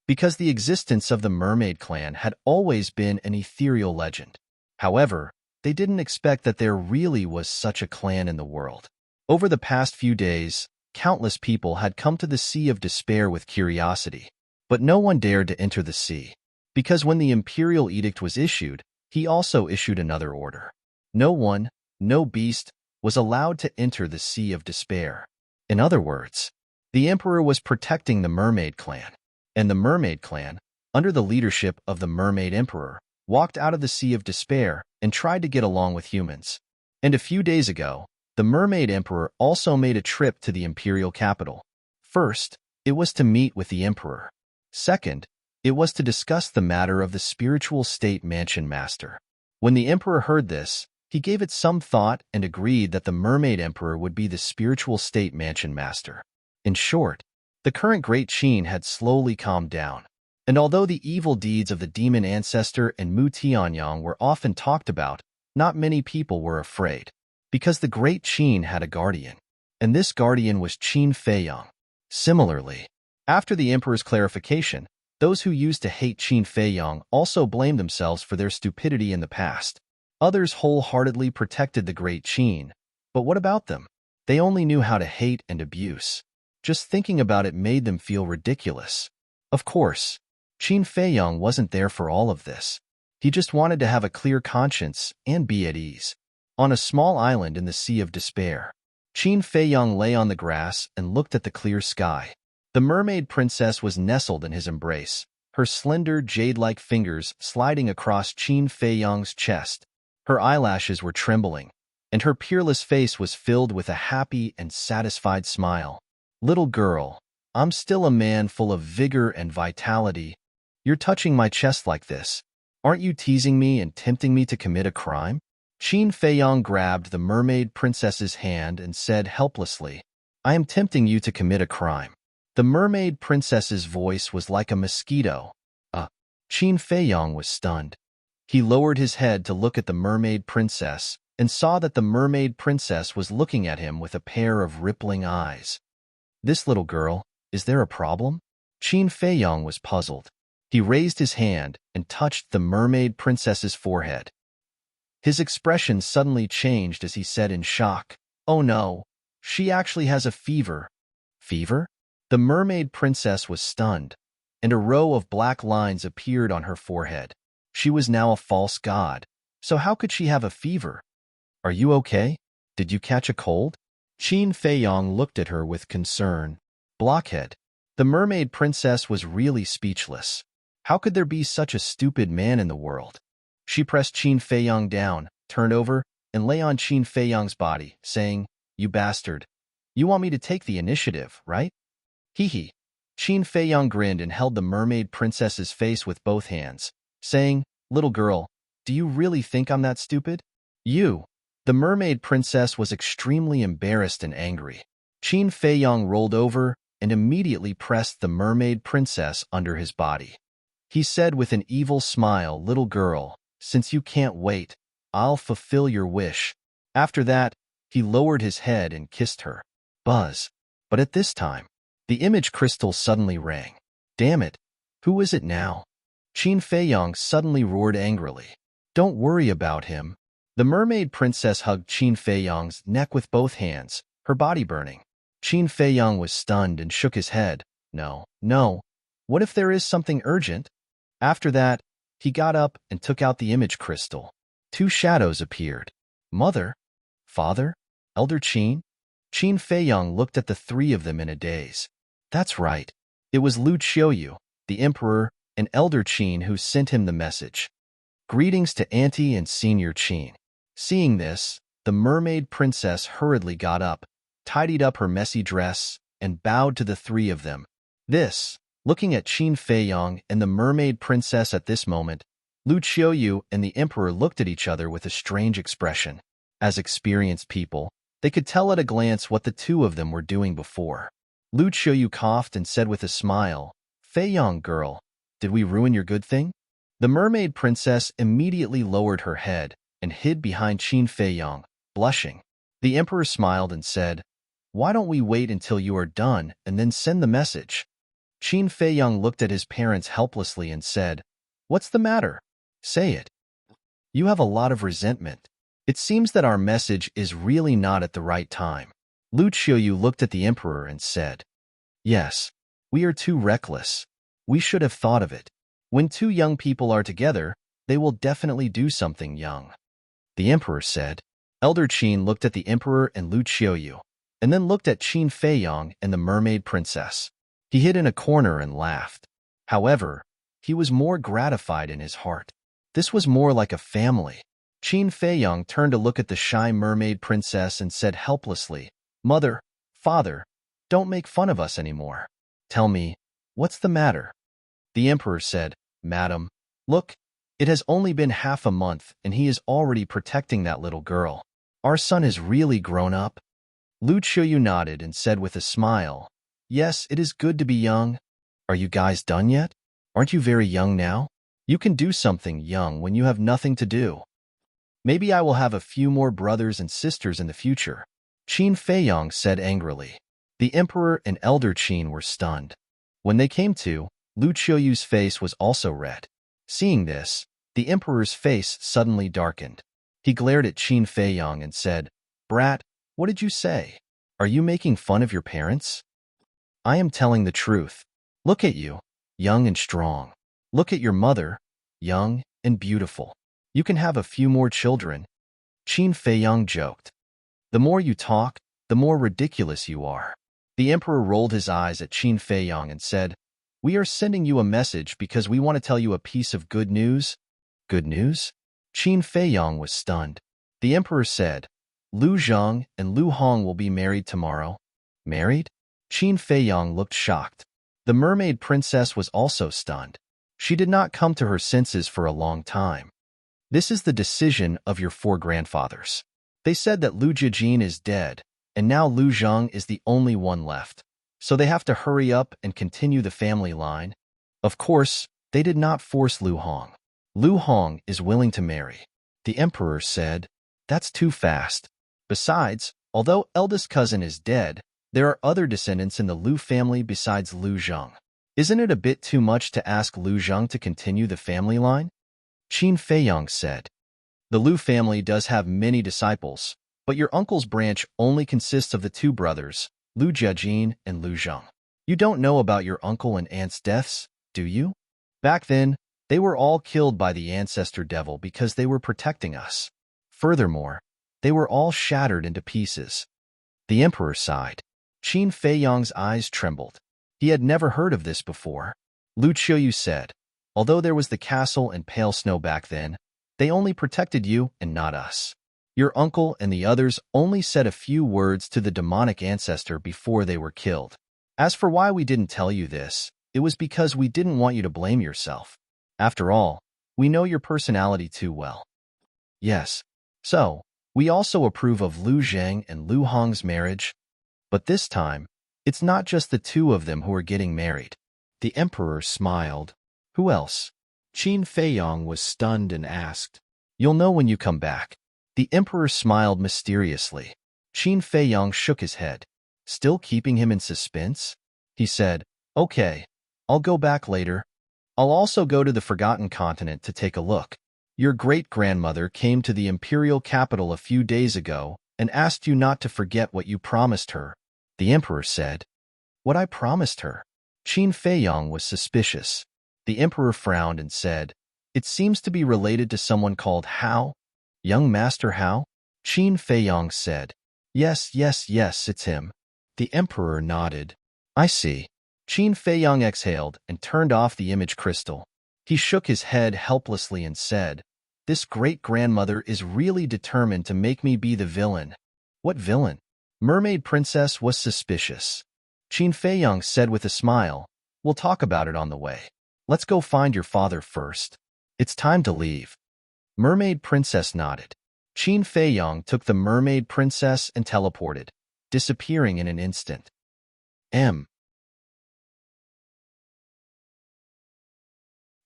Because the existence of the mermaid clan had always been an ethereal legend. However, they didn't expect that there really was such a clan in the world. Over the past few days, countless people had come to the Sea of Despair with curiosity, but no one dared to enter the sea. Because when the imperial edict was issued, he also issued another order. No one, no beast, was allowed to enter the Sea of Despair. In other words, the emperor was protecting the mermaid clan, and the mermaid clan, under the leadership of the mermaid emperor, walked out of the Sea of Despair and tried to get along with humans. And a few days ago, the mermaid emperor also made a trip to the imperial capital. First, it was to meet with the emperor. Second, it was to discuss the matter of the spiritual state mansion master. When the emperor heard this, he gave it some thought and agreed that the mermaid emperor would be the spiritual state mansion master. In short, the current Great Qin had slowly calmed down. And although the evil deeds of the demon ancestor and Mu Tianyang were often talked about, not many people were afraid, because the Great Qin had a guardian, and this guardian was Qin Feiyong. Similarly, after the emperor's clarification, those who used to hate Qin Feiyong also blamed themselves for their stupidity in the past. Others wholeheartedly protected the Great Qin, but what about them? They only knew how to hate and abuse. Just thinking about it made them feel ridiculous. Of course, Qin Feiyong wasn't there for all of this. He just wanted to have a clear conscience and be at ease. On a small island in the Sea of Despair, Qin Feiyong lay on the grass and looked at the clear sky. The mermaid princess was nestled in his embrace, her slender jade-like fingers sliding across Qin Feiyong's chest. Her eyelashes were trembling, and her peerless face was filled with a happy and satisfied smile. "Little girl, I'm still a man full of vigor and vitality. You're touching my chest like this. Aren't you teasing me and tempting me to commit a crime?" Qin Feiyong grabbed the mermaid princess's hand and said helplessly, "I am tempting you to commit a crime." The mermaid princess's voice was like a mosquito. Qin Feiyong was stunned. He lowered his head to look at the mermaid princess and saw that the mermaid princess was looking at him with a pair of rippling eyes. "This little girl, is there a problem?" Qin Feiyong was puzzled. He raised his hand and touched the mermaid princess's forehead. His expression suddenly changed as he said in shock, "Oh no, she actually has a fever." "Fever?" The mermaid princess was stunned, and a row of black lines appeared on her forehead. She was now a false god, so how could she have a fever? "Are you okay? Did you catch a cold?" Qin Feiyong looked at her with concern. Blockhead. The mermaid princess was really speechless. How could there be such a stupid man in the world? She pressed Qin Feiyong down, turned over, and lay on Qin Feiyong's body, saying, "You bastard. You want me to take the initiative, right? Hee hee. Qin Feiyang grinned and held the mermaid princess's face with both hands, saying, "Little girl, do you really think I'm that stupid?" You. The mermaid princess was extremely embarrassed and angry. Qin Feiyang rolled over and immediately pressed the mermaid princess under his body. He said with an evil smile, "Little girl, since you can't wait, I'll fulfill your wish." After that, he lowered his head and kissed her. Buzz. But at this time, the image crystal suddenly rang. Damn it, who is it now? Qin Feiyang suddenly roared angrily. Don't worry about him. The mermaid princess hugged Qin Feiyang's neck with both hands, her body burning. Qin Feiyang was stunned and shook his head. No, no. What if there is something urgent? After that, he got up and took out the image crystal. Two shadows appeared. Mother? Father? Elder Qin? Qin Feiyang looked at the three of them in a daze. That's right. It was Lu Qiuyu, the emperor, and Elder Qin who sent him the message. Greetings to Auntie and Senior Qin. Seeing this, the mermaid princess hurriedly got up, tidied up her messy dress, and bowed to the three of them. Looking at Qin Feiyang and the mermaid princess at this moment, Lu Qiuyu and the emperor looked at each other with a strange expression. As experienced people, they could tell at a glance what the two of them were doing before. Lu Qiuyu coughed and said with a smile, "Feiyang girl, did we ruin your good thing?" The mermaid princess immediately lowered her head and hid behind Qin Feiyang, blushing. The emperor smiled and said, "Why don't we wait until you are done and then send the message?" Qin Feiyang looked at his parents helplessly and said, "What's the matter? Say it. You have a lot of resentment. It seems that our message is really not at the right time." Lu Qiuyu looked at the emperor and said, "Yes, we are too reckless. We should have thought of it. When two young people are together, they will definitely do something young." The emperor said. Elder Qin looked at the emperor and Lu Qiuyu, and then looked at Qin Feiyang and the mermaid princess. He hid in a corner and laughed. However, he was more gratified in his heart. This was more like a family. Qin Feiyang turned to look at the shy mermaid princess and said helplessly, "Mother, father, don't make fun of us anymore. Tell me, what's the matter?" The emperor said, "Madam, look, it has only been half a month and he is already protecting that little girl. Our son has really grown up." Lu Qiuyu nodded and said with a smile, "Yes, it is good to be young. Are you guys done yet? Aren't you very young now? You can do something young when you have nothing to do. Maybe I will have a few more brothers and sisters in the future." Qin Feiyang said angrily. The emperor and Elder Qin were stunned. When they came to, Lu Qiuyu's face was also red. Seeing this, the emperor's face suddenly darkened. He glared at Qin Feiyang and said, "Brat, what did you say? Are you making fun of your parents?" "I am telling the truth. Look at you, young and strong. Look at your mother, young and beautiful. You can have a few more children." Qin Feiyang joked. "The more you talk, the more ridiculous you are." The emperor rolled his eyes at Qin Feiyang and said, "We are sending you a message because we want to tell you a piece of good news." "Good news?" Qin Feiyang was stunned. The emperor said, "Lu Zhang and Lu Hong will be married tomorrow." "Married?" Qin Feiyang looked shocked. The mermaid princess was also stunned. She did not come to her senses for a long time. "This is the decision of your four grandfathers. They said that Lu Jijin is dead, and now Lu Zhang is the only one left. So they have to hurry up and continue the family line." Of course, they did not force Lu Hong. Lu Hong is willing to marry. The emperor said, "That's too fast. Besides, although eldest cousin is dead, there are other descendants in the Lu family besides Lu Zhang. Isn't it a bit too much to ask Lu Zhang to continue the family line?" Qin Feiyang said, "The Lu family does have many disciples, but your uncle's branch only consists of the two brothers, Lu Jiajin and Lu Zhang. You don't know about your uncle and aunt's deaths, do you? Back then, they were all killed by the ancestor devil because they were protecting us. Furthermore, they were all shattered into pieces." The emperor sighed. Qin Feiyang's eyes trembled. He had never heard of this before. Lu Qiuyu said, "Although there was the castle and pale snow back then, they only protected you and not us. Your uncle and the others only said a few words to the demonic ancestor before they were killed. As for why we didn't tell you this, it was because we didn't want you to blame yourself. After all, we know your personality too well. Yes. So, we also approve of Lu Zheng and Lu Hong's marriage, but this time, it's not just the two of them who are getting married. The emperor smiled. Who else? Qin Feiyong was stunned and asked, You'll know when you come back. The emperor smiled mysteriously. Qin Feiyong shook his head. Still keeping him in suspense? He said, Okay, I'll go back later. I'll also go to the Forgotten Continent to take a look. Your great-grandmother came to the imperial capital a few days ago and asked you not to forget what you promised her. The emperor said, What I promised her? Qin Feiyong was suspicious. The emperor frowned and said, It seems to be related to someone called Hao. Young Master Hao? Qin Feiyong said, Yes, it's him. The emperor nodded. I see. Qin Feiyong exhaled and turned off the image crystal. He shook his head helplessly and said, This great-grandmother is really determined to make me be the villain. What villain? Mermaid Princess was suspicious. Qin Feiyong said with a smile, We'll talk about it on the way. Let's go find your father first. It's time to leave. Mermaid Princess nodded. Qin Feiyong took the Mermaid Princess and teleported, disappearing in an instant.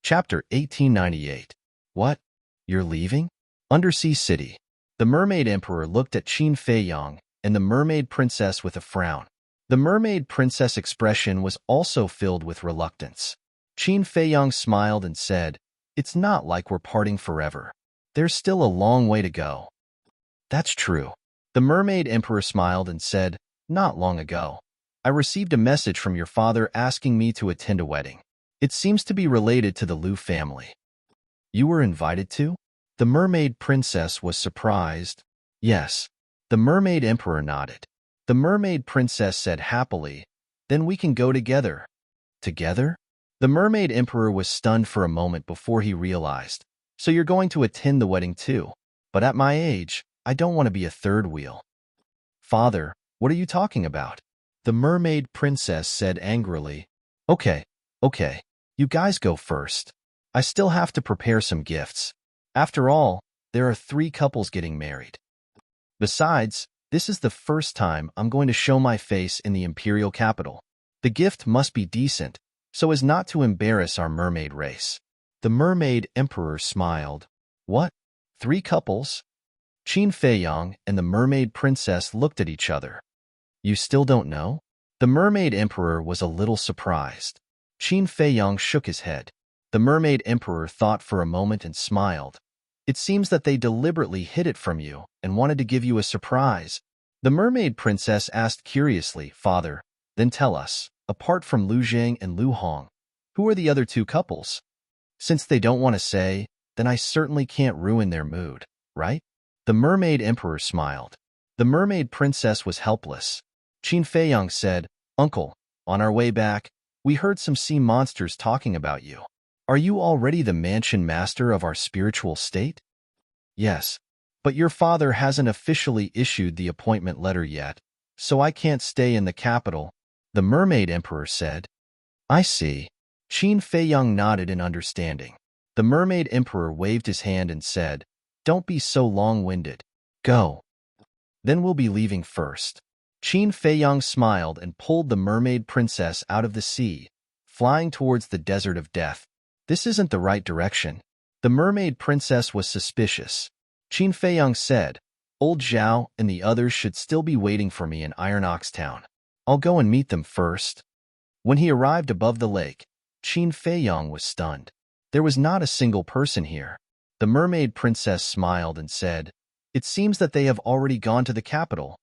Chapter 1898. What? You're leaving? Undersea City. The Mermaid Emperor looked at Qin Feiyong and the Mermaid Princess with a frown. The Mermaid Princess' expression was also filled with reluctance. Qin Feiyong smiled and said, It's not like we're parting forever. There's still a long way to go. That's true. The Mermaid Emperor smiled and said, Not long ago. I received a message from your father asking me to attend a wedding. It seems to be related to the Lu family. You were invited to? The Mermaid Princess was surprised. Yes. The Mermaid Emperor nodded. The Mermaid Princess said happily, Then we can go together. Together? The Mermaid Emperor was stunned for a moment before he realized. So you're going to attend the wedding too. But at my age, I don't want to be a third wheel. Father, what are you talking about? The Mermaid Princess said angrily. Okay. You guys go first. I still have to prepare some gifts. After all, there are 3 couples getting married. Besides, this is the first time I'm going to show my face in the imperial capital. The gift must be decent, so as not to embarrass our mermaid race. The Mermaid Emperor smiled. What? 3 couples? Qin Feiyong and the Mermaid Princess looked at each other. You still don't know? The Mermaid Emperor was a little surprised. Qin Feiyong shook his head. The Mermaid Emperor thought for a moment and smiled. It seems that they deliberately hid it from you and wanted to give you a surprise. The Mermaid Princess asked curiously, Father, then tell us, apart from Lu Zheng and Lu Hong, who are the other 2 couples? Since they don't want to say, then I certainly can't ruin their mood, right? The Mermaid Emperor smiled. The Mermaid Princess was helpless. Qin Feiyong said, Uncle, on our way back, we heard some sea monsters talking about you. Are you already the mansion master of our spiritual state? Yes, but your father hasn't officially issued the appointment letter yet, so I can't stay in the capital, the Mermaid Emperor said. I see. Qin Feiyong nodded in understanding. The Mermaid Emperor waved his hand and said, Don't be so long-winded. Go. Then we'll be leaving first. Qin Feiyong smiled and pulled the Mermaid Princess out of the sea, flying towards the desert of death. This isn't the right direction. The Mermaid Princess was suspicious. Qin Feiyong said, Old Zhao and the others should still be waiting for me in Iron Ox Town. I'll go and meet them first. When he arrived above the lake, Qin Feiyong was stunned. There was not a single person here. The Mermaid Princess smiled and said, It seems that they have already gone to the capital.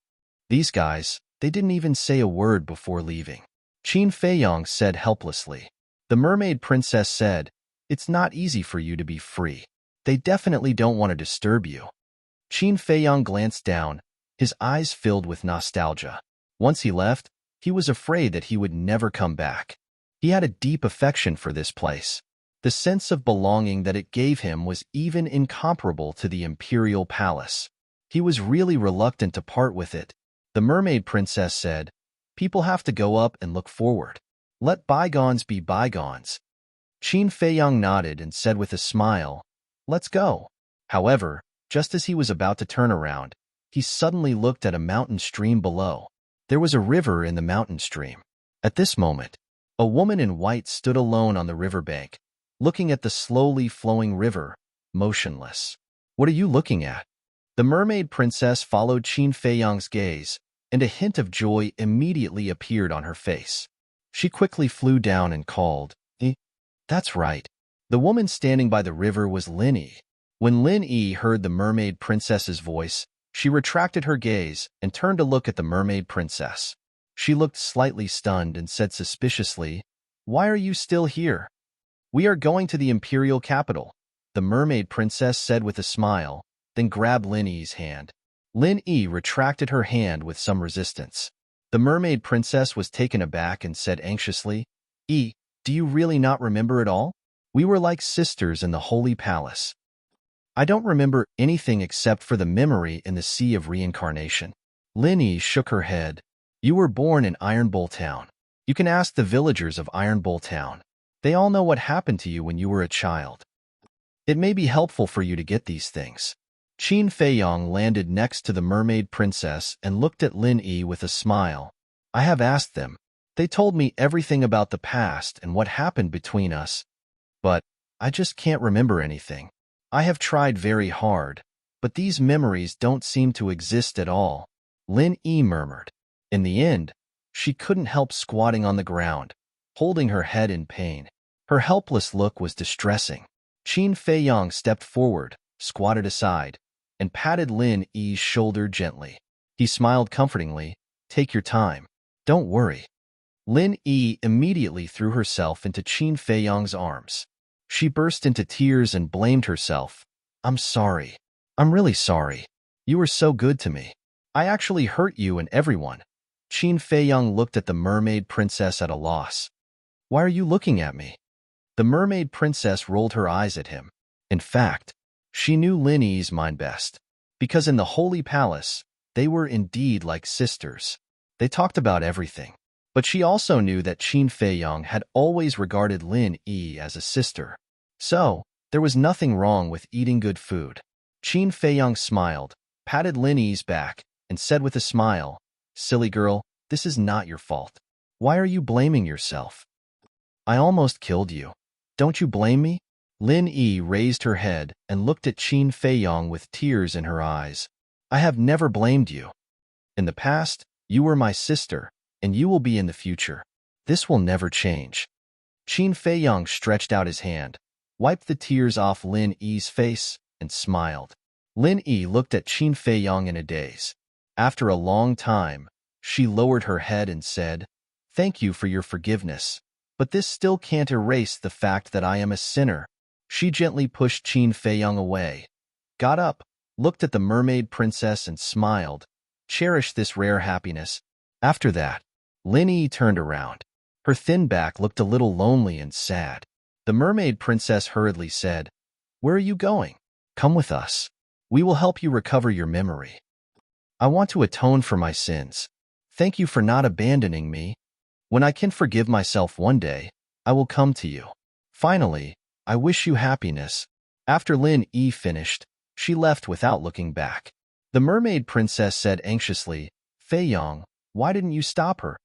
These guys, they didn't even say a word before leaving. Qin Feiyong said helplessly. The Mermaid Princess said, It's not easy for you to be free. They definitely don't want to disturb you. Qin Feiyong glanced down, his eyes filled with nostalgia. Once he left, he was afraid that he would never come back. He had a deep affection for this place. The sense of belonging that it gave him was even incomparable to the imperial palace. He was really reluctant to part with it. The Mermaid Princess said, People have to go up and look forward. Let bygones be bygones. Qin Feiyang nodded and said with a smile, "Let's go." However, just as he was about to turn around, he suddenly looked at a mountain stream below. There was a river in the mountain stream. At this moment, a woman in white stood alone on the riverbank, looking at the slowly flowing river, motionless. "What are you looking at?" The mermaid princess followed Qin Feiyang's gaze, and a hint of joy immediately appeared on her face. She quickly flew down and called, "That's right." The woman standing by the river was Lin Yi. When Lin Yi heard the mermaid princess's voice, she retracted her gaze and turned to look at the mermaid princess. She looked slightly stunned and said suspiciously, "Why are you still here?" "We are going to the imperial capital," the mermaid princess said with a smile, then grabbed Lin Yi's hand. Lin Yi retracted her hand with some resistance. The mermaid princess was taken aback and said anxiously, "Yi, do you really not remember it all? We were like sisters in the holy palace." "I don't remember anything except for the memory in the sea of reincarnation." Lin Yi shook her head. "You were born in Iron Bowl Town. You can ask the villagers of Iron Bowl Town. They all know what happened to you when you were a child. It may be helpful for you to get these things." Qin Feiyang landed next to the mermaid princess and looked at Lin Yi with a smile. "I have asked them. They told me everything about the past and what happened between us, but I just can't remember anything. I have tried very hard, but these memories don't seem to exist at all," Lin Yi murmured. In the end, she couldn't help squatting on the ground, holding her head in pain. Her helpless look was distressing. Qin Feiyang stepped forward, squatted aside, and patted Lin Yi's shoulder gently. He smiled comfortingly, "Take your time. Don't worry." Lin Yi immediately threw herself into Qin Feiyang's arms. She burst into tears and blamed herself. "I'm sorry. I'm really sorry. You were so good to me. I actually hurt you and everyone." Qin Feiyang looked at the mermaid princess at a loss. "Why are you looking at me?" The mermaid princess rolled her eyes at him. In fact, she knew Lin Yi's mind best, because in the holy palace, they were indeed like sisters. They talked about everything. But she also knew that Qin Feiyang had always regarded Lin Yi as a sister. So, there was nothing wrong with eating good food. Qin Feiyang smiled, patted Lin Yi's back, and said with a smile, "Silly girl, this is not your fault. Why are you blaming yourself? I almost killed you. Don't you blame me?" Lin Yi raised her head and looked at Qin Feiyang with tears in her eyes. "I have never blamed you. In the past, you were my sister, and you will be in the future. This will never change." Qin Feiyang stretched out his hand, wiped the tears off Lin Yi's face, and smiled. Lin Yi looked at Qin Feiyang in a daze. After a long time, she lowered her head and said, "Thank you for your forgiveness, but this still can't erase the fact that I am a sinner." She gently pushed Qin Feiyang away, got up, looked at the mermaid princess and smiled. "Cherish this rare happiness." After that, Lin Yi turned around. Her thin back looked a little lonely and sad. The mermaid princess hurriedly said, "Where are you going? Come with us. We will help you recover your memory. I want to atone for my sins. Thank you for not abandoning me. When I can forgive myself one day, I will come to you. Finally, I wish you happiness." After Lin Yi finished, she left without looking back. The mermaid princess said anxiously, "Feiyang, why didn't you stop her?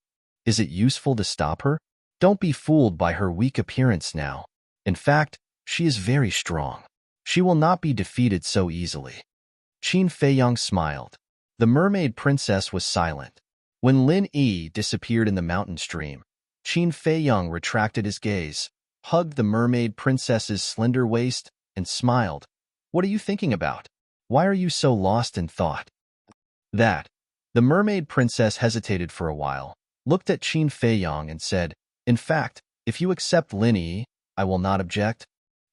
Is it useful to stop her? Don't be fooled by her weak appearance now. In fact, she is very strong. She will not be defeated so easily." Qin Feiyang smiled. The mermaid princess was silent. When Lin Yi disappeared in the mountain stream, Qin Feiyang retracted his gaze, hugged the mermaid princess's slender waist, and smiled. "What are you thinking about? Why are you so lost in thought?" That. The mermaid princess hesitated for a while, looked at Qin Feiyang and said, "In fact, if you accept Lin Yi, I will not object."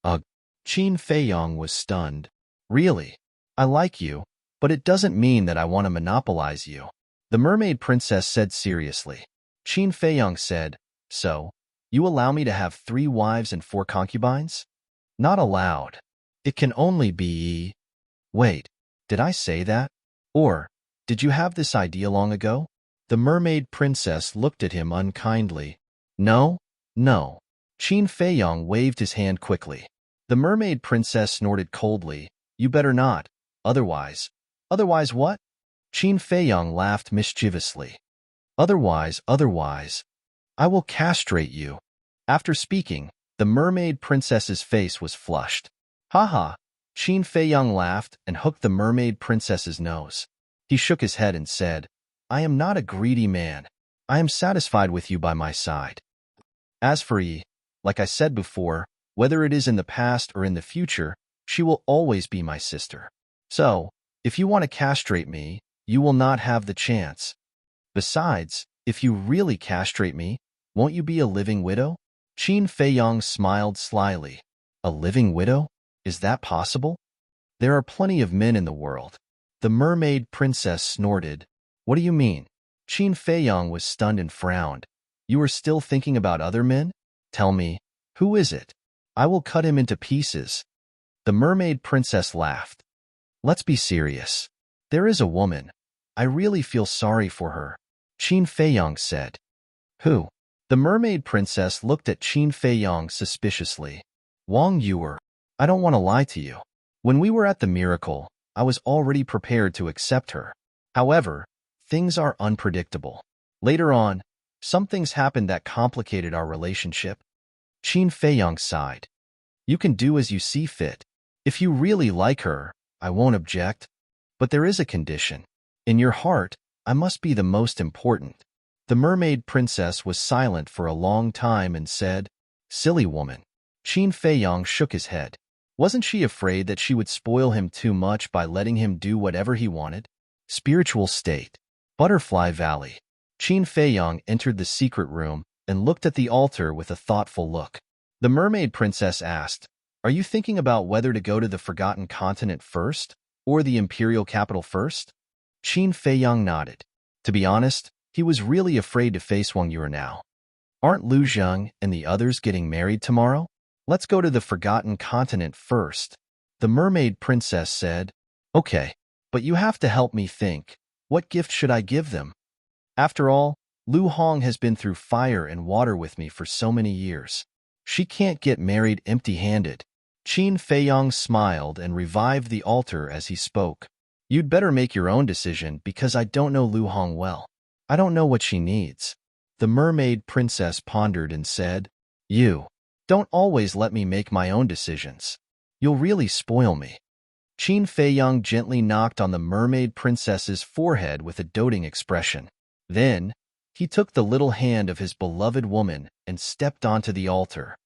Ugh. Qin Feiyang was stunned. "Really? I like you, but it doesn't mean that I want to monopolize you," the mermaid princess said seriously. Qin Feiyang said, "So, you allow me to have 3 wives and 4 concubines?" "Not allowed. It can only be..." Wait, did I say that? Or, did you have this idea long ago? The mermaid princess looked at him unkindly. No, no. Qin Feiyong waved his hand quickly. The mermaid princess snorted coldly. You better not. Otherwise. Otherwise what? Qin Feiyong laughed mischievously. Otherwise. I will castrate you. After speaking, the mermaid princess's face was flushed. Ha ha. Qin Feiyong laughed and hooked the mermaid princess's nose. He shook his head and said, I am not a greedy man. I am satisfied with you by my side. As for Yi, like I said before, whether it is in the past or in the future, she will always be my sister. So, if you want to castrate me, you will not have the chance. Besides, if you really castrate me, won't you be a living widow? Qin Feiyong smiled slyly. A living widow? Is that possible? There are plenty of men in the world. The mermaid princess snorted. What do you mean? Qin Feiyong was stunned and frowned. You are still thinking about other men? Tell me, who is it? I will cut him into pieces. The mermaid princess laughed. Let's be serious. There is a woman. I really feel sorry for her. Qin Feiyong said. Who? The mermaid princess looked at Qin Feiyong suspiciously. Wang Yuer. I don't want to lie to you. When we were at the miracle, I was already prepared to accept her. However, things are unpredictable. Later on, some things happened that complicated our relationship. Qin Feiyong sighed. You can do as you see fit. If you really like her, I won't object. But there is a condition. In your heart, I must be the most important. The mermaid princess was silent for a long time and said, Silly woman. Qin Feiyong shook his head. Wasn't she afraid that she would spoil him too much by letting him do whatever he wanted? Spiritual state. Butterfly Valley. Qin Feiyong entered the secret room and looked at the altar with a thoughtful look. The mermaid princess asked, Are you thinking about whether to go to the Forgotten Continent first, or the imperial capital first? Qin Feiyong nodded. To be honest, he was really afraid to face Wang Yuer now. Aren't Lu Zheng and the others getting married tomorrow? Let's go to the Forgotten Continent first. The mermaid princess said, Okay, but you have to help me think. What gift should I give them? After all, Lu Hong has been through fire and water with me for so many years. She can't get married empty-handed. Qin Feiyong smiled and revived the altar as he spoke. You'd better make your own decision because I don't know Lu Hong well. I don't know what she needs. The mermaid princess pondered and said, You don't always let me make my own decisions. You'll really spoil me. Qin Feiyong gently knocked on the mermaid princess's forehead with a doting expression. Then, he took the little hand of his beloved woman and stepped onto the altar.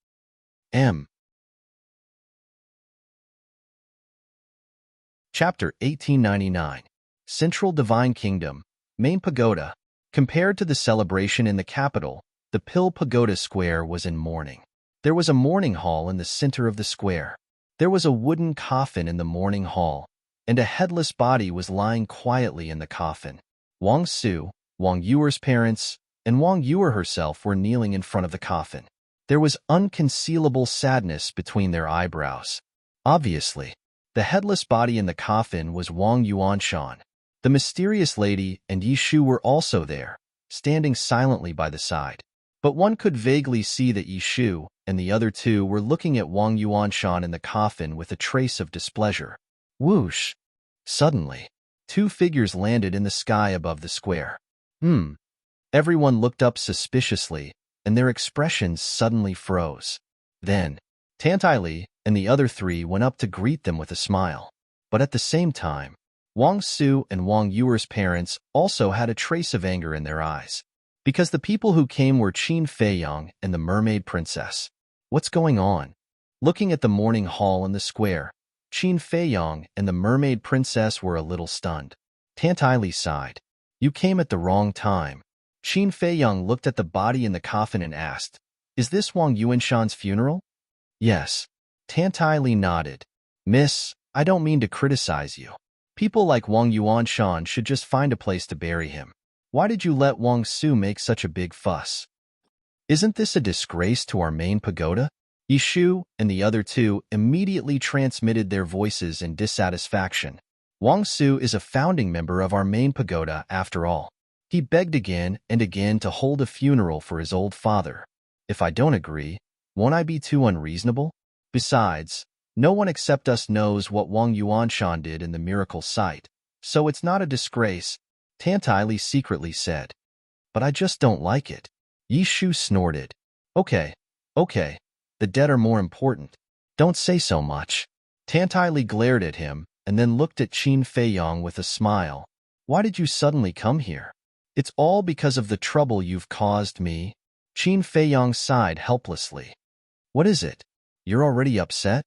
Chapter 1899. Central Divine Kingdom, Main Pagoda. Compared to the celebration in the capital, the Pill Pagoda Square was in mourning. There was a mourning hall in the center of the square. There was a wooden coffin in the mourning hall, and a headless body was lying quietly in the coffin. Wang Su, Wang Yuer's parents, and Wang Yuer herself were kneeling in front of the coffin. There was unconcealable sadness between their eyebrows. Obviously, the headless body in the coffin was Wang Yuanshan. The mysterious lady and Yi Shu were also there, standing silently by the side. But one could vaguely see that Yi Shu and the other two were looking at Wang Yuanshan in the coffin with a trace of displeasure. Whoosh! Suddenly, two figures landed in the sky above the square. Everyone looked up suspiciously, and their expressions suddenly froze. Then, Tantai and the other three went up to greet them with a smile. But at the same time, Wang Su and Wang Yuer's parents also had a trace of anger in their eyes. Because the people who came were Qin Feiyong and the mermaid princess. What's going on? Looking at the mourning hall in the square, Qin Feiyong and the mermaid princess were a little stunned. Tantai sighed. You came at the wrong time. Qin Feiyong looked at the body in the coffin and asked, Is this Wang Yuanshan's funeral? Yes. Tantai nodded. Miss, I don't mean to criticize you. People like Wang Yuanshan should just find a place to bury him. Why did you let Wang Su make such a big fuss? Isn't this a disgrace to our main pagoda? Yi Shu and the other two immediately transmitted their voices in dissatisfaction. Wang Su is a founding member of our main pagoda after all. He begged again and again to hold a funeral for his old father. If I don't agree, won't I be too unreasonable? Besides, no one except us knows what Wang Yuanshan did in the miracle site, so it's not a disgrace, Tantai secretly said. But I just don't like it. Yi Shu snorted. Okay, okay, the dead are more important. Don't say so much. Tantai glared at him and then looked at Qin Feiyong with a smile. Why did you suddenly come here? It's all because of the trouble you've caused me. Qin Feiyong sighed helplessly. What is it? You're already upset?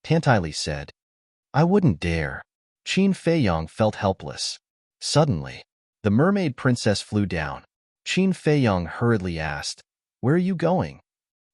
Tantai said. I wouldn't dare. Qin Feiyong felt helpless. Suddenly, the mermaid princess flew down. Qin Feiyong hurriedly asked, Where are you going?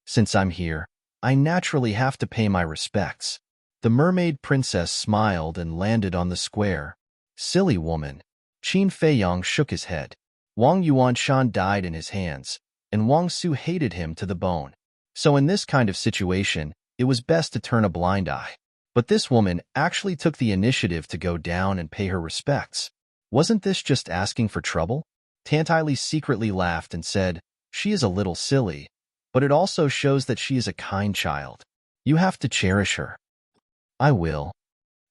Since I'm here, I naturally have to pay my respects. The mermaid princess smiled and landed on the square. Silly woman. Qin Feiyong shook his head. Wang Yuanshan died in his hands, and Wang Su hated him to the bone. So in this kind of situation, it was best to turn a blind eye. But this woman actually took the initiative to go down and pay her respects. Wasn't this just asking for trouble? Tantai secretly laughed and said, She is a little silly, but it also shows that she is a kind child. You have to cherish her. I will.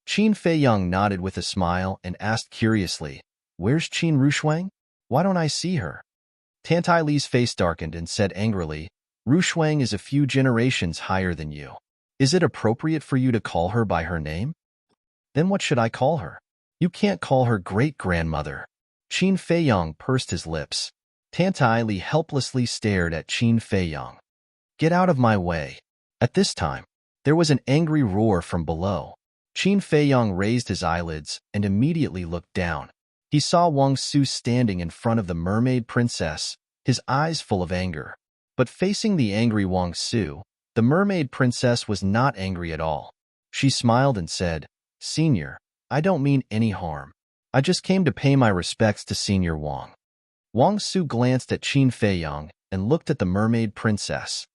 Qin Feiyong nodded with a smile and asked curiously, Where's Qin Rushuang? Why don't I see her? Tantai face darkened and said angrily, Rushuang is a few generations higher than you. Is it appropriate for you to call her by her name? Then what should I call her? You can't call her great-grandmother. Qin Feiyong pursed his lips. Tantai helplessly stared at Qin Feiyong. Get out of my way. At this time, there was an angry roar from below. Qin Feiyong raised his eyelids and immediately looked down. He saw Wang Su standing in front of the mermaid princess, his eyes full of anger. But facing the angry Wang Su, the mermaid princess was not angry at all. She smiled and said, Senior, I don't mean any harm. I just came to pay my respects to Senior Wang. Wang Su glanced at Qin Feiyong and looked at the mermaid princess.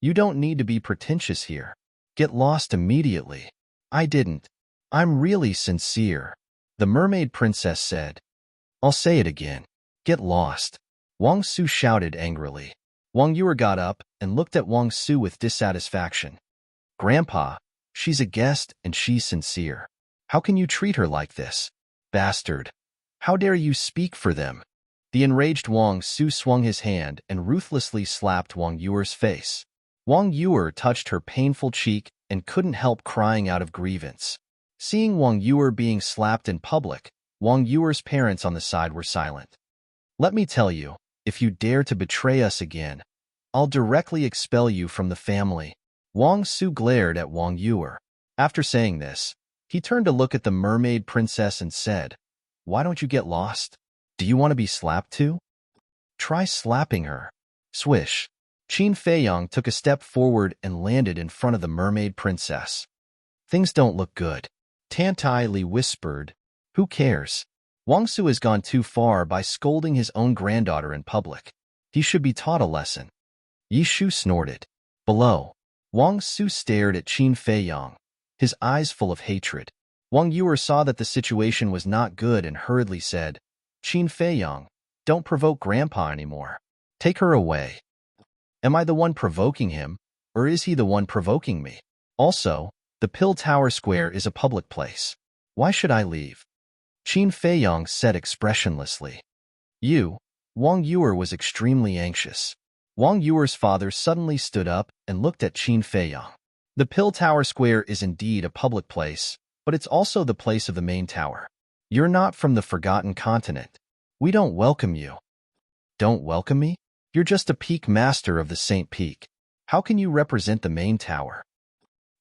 You don't need to be pretentious here. Get lost immediately. I didn't. I'm really sincere. The mermaid princess said. I'll say it again. Get lost. Wang Su shouted angrily. Wang Yue got up and looked at Wang Su with dissatisfaction. Grandpa, she's a guest and she's sincere. How can you treat her like this? Bastard. How dare you speak for them? The enraged Wang Su swung his hand and ruthlessly slapped Wang Yuer's face. Wang Yuer touched her painful cheek and couldn't help crying out of grievance. Seeing Wang Yuer being slapped in public, Wang Yuer's parents on the side were silent. Let me tell you, if you dare to betray us again, I'll directly expel you from the family. Wang Su glared at Wang Yuer. After saying this, he turned to look at the mermaid princess and said, Why don't you get lost? Do you want to be slapped too? Try slapping her. Swish. Qin Feiyong took a step forward and landed in front of the mermaid princess. Things don't look good. Tantai whispered, Who cares? Wang Su has gone too far by scolding his own granddaughter in public. He should be taught a lesson. Yi Shu snorted. Below, Wang Su stared at Qin Feiyong, his eyes full of hatred. Wang Yuer saw that the situation was not good and hurriedly said, Qin Feiyong, don't provoke Grandpa anymore. Take her away. Am I the one provoking him, or is he the one provoking me? Also, the Pill Tower Square is a public place. Why should I leave? Qin Feiyong said expressionlessly. Wang Yuer was extremely anxious. Wang Yuer's father suddenly stood up and looked at Qin Feiyong. The Pill Tower Square is indeed a public place, but it's also the place of the main tower. You're not from the Forgotten Continent. We don't welcome you. Don't welcome me? You're just a peak master of the Saint Peak. How can you represent the main tower?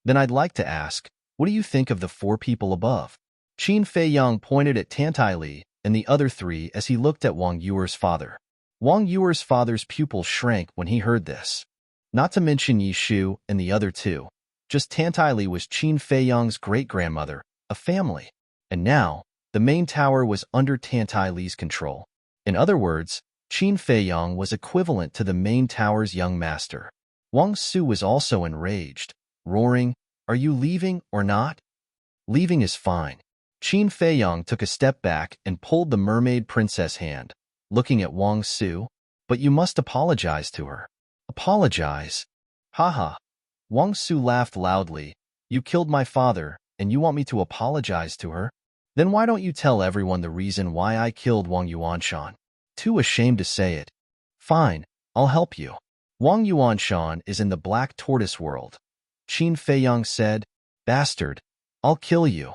Then I'd like to ask, what do you think of the 4 people above? Qin Feiyong pointed at Tantai and the other 3 as he looked at Wang Yuer's father. Wang Yuer's father's pupil shrank when he heard this. Not to mention Yi Shu and the other 2. Just Tantai was Qin Feiyong's great-grandmother, a family. And now, the main tower was under Tantai's control. In other words, Qin Feiyong was equivalent to the main tower's young master. Wang Su was also enraged, roaring, Are you leaving or not? Leaving is fine. Qin Feiyong took a step back and pulled the mermaid princess' hand. looking at Wang Su. But you must apologize to her. Apologize? Haha. Wang Su laughed loudly. You killed my father, and you want me to apologize to her? Then why don't you tell everyone the reason why I killed Wang Yuanshan? Too ashamed to say it. Fine, I'll help you. Wang Yuanshan is in the Black Tortoise world. Qin Feiyang said, Bastard, I'll kill you.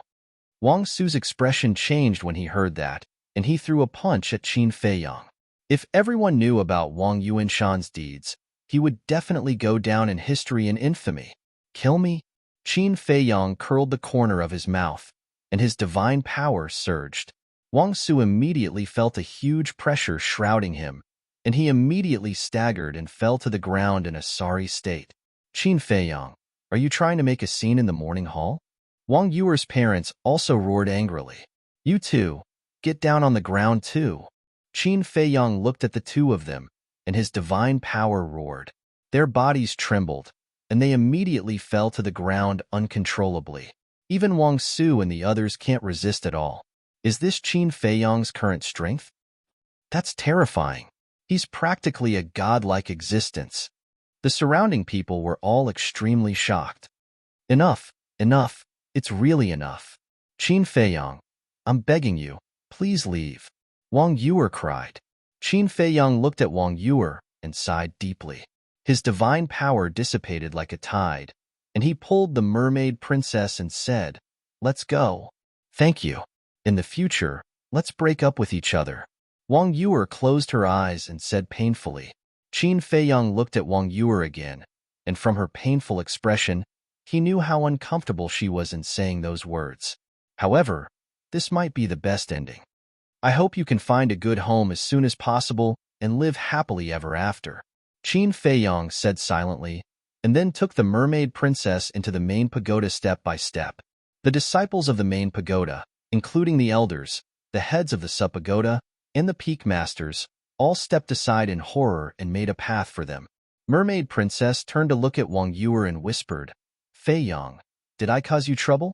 Wang Su's expression changed when he heard that, and he threw a punch at Qin Feiyang. If everyone knew about Wang Yuanshan's deeds, he would definitely go down in history and infamy. Kill me? Qin Feiyang curled the corner of his mouth, and his divine power surged. Wang Su immediately felt a huge pressure shrouding him, and he immediately staggered and fell to the ground in a sorry state. Qin Feiyang, are you trying to make a scene in the morning hall? Wang Yuer's parents also roared angrily. You two, get down on the ground too. Qin Feiyang looked at the two of them, and his divine power roared. Their bodies trembled, and they immediately fell to the ground uncontrollably. Even Wang Su and the others can't resist at all. Is this Qin Feiyang's current strength? That's terrifying. He's practically a godlike existence. The surrounding people were all extremely shocked. Enough, enough, it's really enough. Qin Feiyang, I'm begging you, please leave. Wang Yuer cried. Qin Feiyang looked at Wang Yuer and sighed deeply. His divine power dissipated like a tide, and he pulled the mermaid princess and said, Let's go. Thank you. In the future, let's break up with each other. Wang Yuer closed her eyes and said painfully. Qin Feiyang looked at Wang Yuer again, and from her painful expression, he knew how uncomfortable she was in saying those words. However, this might be the best ending. I hope you can find a good home as soon as possible and live happily ever after. Qin Feiyang said silently, and then took the mermaid princess into the main pagoda step by step. The disciples of the main pagoda, including the elders, the heads of the sub-pagoda, and the peak masters, all stepped aside in horror and made a path for them. Mermaid princess turned to look at Wang Yuer and whispered, Feiyang, did I cause you trouble?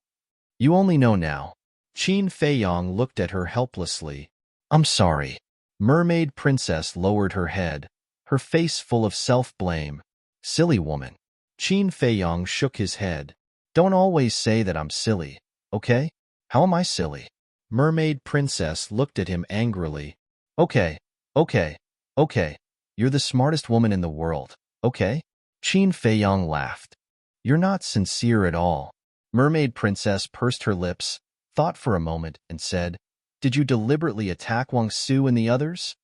You only know now. Qin Feiyang looked at her helplessly. I'm sorry. Mermaid princess lowered her head, her face full of self-blame. Silly woman. Qin Feiyang shook his head. Don't always say that I'm silly, okay? How am I silly? Mermaid princess looked at him angrily. Okay. You're the smartest woman in the world, okay? Qin Feiyang laughed. You're not sincere at all. Mermaid princess pursed her lips, thought for a moment, and said, Did you deliberately attack Wang Su and the others?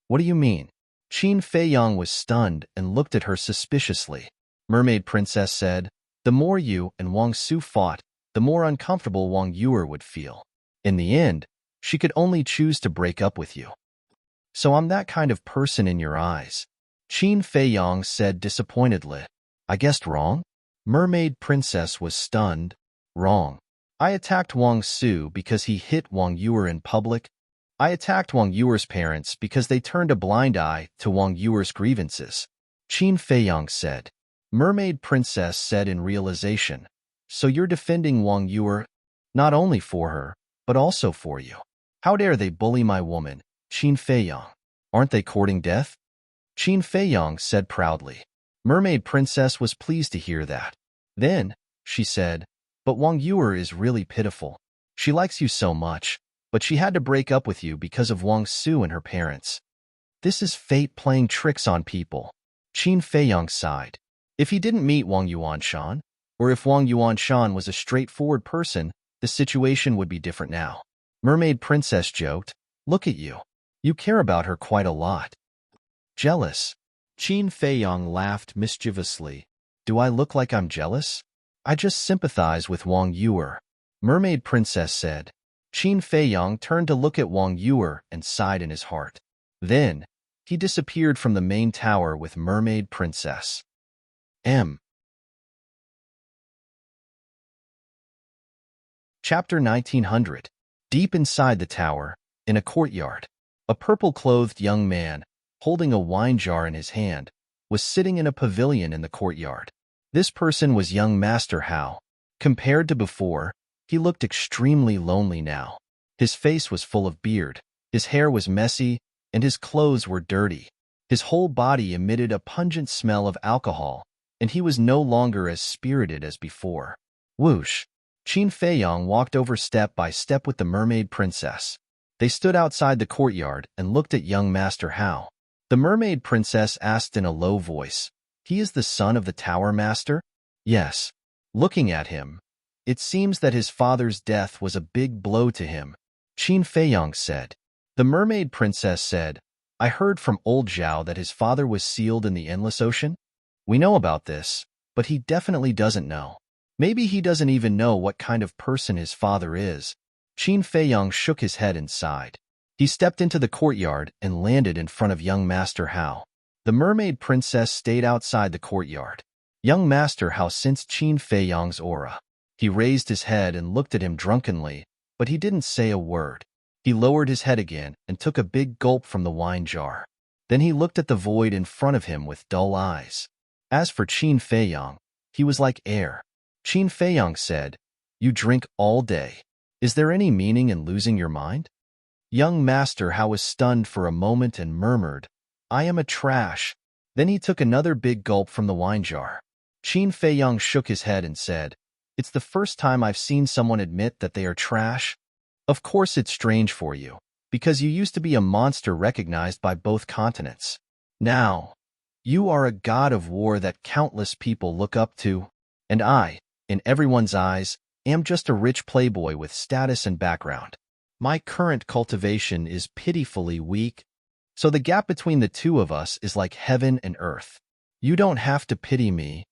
What do you mean? Qin Feiyang was stunned and looked at her suspiciously. Mermaid princess said, The more you and Wang Su fought, the more uncomfortable Wang Yuer would feel. In the end, she could only choose to break up with you. So I'm that kind of person in your eyes. Qin Feiyang said disappointedly. I guessed wrong? Mermaid princess was stunned. Wrong. I attacked Wang Su because he hit Wang Yuer in public. I attacked Wang Yuer's parents because they turned a blind eye to Wang Yuer's grievances. Qin Feiyang said. Mermaid princess said in realization. So you're defending Wang Yuer, not only for her, but also for you. How dare they bully my woman, Qin Feiyang? Aren't they courting death? Qin Feiyang said proudly. Mermaid princess was pleased to hear that. Then, she said, But Wang Yuer is really pitiful. She likes you so much, but she had to break up with you because of Wang Su and her parents. This is fate playing tricks on people. Qin Feiyang sighed. If he didn't meet Wang Yuanshan, or if Wang Yuanshan was a straightforward person, the situation would be different now. Mermaid princess joked, Look at you. You care about her quite a lot. Jealous. Qin Feiyang laughed mischievously. Do I look like I'm jealous? I just sympathize with Wang Yuer. Mermaid princess said. Qin Feiyang turned to look at Wang Yuer and sighed in his heart. Then, he disappeared from the main tower with Mermaid princess. Chapter 1900. Deep inside the tower, in a courtyard, a purple-clothed young man, holding a wine jar in his hand, was sitting in a pavilion in the courtyard. This person was young Master Hao. Compared to before, he looked extremely lonely now. His face was full of beard, his hair was messy, and his clothes were dirty. His whole body emitted a pungent smell of alcohol, and he was no longer as spirited as before. Whoosh! Qin Feiyong walked over step by step with the mermaid princess. They stood outside the courtyard and looked at young Master Hao. The mermaid princess asked in a low voice, "He is the son of the tower master?" "Yes." Looking at him, it seems that his father's death was a big blow to him, Qin Feiyong said. The mermaid princess said, "I heard from old Zhao that his father was sealed in the endless ocean. We know about this, but he definitely doesn't know. Maybe he doesn't even know what kind of person his father is." Qin Feiyong shook his head and sighed. He stepped into the courtyard and landed in front of young Master Hao. The mermaid princess stayed outside the courtyard. Young Master Hao sensed Qin Feiyong's aura. He raised his head and looked at him drunkenly, but he didn't say a word. He lowered his head again and took a big gulp from the wine jar. Then he looked at the void in front of him with dull eyes. As for Qin Feiyong, he was like air. Qin Feiyong said, "You drink all day. Is there any meaning in losing your mind?" Young Master Hao was stunned for a moment and murmured, "I am a trash." Then he took another big gulp from the wine jar. Qin Feiyong shook his head and said, "It's the first time I've seen someone admit that they are trash. Of course it's strange for you, because you used to be a monster recognized by both continents. Now, you are a god of war that countless people look up to, and I, in everyone's eyes, am just a rich playboy with status and background. My current cultivation is pitifully weak, so the gap between the two of us is like heaven and earth. You don't have to pity me.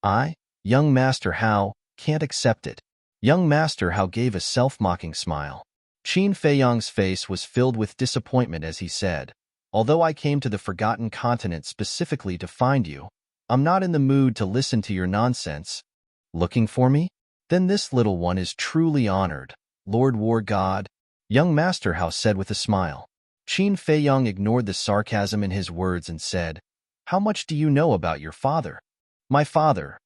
I, young Master Hao, can't accept it." Young Master Hao gave a self-mocking smile. Qin Feiyong's face was filled with disappointment as he said, "Although I came to the Forgotten Continent specifically to find you, I'm not in the mood to listen to your nonsense. Looking for me? Then this little one is truly honored, Lord War God," young Master Hao said with a smile. Qin Feiyong ignored the sarcasm in his words and said, "How much do you know about your father?" "My father,"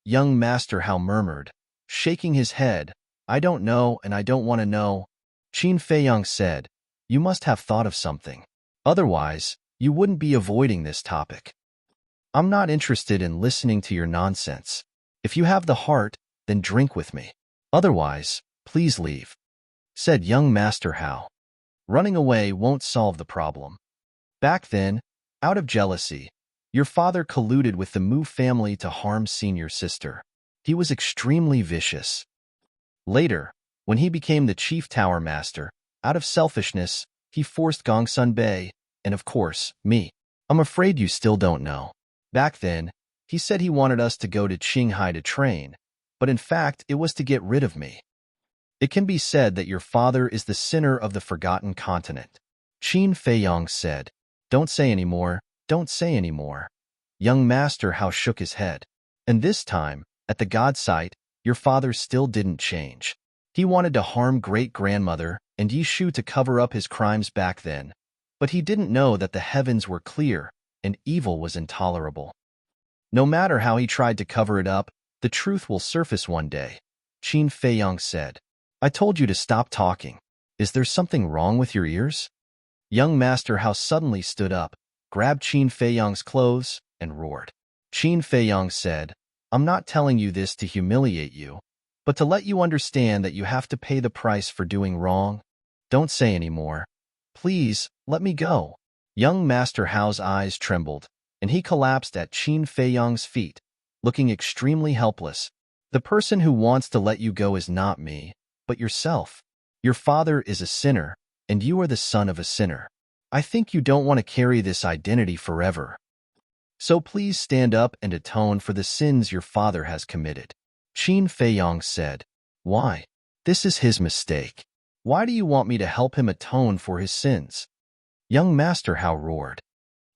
young Master Hao murmured, shaking his head, "I don't know and I don't want to know." Qin Feiyong said, "You must have thought of something. Otherwise, you wouldn't be avoiding this topic. I'm not interested in listening to your nonsense. If you have the heart, then drink with me. Otherwise, please leave," said young Master Hao. "Running away won't solve the problem. Back then, out of jealousy, your father colluded with the Mu family to harm senior sister. He was extremely vicious. Later, when he became the chief tower master, out of selfishness, he forced Gongsun Bei, and of course, me. I'm afraid you still don't know. Back then, he said he wanted us to go to Qinghai to train, but in fact, it was to get rid of me. It can be said that your father is the sinner of the Forgotten Continent." Qin Feiyong said, "Don't say any more, don't say any more." Young Master Hao shook his head. "And this time, at the god site, your father still didn't change. He wanted to harm great-grandmother and Yishu to cover up his crimes back then, but he didn't know that the heavens were clear and evil was intolerable. No matter how he tried to cover it up, the truth will surface one day," Qin Feiyong said. "I told you to stop talking. Is there something wrong with your ears?" Young Master Hao suddenly stood up, grabbed Qin Feiyong's clothes, and roared. Qin Feiyong said, "I'm not telling you this to humiliate you, but to let you understand that you have to pay the price for doing wrong. Don't say any more. Please, let me go." Young Master Hao's eyes trembled, and he collapsed at Qin Feiyong's feet, looking extremely helpless. "The person who wants to let you go is not me, but yourself. Your father is a sinner, and you are the son of a sinner. I think you don't want to carry this identity forever. So please stand up and atone for the sins your father has committed." Qin Feiyong said, "Why? This is his mistake. Why do you want me to help him atone for his sins?" Young Master Hao roared.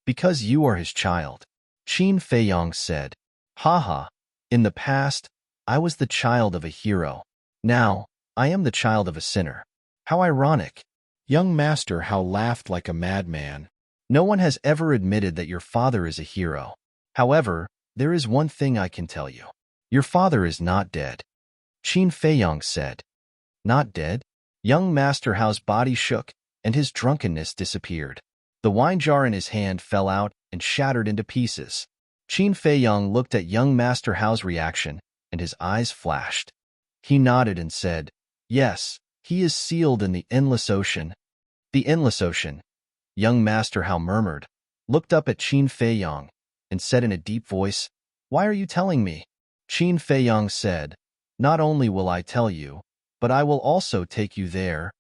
"Because you are his child," Qin Feiyong said. "Haha, in the past, I was the child of a hero. Now, I am the child of a sinner. How ironic." Young Master Hao laughed like a madman. "No one has ever admitted that your father is a hero. However, there is one thing I can tell you. Your father is not dead," Qin Feiyong said. "Not dead?" Young Master Hao's body shook, and his drunkenness disappeared. The wine jar in his hand fell out and shattered into pieces. Qin Feiyong looked at young Master Hao's reaction, and his eyes flashed. He nodded and said, "Yes, he is sealed in the endless ocean." The endless ocean, young Master Hao murmured, looked up at Qin Feiyong, and said in a deep voice, "Why are you telling me?" Qin Feiyong said, "Not only will I tell you, but I will also take you there."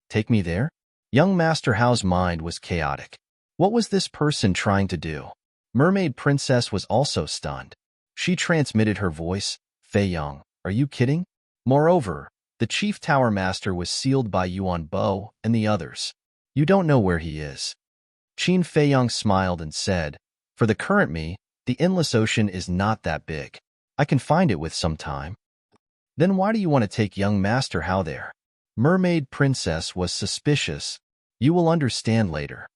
Take me there? Young Master Hao's mind was chaotic. What was this person trying to do? Mermaid Princess was also stunned. She transmitted her voice, "Feiyong, are you kidding?" Moreover, the Chief Tower Master was sealed by Yuan Bo and the others. You don't know where he is. Qin Feiyong smiled and said, "For the current me, the endless ocean is not that big. I can find it with some time." Then why do you want to take young Master Hao there? Mermaid Princess was suspicious. You will understand later.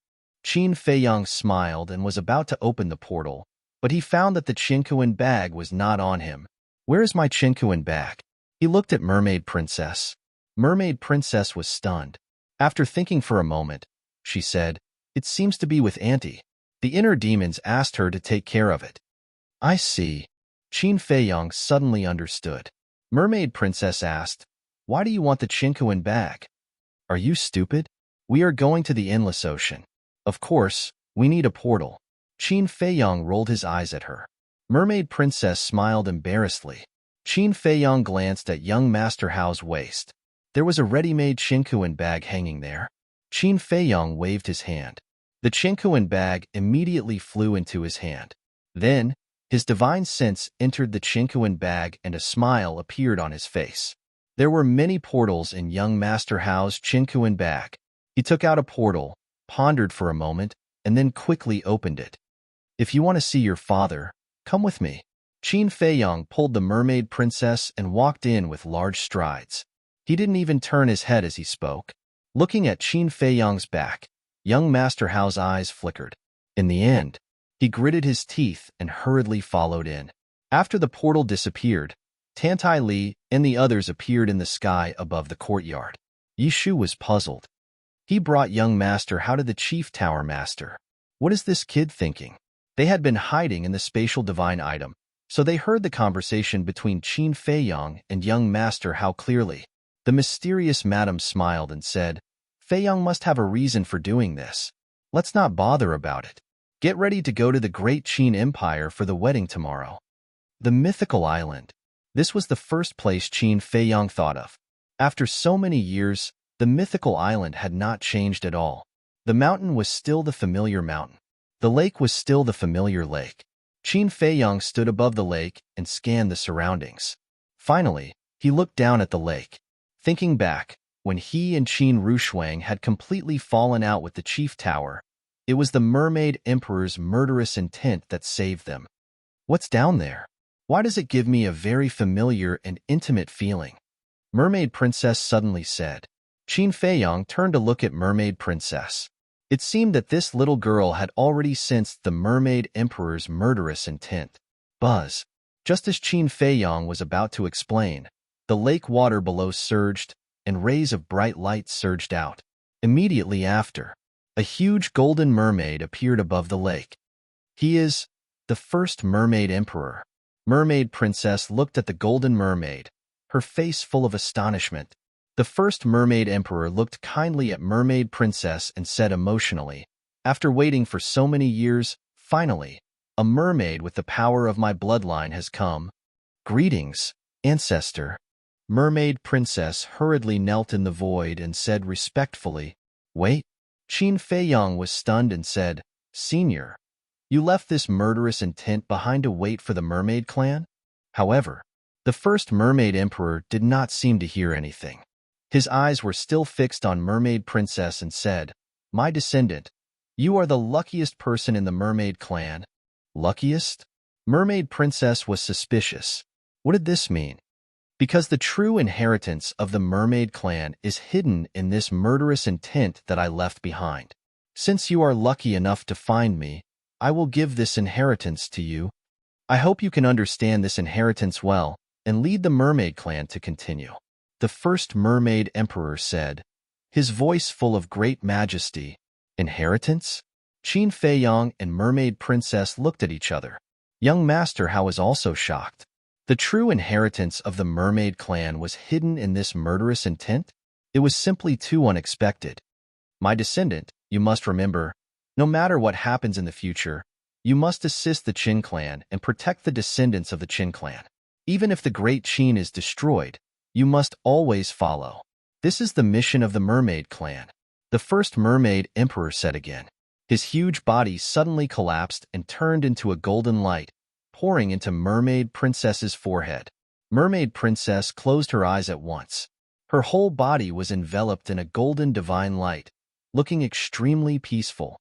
Qin Feiyong smiled and was about to open the portal, but he found that the Qinkuan bag was not on him. Where is my Qinkuan bag? He looked at Mermaid Princess. Mermaid Princess was stunned. After thinking for a moment, she said, "It seems to be with Auntie. The inner demons asked her to take care of it." I see. Qin Feiyong suddenly understood. Mermaid Princess asked, "Why do you want the Qinkuan bag?" Are you stupid? We are going to the endless ocean. Of course, we need a portal. Qin Feiyong rolled his eyes at her. Mermaid Princess smiled embarrassedly. Qin Feiyong glanced at young Master Hao's waist. There was a ready-made Qinkuan bag hanging there. Qin Feiyong waved his hand. The Qinkuan bag immediately flew into his hand. Then, his divine sense entered the Qinkuan bag and a smile appeared on his face. There were many portals in young Master Hao's Qinkuan bag. He took out a portal, pondered for a moment, and then quickly opened it. "If you want to see your father, come with me." Qin Feiyong pulled the Mermaid Princess and walked in with large strides. He didn't even turn his head as he spoke. Looking at Qin Feiyong's back, young Master Hao's eyes flickered. In the end, he gritted his teeth and hurriedly followed in. After the portal disappeared, Tantai Li and the others appeared in the sky above the courtyard. Yishu was puzzled. He brought young Master Hao to the Chief Tower Master. What is this kid thinking? They had been hiding in the spatial divine item, so they heard the conversation between Qin Feiyong and young Master Hao clearly. The mysterious madam smiled and said, "Feiyong must have a reason for doing this. Let's not bother about it. Get ready to go to the great Qin Empire for the wedding tomorrow." The mythical island. This was the first place Qin Feiyong thought of. After so many years, the mythical island had not changed at all. The mountain was still the familiar mountain. The lake was still the familiar lake. Qin Feiyong stood above the lake and scanned the surroundings. Finally, he looked down at the lake. Thinking back, when he and Qin Rushuang had completely fallen out with the Chief Tower, it was the Mermaid Emperor's murderous intent that saved them. What's down there? Why does it give me a very familiar and intimate feeling? Mermaid Princess suddenly said. Qin Feiyong turned to look at Mermaid Princess. It seemed that this little girl had already sensed the Mermaid Emperor's murderous intent. Buzz. Just as Qin Feiyong was about to explain, the lake water below surged, and rays of bright light surged out. Immediately after, a huge golden mermaid appeared above the lake. He is the first Mermaid Emperor. Mermaid Princess looked at the golden mermaid, her face full of astonishment. The first Mermaid Emperor looked kindly at Mermaid Princess and said emotionally, "After waiting for so many years, finally, a mermaid with the power of my bloodline has come. Greetings, ancestor." Mermaid Princess hurriedly knelt in the void and said respectfully, "Wait." Qin Feiyong was stunned and said, "Senior, you left this murderous intent behind to wait for the Mermaid Clan?" However, the first Mermaid Emperor did not seem to hear anything. His eyes were still fixed on Mermaid Princess and said, "My descendant, you are the luckiest person in the Mermaid Clan." Luckiest? Mermaid Princess was suspicious. What did this mean? Because the true inheritance of the Mermaid Clan is hidden in this murderous intent that I left behind. Since you are lucky enough to find me, I will give this inheritance to you. I hope you can understand this inheritance well and lead the Mermaid Clan to continue." The first Mermaid Emperor said, his voice full of great majesty. "Inheritance? Qin Feiyong and Mermaid Princess looked at each other. Young Master Hao was also shocked. The true inheritance of the mermaid clan was hidden in this murderous intent? It was simply too unexpected. My descendant, you must remember, no matter what happens in the future, you must assist the Qin clan and protect the descendants of the Qin clan. Even if the great Qin is destroyed, you must always follow. This is the mission of the mermaid clan. The first mermaid emperor said again. His huge body suddenly collapsed and turned into a golden light, pouring into Mermaid Princess's forehead. Mermaid Princess closed her eyes at once. Her whole body was enveloped in a golden divine light, looking extremely peaceful.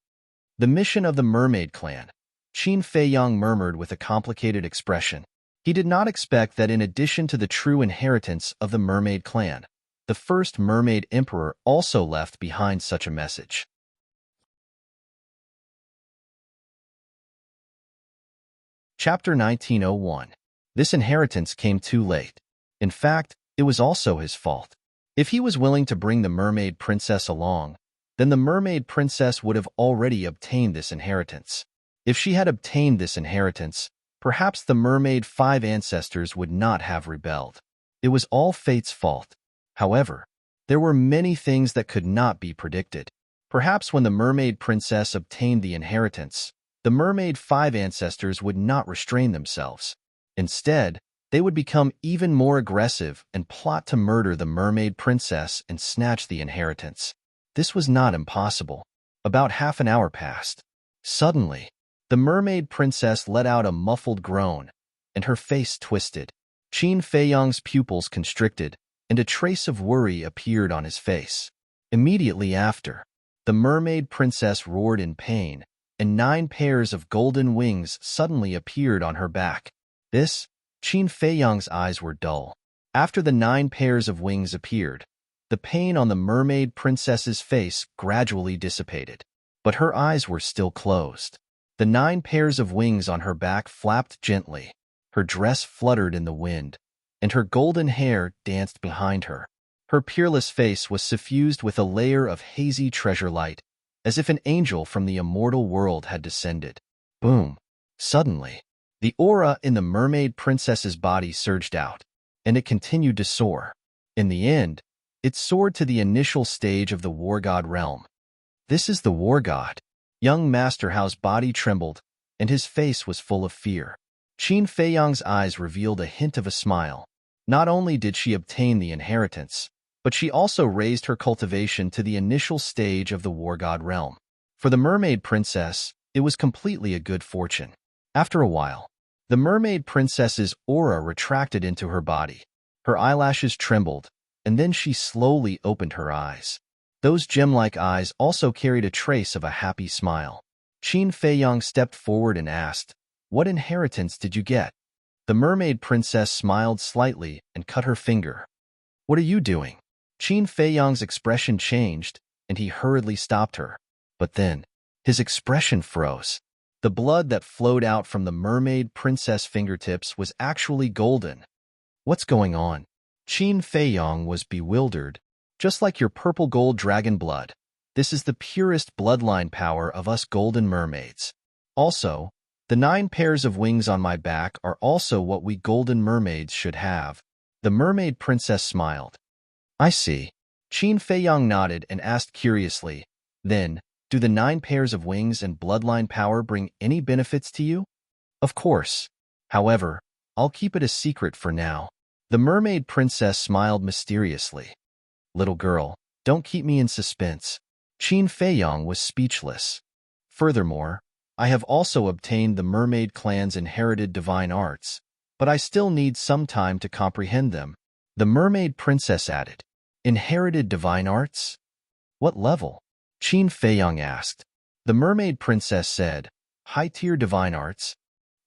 The mission of the mermaid clan, Qin Feiyong murmured with a complicated expression. He did not expect that in addition to the true inheritance of the mermaid clan, the first mermaid emperor also left behind such a message. Chapter 1901. This inheritance came too late. In fact, it was also his fault. If he was willing to bring the mermaid princess along, then the mermaid princess would have already obtained this inheritance. If she had obtained this inheritance, perhaps the mermaid 5 ancestors would not have rebelled. It was all fate's fault. However, there were many things that could not be predicted. Perhaps when the mermaid princess obtained the inheritance, the mermaid 5 ancestors would not restrain themselves. Instead, they would become even more aggressive and plot to murder the mermaid princess and snatch the inheritance. This was not impossible. About half an hour passed. Suddenly, the mermaid princess let out a muffled groan, and her face twisted. Qin Feiyong's pupils constricted, and a trace of worry appeared on his face. Immediately after, the mermaid princess roared in pain, and 9 pairs of golden wings suddenly appeared on her back. Qin Feiyong's eyes were dull. After the 9 pairs of wings appeared, the pain on the mermaid princess's face gradually dissipated, but her eyes were still closed. The 9 pairs of wings on her back flapped gently, her dress fluttered in the wind, and her golden hair danced behind her. Her peerless face was suffused with a layer of hazy treasure light, as if an angel from the immortal world had descended. Boom! Suddenly, the aura in the mermaid princess's body surged out, and it continued to soar. In the end, it soared to the initial stage of the war god realm. This is the war god. Young Master Hao's body trembled, and his face was full of fear. Qin Feiyong's eyes revealed a hint of a smile. Not only did she obtain the inheritance, but she also raised her cultivation to the initial stage of the war god realm. For the mermaid princess, it was completely a good fortune. After a while, the mermaid princess's aura retracted into her body. Her eyelashes trembled, and then she slowly opened her eyes. Those gem-like eyes also carried a trace of a happy smile. Qin Feiyong stepped forward and asked, "What inheritance did you get?" The mermaid princess smiled slightly and cut her finger. "What are you doing?" Qin Feiyong's expression changed, and he hurriedly stopped her. But then, his expression froze. The blood that flowed out from the mermaid princess' fingertips was actually golden. "What's going on?" Qin Feiyong was bewildered. "Just like your purple gold dragon blood, this is the purest bloodline power of us golden mermaids. Also, the 9 pairs of wings on my back are also what we golden mermaids should have." The mermaid princess smiled. "I see." Qin Feiyong nodded and asked curiously, "Then, do the 9 pairs of wings and bloodline power bring any benefits to you?" "Of course. However, I'll keep it a secret for now." The mermaid princess smiled mysteriously. "Little girl, don't keep me in suspense." Qin Feiyong was speechless. "Furthermore, I have also obtained the mermaid clan's inherited divine arts, but I still need some time to comprehend them." The mermaid princess added, "Inherited divine arts? What level?" Qin Feiyong asked. The mermaid princess said, "High-tier divine arts."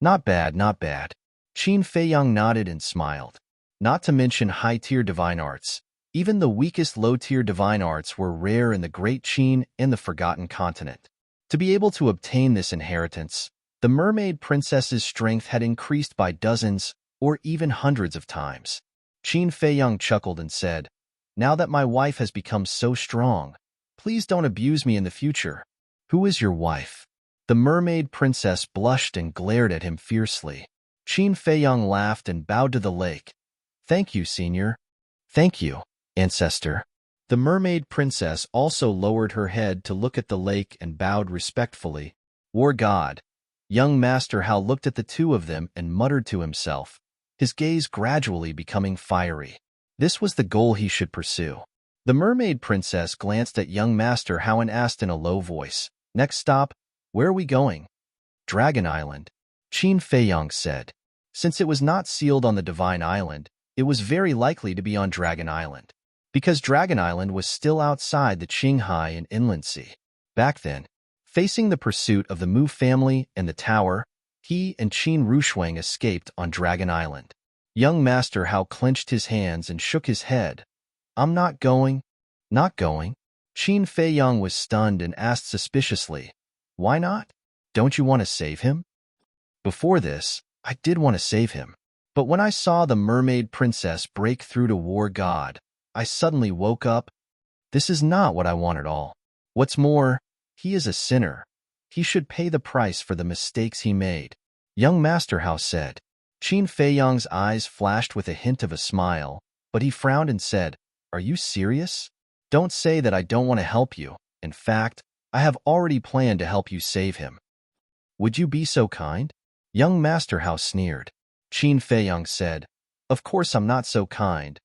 "Not bad, not bad." Qin Feiyong nodded and smiled. Not to mention high-tier divine arts, even the weakest low-tier divine arts were rare in the Great Qin and the Forgotten Continent. To be able to obtain this inheritance, the mermaid princess's strength had increased by dozens or even hundreds of times. Qin Feiyong chuckled and said, "Now that my wife has become so strong, please don't abuse me in the future." Who is your wife? The mermaid princess blushed and glared at him fiercely. Qin Feiyang laughed and bowed to the lake. Thank you, senior. Thank you, ancestor. The mermaid princess also lowered her head to look at the lake and bowed respectfully. War god. Young Master Hao looked at the two of them and muttered to himself, his gaze gradually becoming fiery. This was the goal he should pursue. The mermaid princess glanced at young Master Hao and asked in a low voice, Next stop, where are we going? Dragon Island. Qin Feiyang said. Since it was not sealed on the Divine Island, it was very likely to be on Dragon Island, because Dragon Island was still outside the Qinghai and Inland Sea. Back then, facing the pursuit of the Mu family and the tower, he and Qin Rushuang escaped on Dragon Island. Young Master Hao clenched his hands and shook his head. I'm not going. Not going? Qin Feiyang was stunned and asked suspiciously, Why not? Don't you want to save him? Before this, I did want to save him. But when I saw the mermaid princess break through to War God, I suddenly woke up. This is not what I want at all. What's more, he is a sinner. He should pay the price for the mistakes he made. Young Master Hao said. Qin Feiyang's eyes flashed with a hint of a smile, but he frowned and said, Are you serious? Don't say that I don't want to help you. In fact, I have already planned to help you save him. Would you be so kind? Young Master Hao sneered. Qin Feiyang said, Of course I'm not so kind,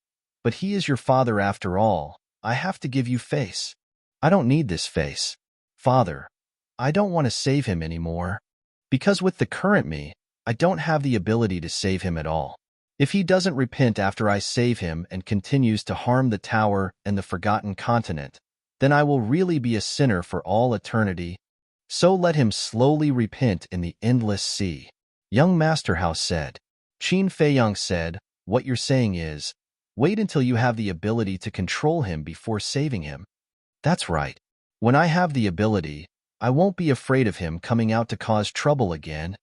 but he is your father after all. I have to give you face. I don't need this face. Father, I don't want to save him anymore, because with the current me, I don't have the ability to save him at all. If he doesn't repent after I save him and continues to harm the tower and the Forgotten Continent, then I will really be a sinner for all eternity. So let him slowly repent in the endless sea. Young Master Hao said. Qin Feiyang said, What you're saying is, wait until you have the ability to control him before saving him. That's right. When I have the ability, I won't be afraid of him coming out to cause trouble again,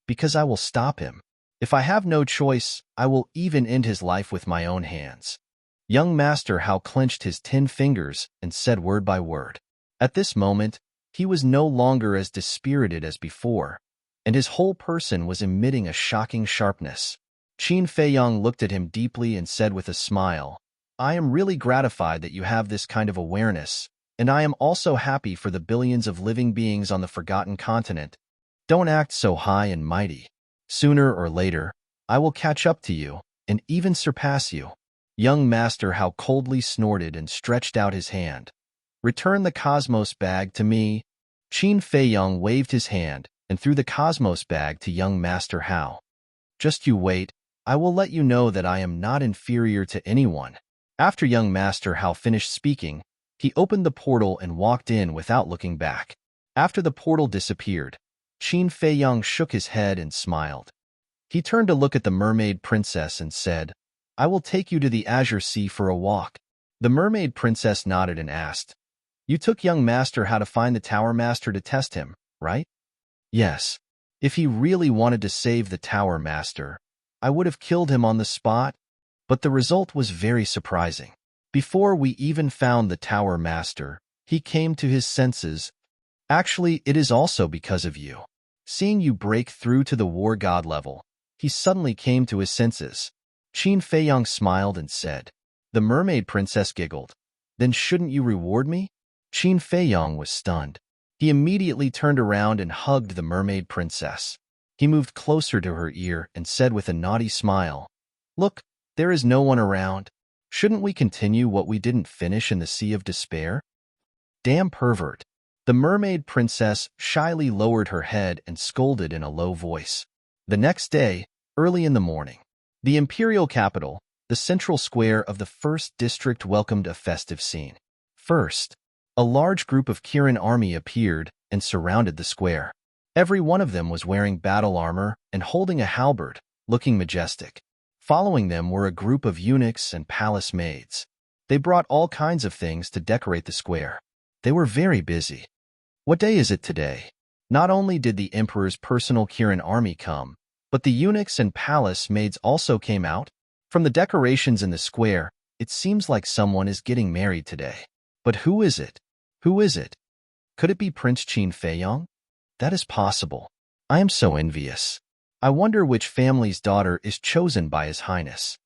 because I will stop him. If I have no choice, I will even end his life with my own hands. Young Master Hao clenched his 10 fingers and said word by word. At this moment, he was no longer as dispirited as before, and his whole person was emitting a shocking sharpness. Qin Feiyang looked at him deeply and said with a smile, I am really gratified that you have this kind of awareness, and I am also happy for the billions of living beings on the Forgotten Continent. Don't act so high and mighty. Sooner or later, I will catch up to you and even surpass you. Young Master Hao coldly snorted and stretched out his hand. Return the Cosmos bag to me. Qin Feiyang waved his hand and threw the Cosmos bag to young Master Hao. Just you wait, I will let you know that I am not inferior to anyone. After young Master Hao finished speaking, he opened the portal and walked in without looking back. After the portal disappeared, Qin Feiyang shook his head and smiled. He turned to look at the mermaid princess and said, I will take you to the Azure Sea for a walk. The mermaid princess nodded and asked, You took young Master Hao to find the Tower Master to test him, right? Yes. If he really wanted to save the Tower Master, I would have killed him on the spot, but the result was very surprising. Before we even found the Tower Master, he came to his senses. Actually, it is also because of you. Seeing you break through to the War God level, he suddenly came to his senses. Qin Feiyang smiled and said. The mermaid princess giggled. Then shouldn't you reward me? Qin Feiyang was stunned. He immediately turned around and hugged the mermaid princess. He moved closer to her ear and said with a naughty smile, Look, there is no one around. Shouldn't we continue what we didn't finish in the Sea of Despair? Damn pervert. The mermaid princess shyly lowered her head and scolded in a low voice. The next day, early in the morning, the imperial capital, the central square of the first district, welcomed a festive scene. First, a large group of Kirin army appeared and surrounded the square. Every one of them was wearing battle armor and holding a halberd, looking majestic. Following them were a group of eunuchs and palace maids. They brought all kinds of things to decorate the square. They were very busy. What day is it today? Not only did the emperor's personal Kirin army come, but the eunuchs and palace maids also came out. From the decorations in the square, it seems like someone is getting married today. But who is it? Who is it? Could it be Prince Qin Feiyong? That is possible. I am so envious. I wonder which family's daughter is chosen by His Highness.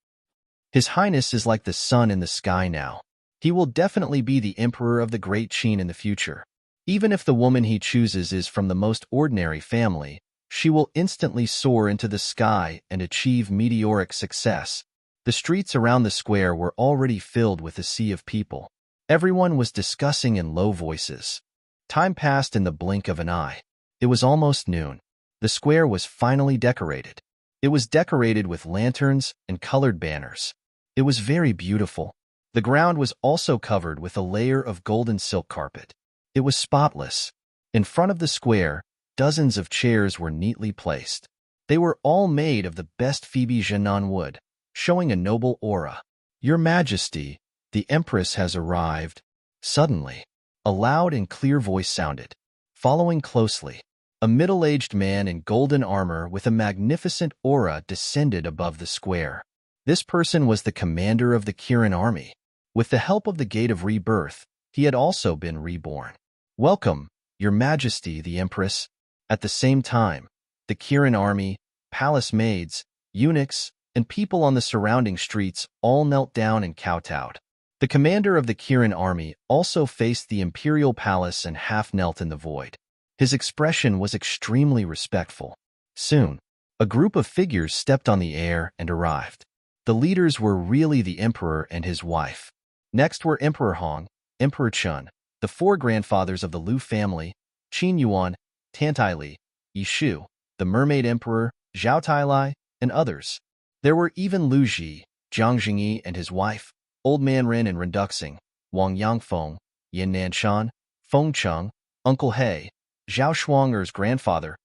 His Highness is like the sun in the sky now. He will definitely be the emperor of the great Qin in the future. Even if the woman he chooses is from the most ordinary family, she will instantly soar into the sky and achieve meteoric success. The streets around the square were already filled with a sea of people. Everyone was discussing in low voices. Time passed in the blink of an eye. It was almost noon. The square was finally decorated. It was decorated with lanterns and colored banners. It was very beautiful. The ground was also covered with a layer of golden silk carpet. It was spotless. In front of the square, dozens of chairs were neatly placed. They were all made of the best Phoebe Jinan wood, showing a noble aura. Your Majesty, the Empress has arrived. Suddenly, a loud and clear voice sounded. Following closely, a middle-aged man in golden armor with a magnificent aura descended above the square. This person was the commander of the Kirin army. With the help of the Gate of Rebirth, he had also been reborn. Welcome, Your Majesty, the Empress. At the same time, the Kirin army, palace maids, eunuchs, and people on the surrounding streets all knelt down and kowtowed. The commander of the Kirin army also faced the imperial palace and half knelt in the void. His expression was extremely respectful. Soon, a group of figures stepped on the air and arrived. The leaders were really the emperor and his wife. Next were Emperor Hong, Emperor Chun, the four grandfathers of the Liu family, Qin Yuan, Tantai, Yi Shu, the mermaid emperor, Zhao Tailai, and others. There were even Lu Ji, Jiang Jingyi and his wife, Old Man Ren and Renduxing, Wang Yangfeng, Yin Nanshan, Feng Cheng, Uncle He, Zhao Shuang'er's grandfather,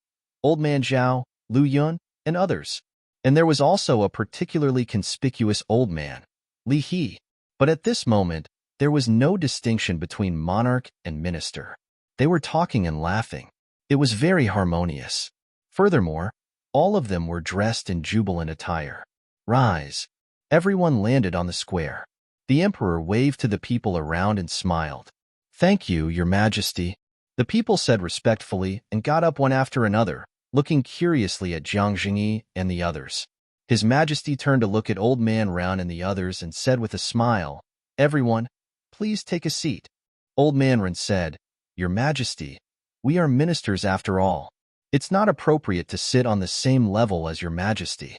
Old Man Zhao, Lu Yun, and others. And there was also a particularly conspicuous old man, Li He. But at this moment, there was no distinction between monarch and minister. They were talking and laughing. It was very harmonious. Furthermore, all of them were dressed in jubilant attire. Rise. Everyone landed on the square. The emperor waved to the people around and smiled. Thank you, Your Majesty. The people said respectfully and got up one after another, looking curiously at Jiang Jingyi and the others. His Majesty turned to look at Old Man Ren and the others and said with a smile, Everyone, please take a seat. Old Man Ren said, Your Majesty, we are ministers after all. It's not appropriate to sit on the same level as Your Majesty.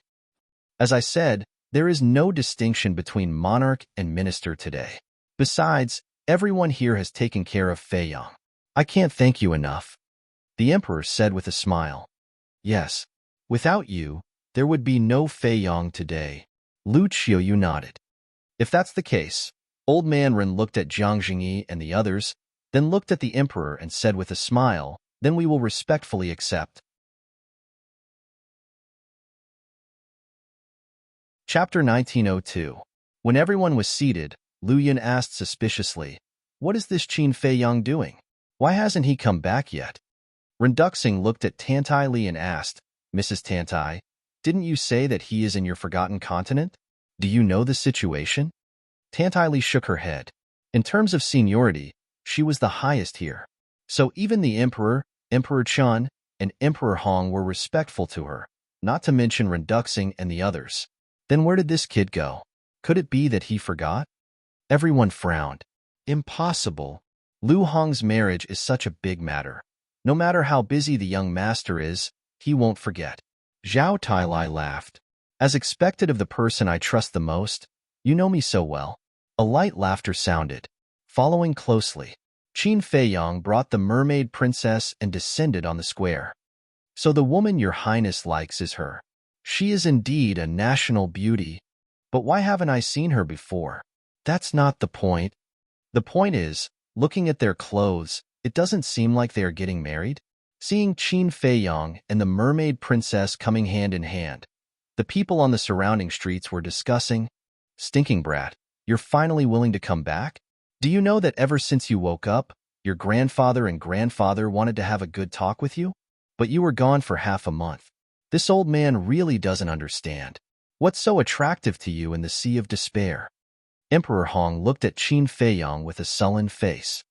As I said, there is no distinction between monarch and minister today. Besides, everyone here has taken care of Feiyong. I can't thank you enough. The emperor said with a smile. Yes, without you, there would be no Feiyong today. Lu Qiuyu nodded. If that's the case, Old Man Ren looked at Jiang Jingyi and the others, then looked at the emperor and said with a smile, Then we will respectfully accept. Chapter 1902. When everyone was seated, Lu Yun asked suspiciously, What is this Qin Feiyong doing? Why hasn't he come back yet? Renduxing looked at Tantai Li and asked, Mrs. Tantai, didn't you say that he is in your forgotten continent? Do you know the situation? Tantai Li shook her head. In terms of seniority, she was the highest here. So even the emperor, Emperor Chun, and Emperor Hong were respectful to her, not to mention Renduxing and the others. Then where did this kid go? Could it be that he forgot? Everyone frowned. Impossible. Lu Hong's marriage is such a big matter. No matter how busy the young master is, he won't forget. Zhao Tailai laughed. As expected of the person I trust the most, you know me so well. A light laughter sounded. Following closely, Qin Feiyong brought the mermaid princess and descended on the square. So the woman your highness likes is her. She is indeed a national beauty. But why haven't I seen her before? That's not the point. The point is, looking at their clothes, it doesn't seem like they are getting married. Seeing Qin Feiyong and the mermaid princess coming hand in hand, the people on the surrounding streets were discussing, Stinking brat, you're finally willing to come back? Do you know that ever since you woke up, your grandfather and grandfather wanted to have a good talk with you? But you were gone for half a month. This old man really doesn't understand. What's so attractive to you in the sea of despair? Emperor Hong looked at Qin Feiyong with a sullen face.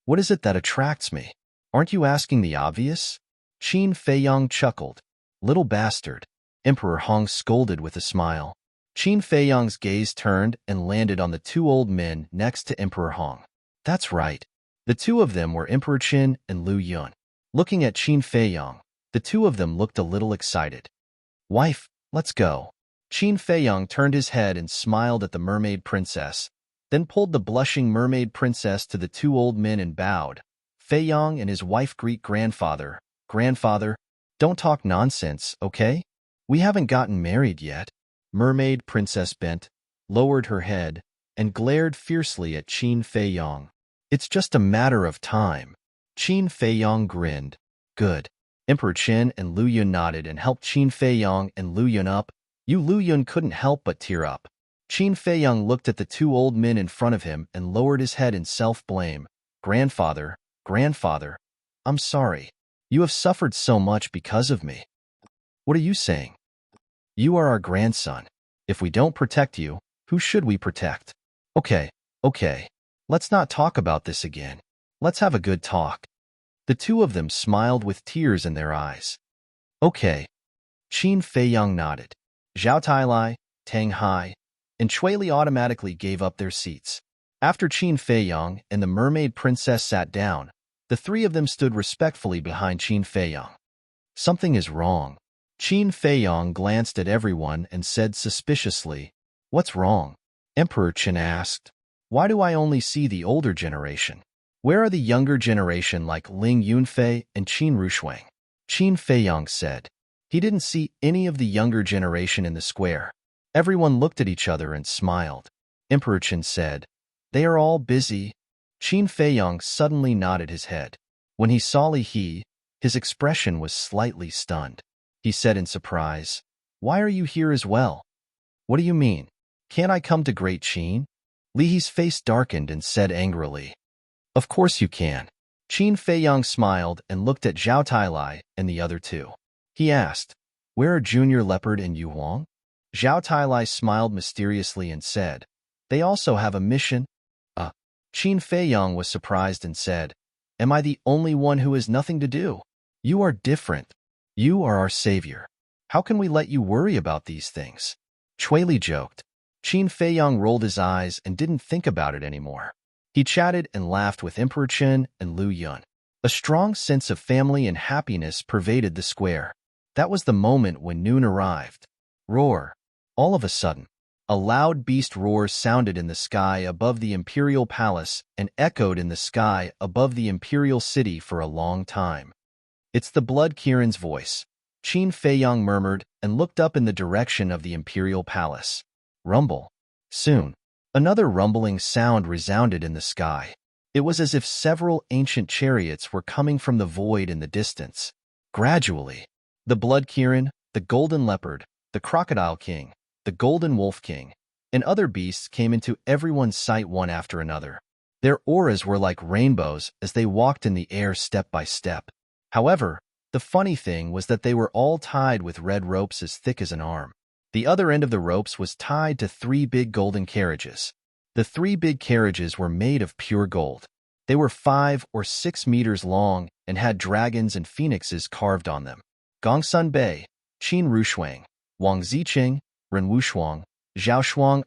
What is it that attracts me? Aren't you asking the obvious? Qin Feiyong chuckled. Little bastard. Emperor Hong scolded with a smile. Qin Feiyong's gaze turned and landed on the two old men next to Emperor Hong. That's right. The two of them were Emperor Qin and Lu Yun. Looking at Qin Feiyong, the two of them looked a little excited. Wife, let's go. Qin Feiyong turned his head and smiled at the mermaid princess, then pulled the blushing mermaid princess to the two old men and bowed. Feiyong and his wife greet grandfather. Grandfather, don't talk nonsense, okay? We haven't gotten married yet. Mermaid princess bent, lowered her head, and glared fiercely at Qin Feiyong. It's just a matter of time. Qin Feiyong grinned. Good. Emperor Qin and Lu Yun nodded and helped Qin Feiyong and Lu Yun up. Lu Yun couldn't help but tear up. Qin Feiyong looked at the two old men in front of him and lowered his head in self-blame. Grandfather, grandfather, I'm sorry. You have suffered so much because of me. What are you saying? You are our grandson. If we don't protect you, who should we protect? Okay. Let's not talk about this again. Let's have a good talk. The two of them smiled with tears in their eyes. Okay. Qin Feiyong nodded. Zhao Tailai, Tang Hai, and Chui Li automatically gave up their seats. After Qin Feiyong and the mermaid princess sat down, the three of them stood respectfully behind Qin Feiyong. Something is wrong. Qin Feiyong glanced at everyone and said suspiciously, What's wrong? Emperor Qin asked. Why do I only see the older generation? Where are the younger generation like Ling Yunfei and Qin Rushuang? Qin Feiyong said. He didn't see any of the younger generation in the square. Everyone looked at each other and smiled. Emperor Qin said, They are all busy. Qin Feiyong suddenly nodded his head. When he saw Li He, his expression was slightly stunned. He said in surprise, Why are you here as well? What do you mean? Can't I come to Great Qin? Li He's face darkened and said angrily, Of course you can. Qin Feiyong smiled and looked at Zhao Tailai and the other two. He asked, Where are Junior Leopard and Yu Huang? Zhao Tailai smiled mysteriously and said, They also have a mission. Qin Feiyong was surprised and said, Am I the only one who has nothing to do? You are different. You are our savior. How can we let you worry about these things? Chui Li joked. Qin Feiyong rolled his eyes and didn't think about it anymore. He chatted and laughed with Emperor Qin and Lu Yun. A strong sense of family and happiness pervaded the square. That was the moment when noon arrived. Roar. All of a sudden, a loud beast roar sounded in the sky above the imperial palace and echoed in the sky above the imperial city for a long time. It's the Blood Kirin's voice. Qin Feiyong murmured and looked up in the direction of the imperial palace. Rumble. Soon, another rumbling sound resounded in the sky. It was as if several ancient chariots were coming from the void in the distance. Gradually, the Blood Kirin, the Golden Leopard, the Crocodile King, the Golden Wolf King, and other beasts came into everyone's sight one after another. Their auras were like rainbows as they walked in the air step by step. However, the funny thing was that they were all tied with red ropes as thick as an arm. The other end of the ropes was tied to 3 big golden carriages. The 3 big carriages were made of pure gold. They were 5 or 6 meters long and had dragons and phoenixes carved on them. Gongsun Bei, Qin Rushuang, Wang Ziqing, Ren Wushuang, Zhao Shuang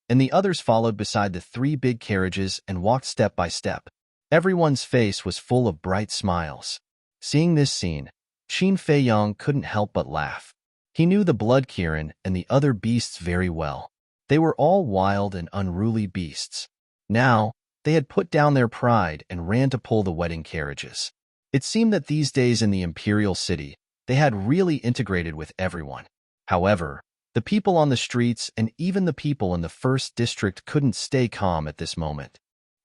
and the others followed beside the 3 big carriages and walked step by step. Everyone's face was full of bright smiles. Seeing this scene, Qin Feiyong couldn't help but laugh. He knew the Blood Kirin and the other beasts very well. They were all wild and unruly beasts. Now, they had put down their pride and ran to pull the wedding carriages. It seemed that these days in the imperial city, they had really integrated with everyone. However, the people on the streets and even the people in the first district couldn't stay calm at this moment.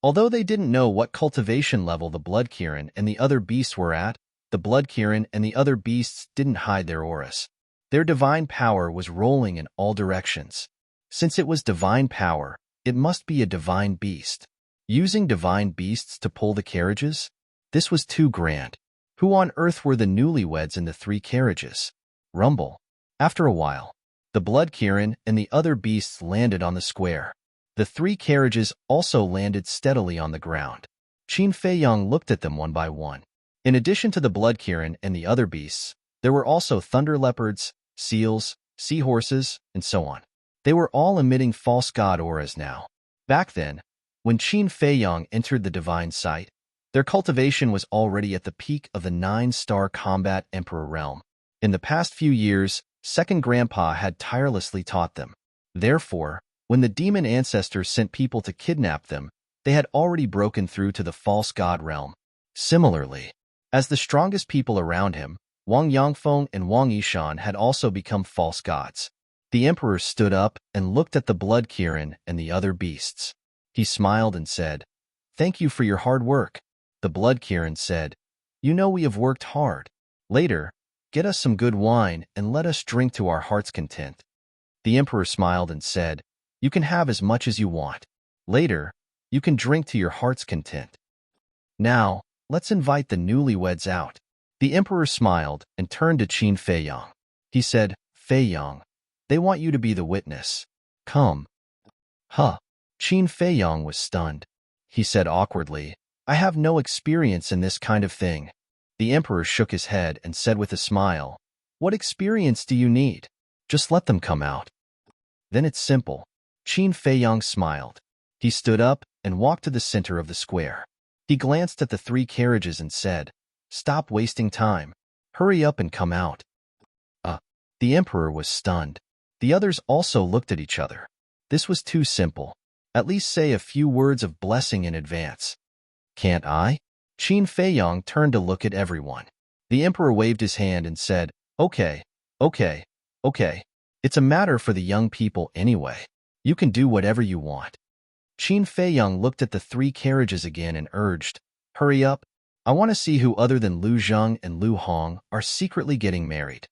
Although they didn't know what cultivation level the Blood Kirin and the other beasts were at, the Blood Kirin and the other beasts didn't hide their auras. Their divine power was rolling in all directions. Since it was divine power, it must be a divine beast. Using divine beasts to pull the carriages? This was too grand. Who on earth were the newlyweds in the 3 carriages? Rumble. After a while, the Blood Kirin and the other beasts landed on the square. The 3 carriages also landed steadily on the ground. Qin Feiyong looked at them one by one. In addition to the blood Kirin and the other beasts, there were also thunder leopards, seals, seahorses, and so on. They were all emitting false god auras now. Back then, when Qin Feiyong entered the divine site, their cultivation was already at the peak of the 9-star combat emperor realm. In the past few years, Second Grandpa had tirelessly taught them. Therefore, when the demon ancestors sent people to kidnap them, they had already broken through to the false god realm. Similarly, as the strongest people around him, Wang Yangfeng and Wang Yishan had also become false gods. The emperor stood up and looked at the blood Kirin and the other beasts. He smiled and said, "Thank you for your hard work." The blood Kirin said, "You know we have worked hard. Later, get us some good wine and let us drink to our heart's content." The emperor smiled and said, "You can have as much as you want. Later, you can drink to your heart's content. Now, let's invite the newlyweds out." The emperor smiled and turned to Qin Feiyong. He said, "Feiyong, they want you to be the witness. Come." Huh. Qin Feiyong was stunned. He said awkwardly, "I have no experience in this kind of thing." The emperor shook his head and said with a smile, "What experience do you need? Just let them come out. Then it's simple." Qin Feiyong smiled. He stood up and walked to the center of the square. He glanced at the 3 carriages and said, "Stop wasting time. Hurry up and come out." The emperor was stunned. The others also looked at each other. This was too simple. At least say a few words of blessing in advance. "Can't I?" Qin Feiyong turned to look at everyone. The emperor waved his hand and said, Okay. It's a matter for the young people anyway. You can do whatever you want." Qin Feiyong looked at the 3 carriages again and urged, "Hurry up. I want to see who other than Lu Zheng and Lu Hong are secretly getting married."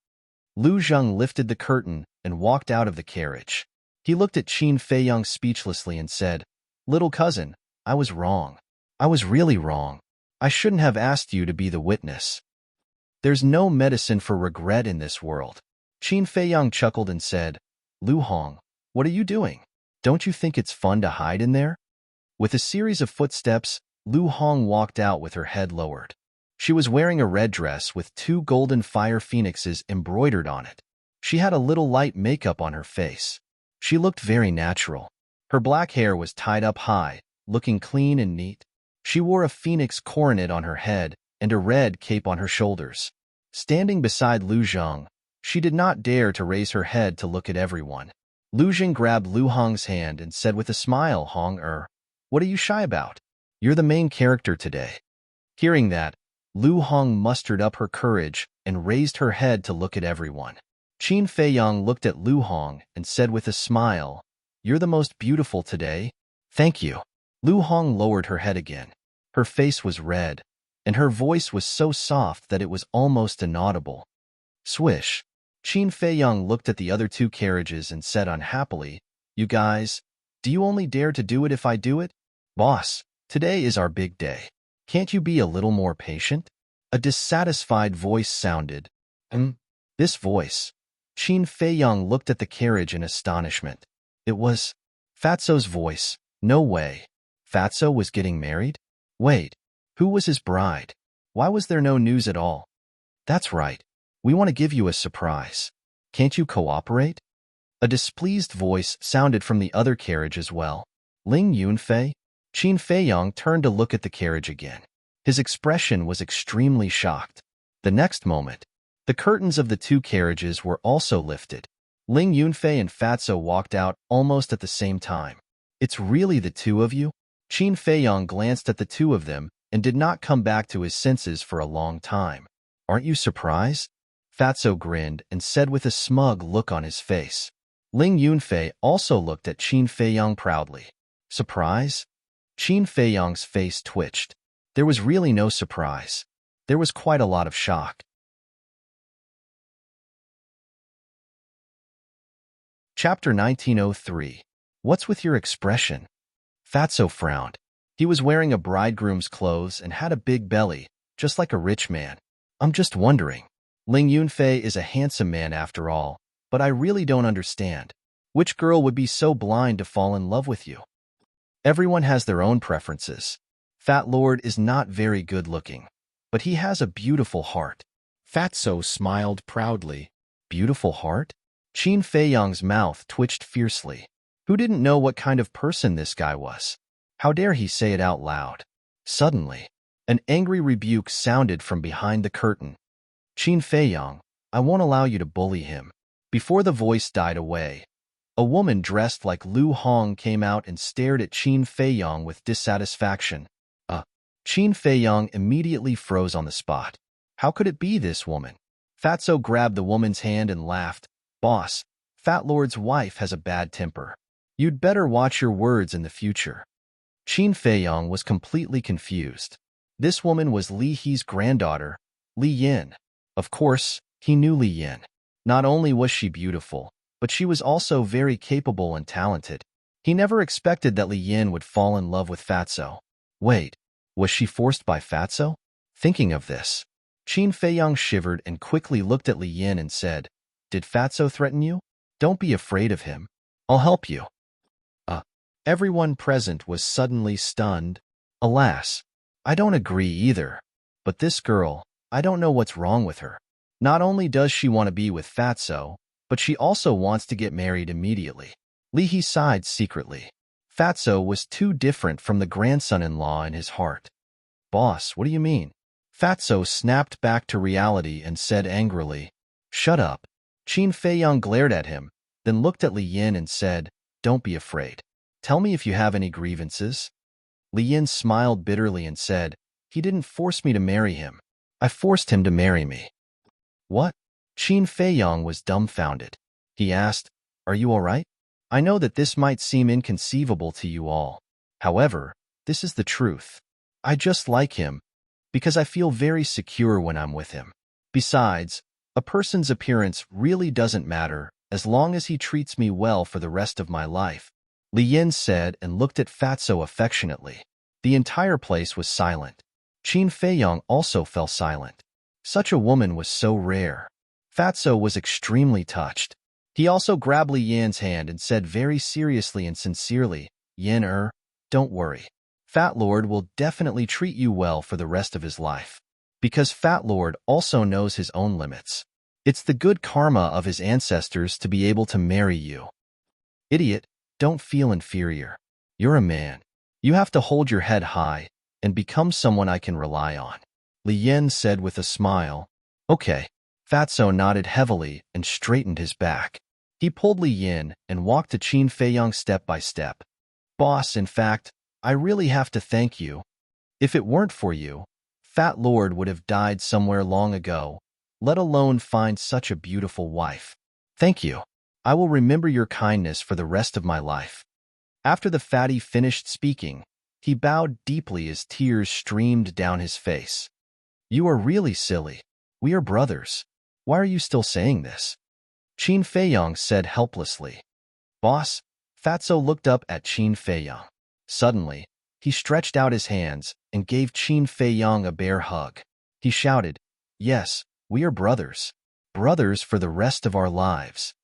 Lu Zheng lifted the curtain and walked out of the carriage. He looked at Qin Feiyong speechlessly and said, "Little cousin, I was wrong. I was really wrong. I shouldn't have asked you to be the witness. There's no medicine for regret in this world." Qin Feiyong chuckled and said, "Lu Hong, what are you doing? Don't you think it's fun to hide in there?" With a series of footsteps, Lu Hong walked out with her head lowered. She was wearing a red dress with 2 golden fire phoenixes embroidered on it. She had a little light makeup on her face. She looked very natural. Her black hair was tied up high, looking clean and neat. She wore a phoenix coronet on her head and a red cape on her shoulders. Standing beside Lu Zheng, she did not dare to raise her head to look at everyone. Lu Zheng grabbed Lu Hong's hand and said with a smile, What are you shy about? You're the main character today." Hearing that, Lu Hong mustered up her courage and raised her head to look at everyone. Qin Feiyong looked at Lu Hong and said with a smile, "You're the most beautiful today." "Thank you." Lu Hong lowered her head again. Her face was red, and her voice was so soft that it was almost inaudible. Swish. Qin Feiyong looked at the other 2 carriages and said unhappily, "You guys, do you only dare to do it if I do it? Boss, today is our big day. Can't you be a little more patient?" A dissatisfied voice sounded. This voice. Qin Feiyong looked at the carriage in astonishment. It was Fatso's voice. No way. Fatso was getting married? Wait, who was his bride? Why was there no news at all? That's right. We want to give you a surprise. Can't you cooperate? A displeased voice sounded from the other carriage as well. Ling Yunfei? Qin Feiyong turned to look at the carriage again. His expression was extremely shocked. The next moment, the curtains of the 2 carriages were also lifted. Ling Yunfei and Fatso walked out almost at the same time. "It's really the 2 of you?" Qin Feiyong glanced at the 2 of them and did not come back to his senses for a long time. "Aren't you surprised?" Fatso grinned and said with a smug look on his face. Ling Yunfei also looked at Qin Feiyong proudly. "Surprise?" Qin Feiyong's face twitched. There was really no surprise. There was quite a lot of shock. Chapter 1903. What's with your expression? Fatso frowned. He was wearing a bridegroom's clothes and had a big belly, just like a rich man. "I'm just wondering. Ling Yunfei is a handsome man after all, but I really don't understand. Which girl would be so blind to fall in love with you? Everyone has their own preferences. Fat Lord is not very good looking. but he has a beautiful heart. Fatso smiled proudly. Beautiful heart? Qin Feiyang's mouth twitched fiercely. Who didn't know what kind of person this guy was? How dare he say it out loud? Suddenly, an angry rebuke sounded from behind the curtain. Qin Feiyang, I won't allow you to bully him. Before the voice died away, a woman dressed like Lu Hong came out and stared at Qin Feiyang with dissatisfaction. Qin Feiyang immediately froze on the spot. How could it be this woman? Fatso grabbed the woman's hand and laughed. Boss, Fat Lord's wife has a bad temper. You'd better watch your words in the future. Qin Feiyang was completely confused. This woman was Li He's granddaughter, Li Yin. Of course, he knew Li Yin. Not only was she beautiful, but she was also very capable and talented. He never expected that Li Yin would fall in love with Fatso. Wait, was she forced by Fatso? Thinking of this, Qin Feiyang shivered and quickly looked at Li Yin and said, Did Fatso threaten you? Don't be afraid of him. I'll help you. Everyone present was suddenly stunned. Alas, I don't agree either. But this girl, I don't know what's wrong with her. Not only does she want to be with Fatso, but she also wants to get married immediately. Li He sighed secretly. Fatso was too different from the grandson-in-law in his heart. Boss, what do you mean? Fatso snapped back to reality and said angrily, Shut up. Qin Feiyang glared at him, then looked at Li Yin and said, Don't be afraid. Tell me if you have any grievances. Li Yin smiled bitterly and said, He didn't force me to marry him. I forced him to marry me. What? Qin Feiyang was dumbfounded. He asked, Are you all right? I know that this might seem inconceivable to you all. However, this is the truth. I just like him, because I feel very secure when I'm with him. Besides, a person's appearance really doesn't matter as long as he treats me well for the rest of my life. Li Yin said and looked at Fatso affectionately. The entire place was silent. Qin Feiyang also fell silent. Such a woman was so rare. Fatso was extremely touched. He also grabbed Li Yin's hand and said very seriously and sincerely, Yin, don't worry. Fat Lord will definitely treat you well for the rest of his life. Because Fat Lord also knows his own limits. It's the good karma of his ancestors to be able to marry you. Idiot, don't feel inferior. You're a man. You have to hold your head high and become someone I can rely on. Li Yin said with a smile. Okay. Fatso nodded heavily and straightened his back. He pulled Li Yin and walked to Qin Feiyang step by step. Boss, in fact, I really have to thank you. If it weren't for you, Fat Lord would have died somewhere long ago, let alone find such a beautiful wife. Thank you. I will remember your kindness for the rest of my life. After the fatty finished speaking, he bowed deeply as tears streamed down his face. You are really silly. We are brothers. Why are you still saying this? Qin Feiyang said helplessly. Boss, Fatso looked up at Qin Feiyang. Suddenly, he stretched out his hands and gave Qin Feiyang a bear hug. He shouted, Yes, we are brothers. Brothers for the rest of our lives.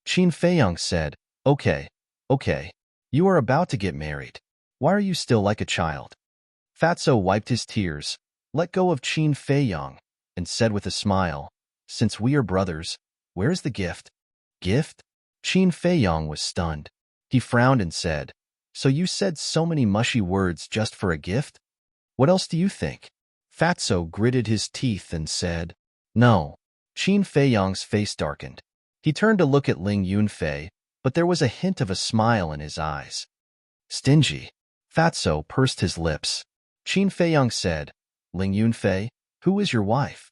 Qin Feiyang said, Okay. You are about to get married. Why are you still like a child? Fatso wiped his tears, let go of Qin Feiyang, and said with a smile, Since we are brothers, where is the gift? Gift? Qin Feiyang was stunned. He frowned and said, So you said so many mushy words just for a gift? What else do you think? Fatso gritted his teeth and said, No. Qin Feiyang's face darkened. He turned to look at Ling Yunfei, but there was a hint of a smile in his eyes. Stingy. Fatso pursed his lips. Qin Feiyang said, Ling Yunfei, who is your wife?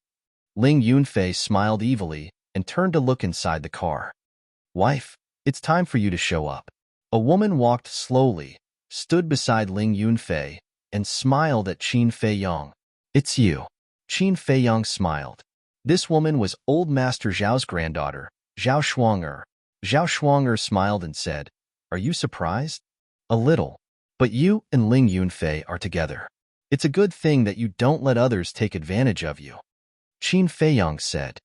Ling Yunfei smiled evilly and turned to look inside the car. Wife, it's time for you to show up. A woman walked slowly, stood beside Ling Yunfei, and smiled at Qin Feiyang. It's you. Qin Feiyang smiled. This woman was Old Master Zhao's granddaughter, Zhao Shuang'er. Zhao Shuang'er smiled and said, Are you surprised? A little. But you and Ling Yunfei are together. It's a good thing that you don't let others take advantage of you. Qin Feiyang said.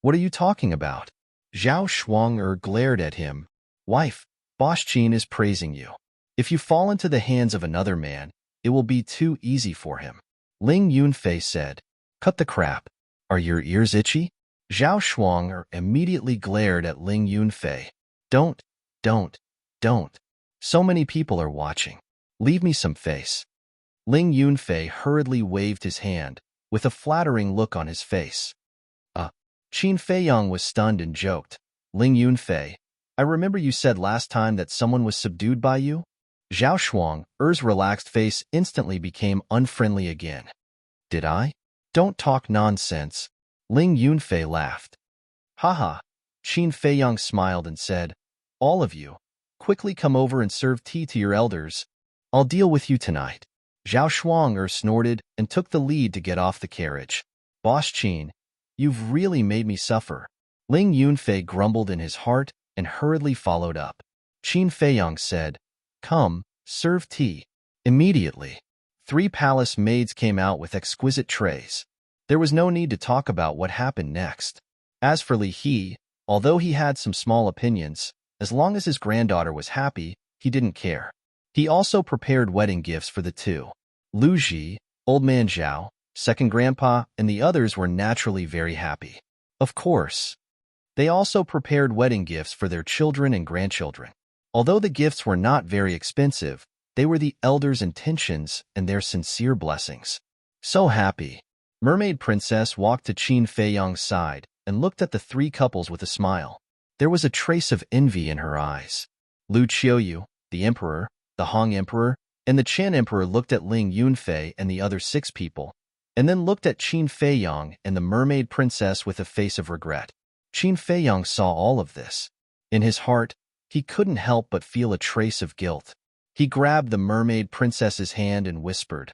What are you talking about? Zhao Shuang'er glared at him. Wife, Boss Qin is praising you. If you fall into the hands of another man, it will be too easy for him. Ling Yunfei said. Cut the crap. Are your ears itchy? Zhao Shuang immediately glared at Ling Yunfei. Don't, don't, don't. So many people are watching. Leave me some face. Ling Yunfei hurriedly waved his hand, with a flattering look on his face. Qin Feiyang was stunned and joked. Ling Yunfei, I remember you said last time that someone was subdued by you? Zhao Shuang's relaxed face instantly became unfriendly again. Did I? Don't talk nonsense. Ling Yunfei laughed. Haha. Qin Feiyang smiled and said, all of you, quickly come over and serve tea to your elders. I'll deal with you tonight. Zhao Shuang snorted and took the lead to get off the carriage. Boss Qin, you've really made me suffer. Ling Yunfei grumbled in his heart and hurriedly followed up. Qin Feiyang said, come, serve tea. Immediately, 3 palace maids came out with exquisite trays. There was no need to talk about what happened next. As for Li He, although he had some small opinions, as long as his granddaughter was happy, he didn't care. He also prepared wedding gifts for the two. Lu Ji, Old Man Zhao, Second Grandpa, and the others were naturally very happy. Of course, they also prepared wedding gifts for their children and grandchildren. Although the gifts were not very expensive, they were the elders' intentions and their sincere blessings. So happy. Mermaid Princess walked to Qin Feiyang's side and looked at the 3 couples with a smile. There was a trace of envy in her eyes. Lu Qiuyu, the Emperor, the Hong Emperor, and the Qian Emperor looked at Ling Yunfei and the other 6 people, and then looked at Qin Feiyang and the Mermaid Princess with a face of regret. Qin Feiyang saw all of this. In his heart, he couldn't help but feel a trace of guilt. He grabbed the Mermaid Princess's hand and whispered,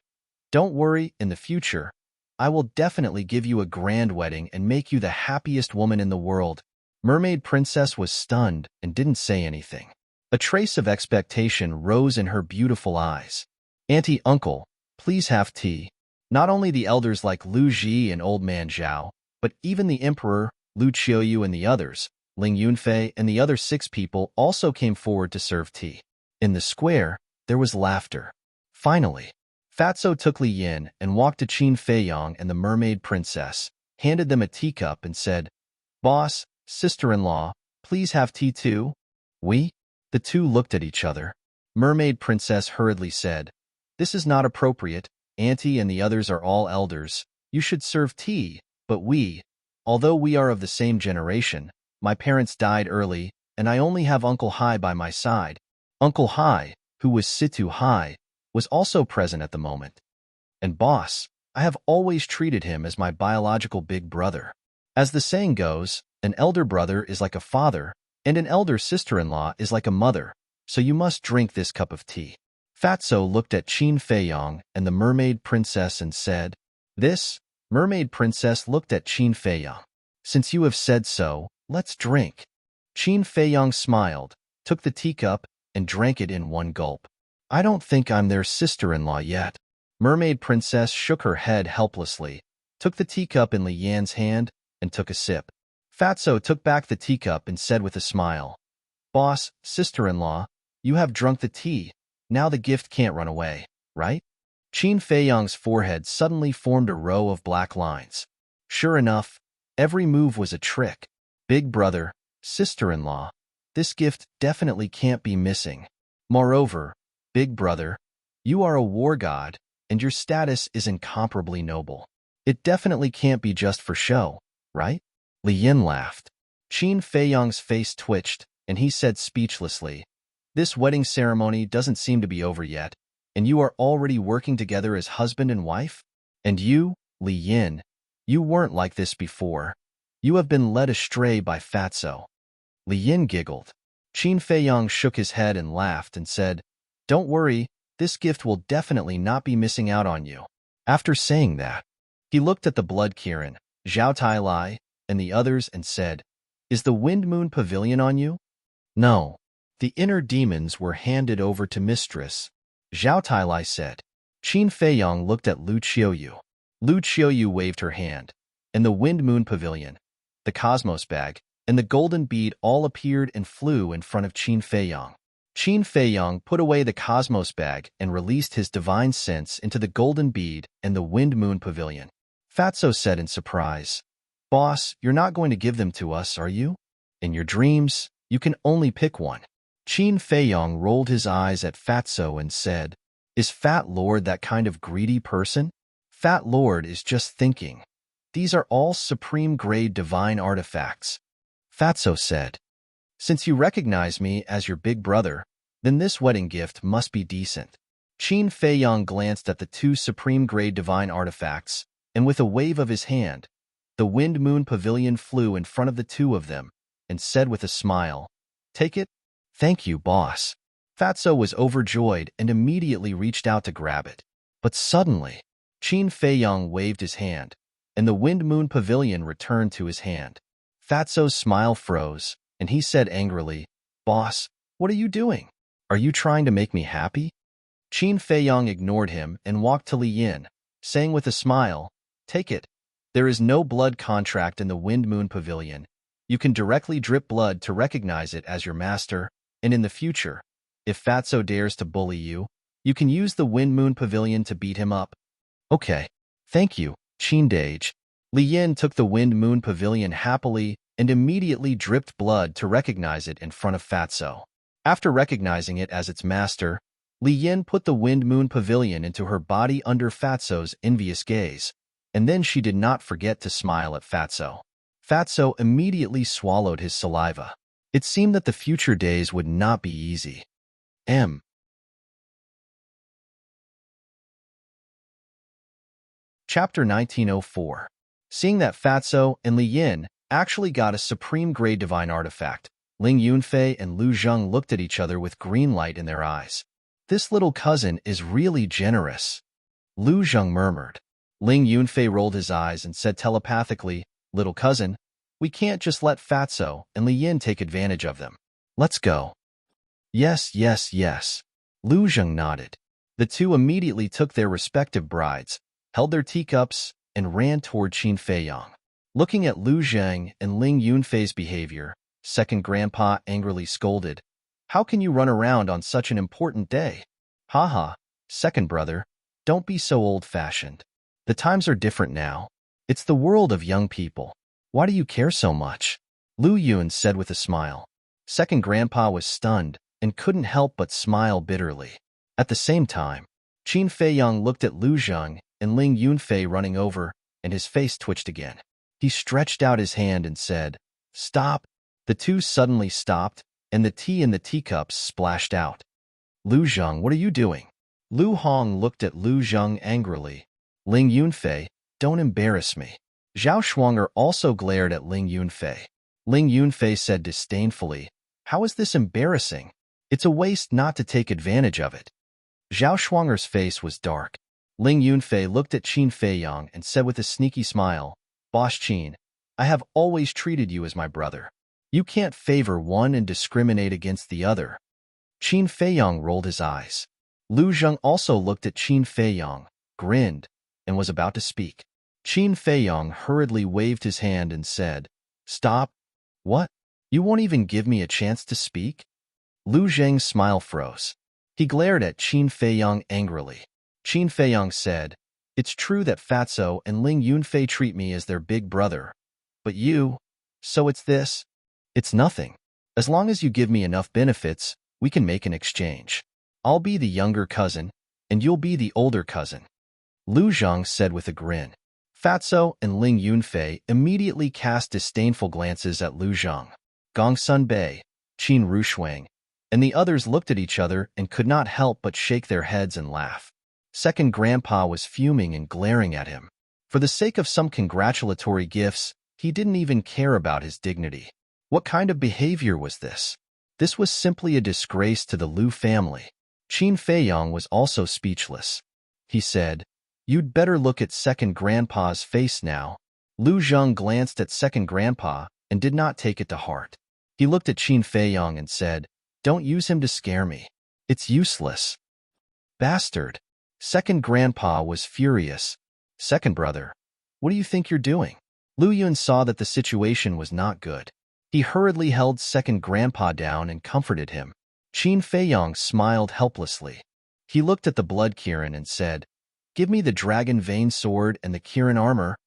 don't worry, in the future, I will definitely give you a grand wedding and make you the happiest woman in the world. Mermaid Princess was stunned and didn't say anything. A trace of expectation rose in her beautiful eyes. Auntie, uncle, please have tea. Not only the elders like Lu Ji and Old Man Zhao, but even the Emperor, Lu Qiuyu and the others, Ling Yunfei and the other 6 people also came forward to serve tea. In the square, there was laughter. Finally, Fatso took Li Yin and walked to Qin Feiyang and the Mermaid Princess, handed them a teacup and said, boss, sister-in-law, please have tea too? We? The 2 looked at each other. Mermaid Princess hurriedly said, this is not appropriate. Auntie and the others are all elders. You should serve tea, but we, although we are of the same generation, my parents died early, and I only have Uncle Hai by my side. Uncle Hai, who was Situ Hai, was also present at the moment. And boss, I have always treated him as my biological big brother. As the saying goes, an elder brother is like a father, and an elder sister-in-law is like a mother, so you must drink this cup of tea. Fatso looked at Qin Feiyang and the Mermaid Princess and said, this? Mermaid Princess looked at Qin Feiyang. Since you have said so, let's drink. Qin Feiyang smiled, took the teacup, and drank it in one gulp. I don't think I'm their sister-in-law yet. Mermaid Princess shook her head helplessly, took the teacup in Li Yan's hand, and took a sip. Fatso took back the teacup and said with a smile, boss, sister-in-law, you have drunk the tea. Now the gift can't run away, right? Qin Feiyang's forehead suddenly formed a row of black lines. Sure enough, every move was a trick. Big brother, sister-in-law, this gift definitely can't be missing. Moreover, big brother, you are a war god, and your status is incomparably noble. It definitely can't be just for show, right? Li Yin laughed. Qin Feiyang's face twitched, and he said speechlessly, this wedding ceremony doesn't seem to be over yet, and you are already working together as husband and wife? And you, Li Yin, you weren't like this before. You have been led astray by Fatso. Li Yin giggled. Qin Feiyang shook his head and laughed and said, don't worry, this gift will definitely not be missing out on you. After saying that, he looked at the Blood Kirin, Zhao Tailai, and the others and said, is the Wind Moon Pavilion on you? No. The inner demons were handed over to Mistress, Zhao Tailai said. Qin Feiyang looked at Lu Qiuyu. Lu Qiuyu waved her hand, and the Wind Moon Pavilion, the Cosmos Bag, and the Golden Bead all appeared and flew in front of Qin Feiyang. Qin Feiyang put away the Cosmos Bag and released his divine sense into the Golden Bead and the Wind Moon Pavilion. Fatso said in surprise. Boss, you're not going to give them to us, are you? In your dreams, you can only pick one. Qin Feiyong rolled his eyes at Fatso and said, Is Fat Lord that kind of greedy person? Fat Lord is just thinking. These are all supreme-grade divine artifacts. Fatso said, Since you recognize me as your big brother, then this wedding gift must be decent. Qin Feiyong glanced at the two supreme-grade divine artifacts, and with a wave of his hand, the Wind Moon Pavilion flew in front of the two of them, and said with a smile, Take it? Thank you, boss. Fatso was overjoyed and immediately reached out to grab it. But suddenly, Qin Feiyong waved his hand, and the Wind Moon Pavilion returned to his hand. Fatso's smile froze, and he said angrily, Boss, what are you doing? Are you trying to make me happy? Qin Feiyong ignored him and walked to Li Yin, saying with a smile, Take it. There is no blood contract in the Wind Moon Pavilion. You can directly drip blood to recognize it as your master, and in the future, if Fatso dares to bully you, you can use the Wind Moon Pavilion to beat him up. Okay. Thank you, Qin Dage. Li Yin took the Wind Moon Pavilion happily and immediately dripped blood to recognize it in front of Fatso. After recognizing it as its master, Li Yin put the Wind Moon Pavilion into her body under Fatso's envious gaze, and then she did not forget to smile at Fatso. Fatso immediately swallowed his saliva. It seemed that the future days would not be easy. Chapter 1904. Seeing that Fatso and Li Yin actually got a supreme-grade divine artifact, Ling Yunfei and Lu Zheng looked at each other with green light in their eyes. This little cousin is really generous, Lu Zheng murmured. Ling Yunfei rolled his eyes and said telepathically, Little cousin, we can't just let Fatso and Li Yin take advantage of them. Let's go. Yes, yes, yes. Lu Zheng nodded. The two immediately took their respective brides, held their teacups, and ran toward Qin Feiyong. Looking at Lu Zheng and Ling Yunfei's behavior, second grandpa angrily scolded, How can you run around on such an important day? Haha, second brother, don't be so old-fashioned. The times are different now. It's the world of young people. Why do you care so much? Lu Yun said with a smile. Second grandpa was stunned and couldn't help but smile bitterly. At the same time, Qin Feiyong looked at Lu Zheng and Ling Yunfei running over, and his face twitched again. He stretched out his hand and said, Stop. The two suddenly stopped, and the tea in the teacups splashed out. Lu Zheng, what are you doing? Lu Hong looked at Lu Zheng angrily. Ling Yunfei, don't embarrass me. Zhao Shuanger also glared at Ling Yunfei. Ling Yunfei said disdainfully, How is this embarrassing? It's a waste not to take advantage of it. Zhao Shuanger's face was dark. Ling Yunfei looked at Qin Feiyong and said with a sneaky smile, Boss Qin, I have always treated you as my brother. You can't favor one and discriminate against the other. Qin Feiyong rolled his eyes. Lu Zheng also looked at Qin Feiyong, grinned, and was about to speak. Qin Feiyong hurriedly waved his hand and said, Stop. What? You won't even give me a chance to speak? Lu Zheng's smile froze. He glared at Qin Feiyong angrily. Qin Feiyong said, It's true that Fatso and Ling Yunfei treat me as their big brother. But you? So it's this? It's nothing. As long as you give me enough benefits, we can make an exchange. I'll be the younger cousin, and you'll be the older cousin. Lu Zheng said with a grin. Fatso and Ling Yunfei immediately cast disdainful glances at Lu Zheng. Gongsun Bei, Qin Rushuang, and the others looked at each other and could not help but shake their heads and laugh. Second grandpa was fuming and glaring at him. For the sake of some congratulatory gifts, he didn't even care about his dignity. What kind of behavior was this? This was simply a disgrace to the Lu family. Qin Feiyong was also speechless. He said, You'd better look at second grandpa's face now. Lu Zheng glanced at second grandpa and did not take it to heart. He looked at Qin Feiyong and said, Don't use him to scare me. It's useless. Bastard. Second grandpa was furious. Second brother, what do you think you're doing? Lu Yun saw that the situation was not good. He hurriedly held second grandpa down and comforted him. Qin Feiyong smiled helplessly. He looked at the blood Kirin and said, Give me the dragon vein sword and the Kirin armor,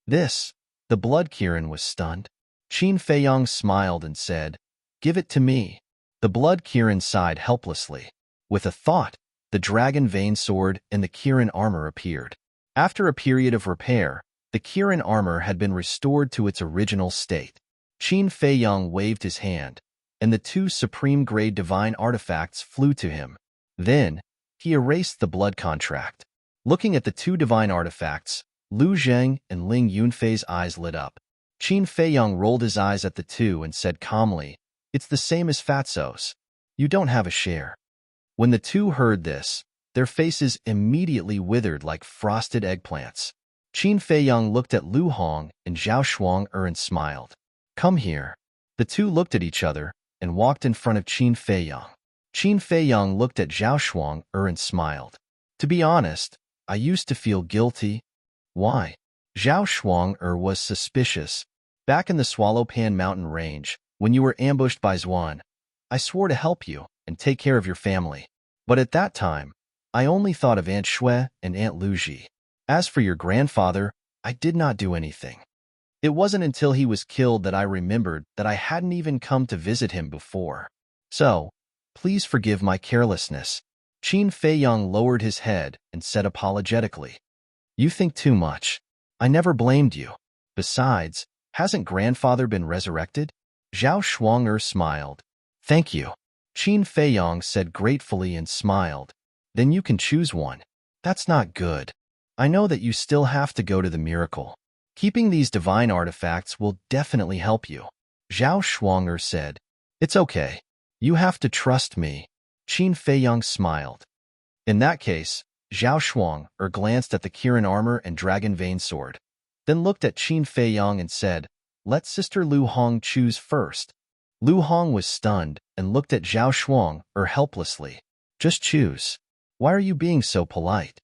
The blood Kirin was stunned. Qin Feiyong smiled and said, "Give it to me." The blood Kirin sighed helplessly. With a thought, the dragon vein sword and the Kirin armor appeared. After a period of repair, the Kirin armor had been restored to its original state. Qin Feiyong waved his hand, and the two supreme-grade divine artifacts flew to him. Then, he erased the blood contract. Looking at the two divine artifacts, Lu Zheng and Ling Yunfei's eyes lit up. Qin Feiyong rolled his eyes at the two and said calmly, "It's the same as Fatso's. You don't have a share." When the two heard this, their faces immediately withered like frosted eggplants. Qin Feiyong looked at Lu Hong and Zhao Shuang-er and smiled. "Come here." The two looked at each other and walked in front of Qin Feiyong. Qin Feiyong looked at Zhao Shuang-er and smiled. "To be honest, I used to feel guilty." "Why?" Zhao Shuang-er was suspicious. "Back in the Swallowpan Mountain Range, when you were ambushed by Zhuan, I swore to help you and take care of your family. But at that time, I only thought of Aunt Shui and Aunt Luji. As for your grandfather, I did not do anything. It wasn't until he was killed that I remembered that I hadn't even come to visit him before. So, please forgive my carelessness." Qin Feiyong lowered his head and said apologetically, "You think too much. I never blamed you. Besides, hasn't grandfather been resurrected?" Zhao Shuang-er smiled. "Thank you." Qin Feiyong said gratefully and smiled. "Then you can choose one." "That's not good. I know that you still have to go to the miracle. Keeping these divine artifacts will definitely help you." Zhao Shuang-er said, "It's okay. You have to trust me." Qin Feiyong smiled. In that case, Zhao Shuang-er glanced at the Kirin armor and dragon vein sword, then looked at Qin Feiyong and said, "Let Sister Lu Hong choose first." Lu Hong was stunned and looked at Zhao Shuang-er helplessly. "Just choose. Why are you being so polite?"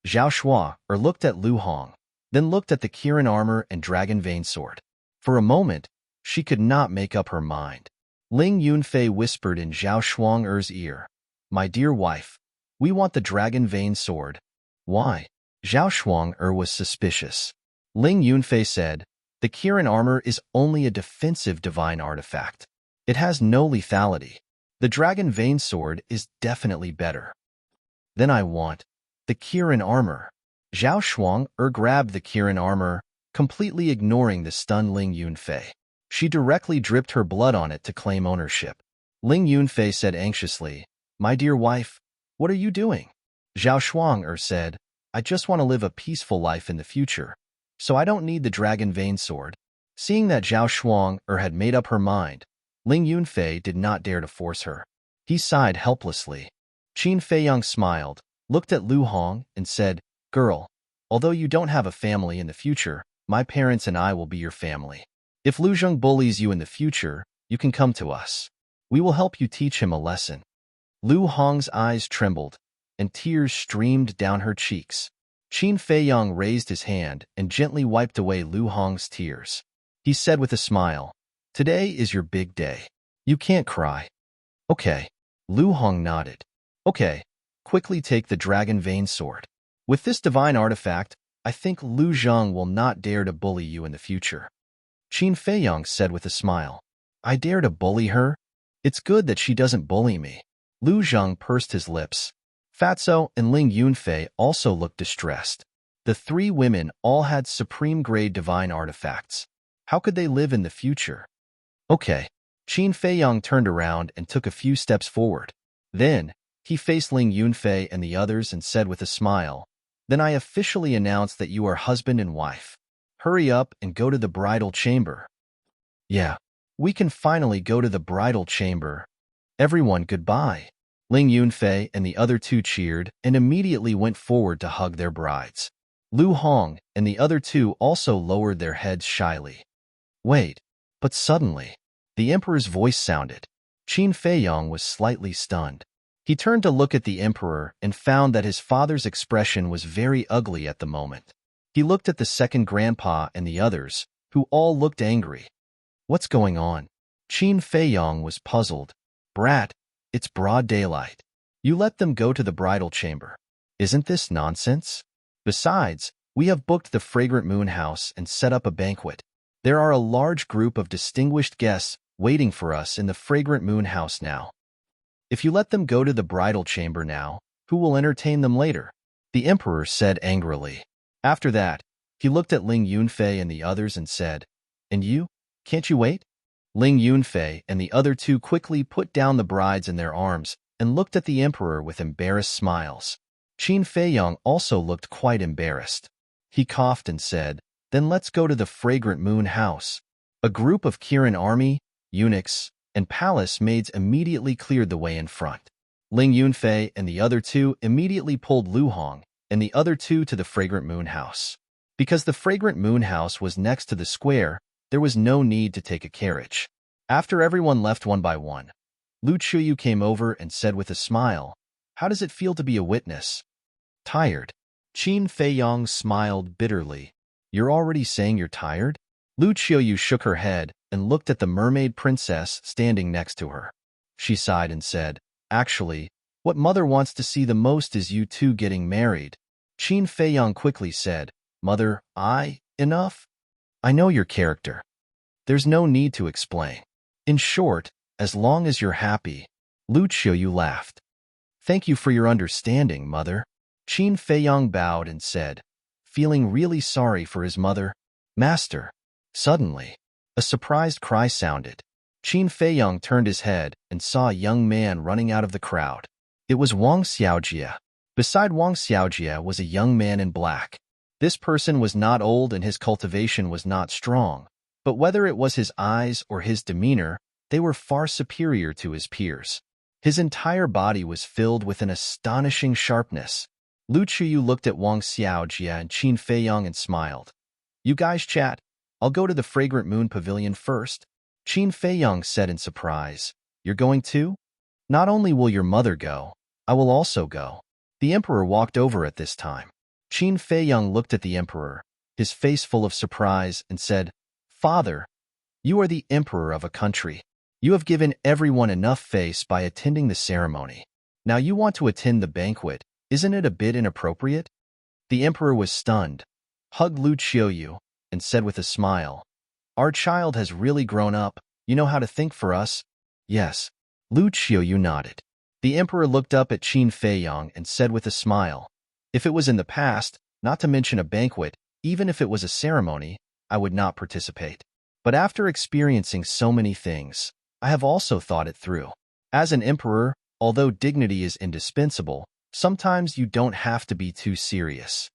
Zhao Shuang-er looked at Lu Hong, then looked at the Kirin armor and dragon vein sword. For a moment, she could not make up her mind. Ling Yunfei whispered in Zhao Shuang-er's ear, "My dear wife, we want the dragon vein sword." "Why?" Zhao Shuang-er was suspicious. Ling Yunfei said, "The Kirin armor is only a defensive divine artifact. It has no lethality. The dragon vein sword is definitely better." "Then I want the Kirin armor." Zhao Shuang-er grabbed the Kirin armor, completely ignoring the stunned Ling Yunfei. She directly dripped her blood on it to claim ownership. Ling Yunfei said anxiously, "My dear wife, what are you doing?" Zhao Shuang-er said, "I just want to live a peaceful life in the future, so I don't need the dragon vein sword." Seeing that Zhao Shuang-er had made up her mind, Ling Yunfei did not dare to force her. He sighed helplessly. Qin Feiyong smiled, looked at Lu Hong, and said, "Girl, although you don't have a family in the future, my parents and I will be your family. If Lu Zheng bullies you in the future, you can come to us. We will help you teach him a lesson." Lu Hong's eyes trembled, and tears streamed down her cheeks. Qin Feiyong raised his hand and gently wiped away Lu Hong's tears. He said with a smile, "Today is your big day. You can't cry." "Okay." Lu Hong nodded. "Okay, quickly take the dragon vein sword. With this divine artifact, I think Lu Zheng will not dare to bully you in the future." Qin Feiyong said with a smile, "I dare to bully her? It's good that she doesn't bully me." Lu Zheng pursed his lips. Fatso and Ling Yunfei also looked distressed. The three women all had supreme-grade divine artifacts. How could they live in the future? "Okay." Qin Feiyong turned around and took a few steps forward. Then, he faced Ling Yunfei and the others and said with a smile, "Then I officially announce that you are husband and wife. Hurry up and go to the bridal chamber." "Yeah, we can finally go to the bridal chamber. Everyone, goodbye." Ling Yunfei and the other two cheered and immediately went forward to hug their brides. Lu Hong and the other two also lowered their heads shyly. Wait, but suddenly, the emperor's voice sounded. Qin Feiyong was slightly stunned. He turned to look at the emperor and found that his father's expression was very ugly at the moment. He looked at the second grandpa and the others, who all looked angry. "What's going on?" Qin Feiyong was puzzled. "Brat, it's broad daylight. You let them go to the bridal chamber. Isn't this nonsense? Besides, We have booked the fragrant moon house and set up a banquet. There are a large group of distinguished guests waiting for us in the fragrant moon house now. If you let them go to the bridal chamber now, who will entertain them later? The emperor said angrily. After that, he looked at Ling Yunfei and the others and said, "And you? Can't you wait?" Ling Yunfei and the other two quickly put down the brides in their arms and looked at the emperor with embarrassed smiles. Qin Feiyong also looked quite embarrassed. He coughed and said, "Then let's go to the fragrant moon house." A group of Kirin army, eunuchs, and palace maids immediately cleared the way in front. Ling Yunfei and the other two immediately pulled Lu Hong and the other two to the fragrant moon house. Because the fragrant moon house was next to the square, there was no need to take a carriage. After everyone left one by one, Lu Chuyu came over and said with a smile, "How does it feel to be a witness?" "Tired." Qin Feiyong smiled bitterly. "You're already saying you're tired?" Lu Chuyu shook her head and looked at the mermaid princess standing next to her. She sighed and said, "Actually, what mother wants to see the most is you two getting married." Qin Feiyong quickly said, "Mother, enough? I know your character. There's no need to explain. In short, as long as you're happy." Lu Chuyu laughed. "Thank you for your understanding, mother." Qin Feiyong bowed and said, feeling really sorry for his mother, "Master." Suddenly, a surprised cry sounded. Qin Feiyong turned his head and saw a young man running out of the crowd. It was Wang Xiaojie. Beside Wang Xiaojie was a young man in black. This person was not old and his cultivation was not strong, but whether it was his eyes or his demeanor, they were far superior to his peers. His entire body was filled with an astonishing sharpness. Lu Chuyu looked at Wang Xiaojie and Qin Feiyong and smiled. "You guys chat. I'll go to the fragrant moon pavilion first." Qin Feiyong said in surprise, "You're going too? Not only will your mother go, I will also go." The emperor walked over at this time. Qin Feiyong looked at the emperor, his face full of surprise, and said, "Father, you are the emperor of a country. You have given everyone enough face by attending the ceremony. Now you want to attend the banquet. Isn't it a bit inappropriate?" The emperor was stunned, hugged Lu Qiuyu, and said with a smile, "Our child has really grown up. You know how to think for us." "Yes." Lu Qiuyu nodded. The emperor looked up at Qin Feiyong and said with a smile, "If it was in the past, not to mention a banquet, even if it was a ceremony, I would not participate. But after experiencing so many things, I have also thought it through. As an emperor, although dignity is indispensable, sometimes you don't have to be too serious."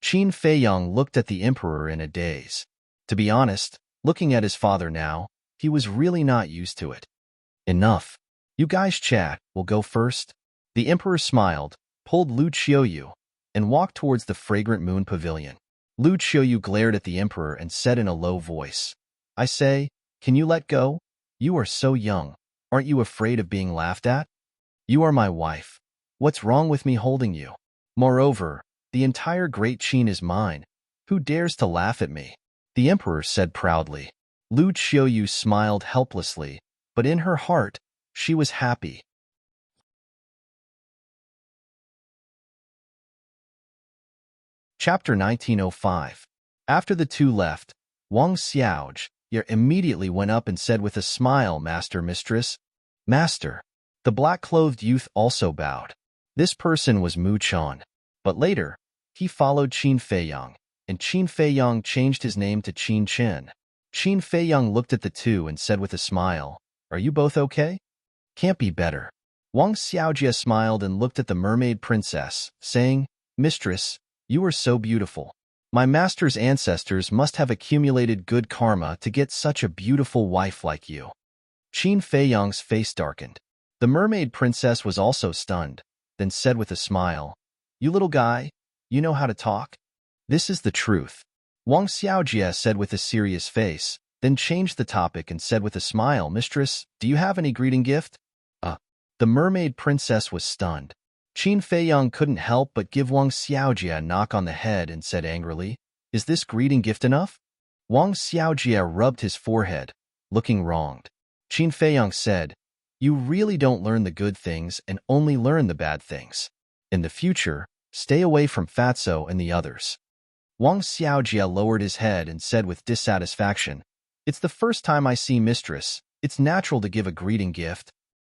Qin Feiyong looked at the emperor in a daze. To be honest, looking at his father now, he was really not used to it. "Enough. You guys chat, we'll go first." The emperor smiled, pulled Lu Qiuyu, and walked towards the fragrant moon pavilion. Lu Qiuyu glared at the emperor and said in a low voice, "I say, can you let go? You are so young. Aren't you afraid of being laughed at? You are my wife. What's wrong with me holding you? Moreover, the entire Great Qin is mine. Who dares to laugh at me?" The emperor said proudly. Lu Qiuyu smiled helplessly, but in her heart, she was happy. Chapter 1905. After the two left, Wang Xiaojie immediately went up and said with a smile, "Mistress." "Master." The black-clothed youth also bowed. This person was Mu Chan. But later, he followed Qin Feiyong, and Qin Feiyong changed his name to Qin Chen. Qin Feiyong looked at the two and said with a smile, "Are you both okay?" "Can't be better." Wang Xiaojie smiled and looked at the mermaid princess, saying, "Mistress, you are so beautiful. My master's ancestors must have accumulated good karma to get such a beautiful wife like you." Qin Feiyong's face darkened. The mermaid princess was also stunned, then said with a smile, "You little guy, you know how to talk? This is the truth." Wang Xiaojie said with a serious face, then changed the topic and said with a smile, "Mistress, do you have any greeting gift?" The mermaid princess was stunned. Qin Feiyong couldn't help but give Wang Xiaojie a knock on the head and said angrily, "Is this greeting gift enough?" Wang Xiaojie rubbed his forehead, looking wronged. Qin Feiyong said, "You really don't learn the good things and only learn the bad things. In the future, stay away from Fatso and the others." Wang Xiaojia lowered his head and said with dissatisfaction, "It's the first time I see mistress. It's natural to give a greeting gift.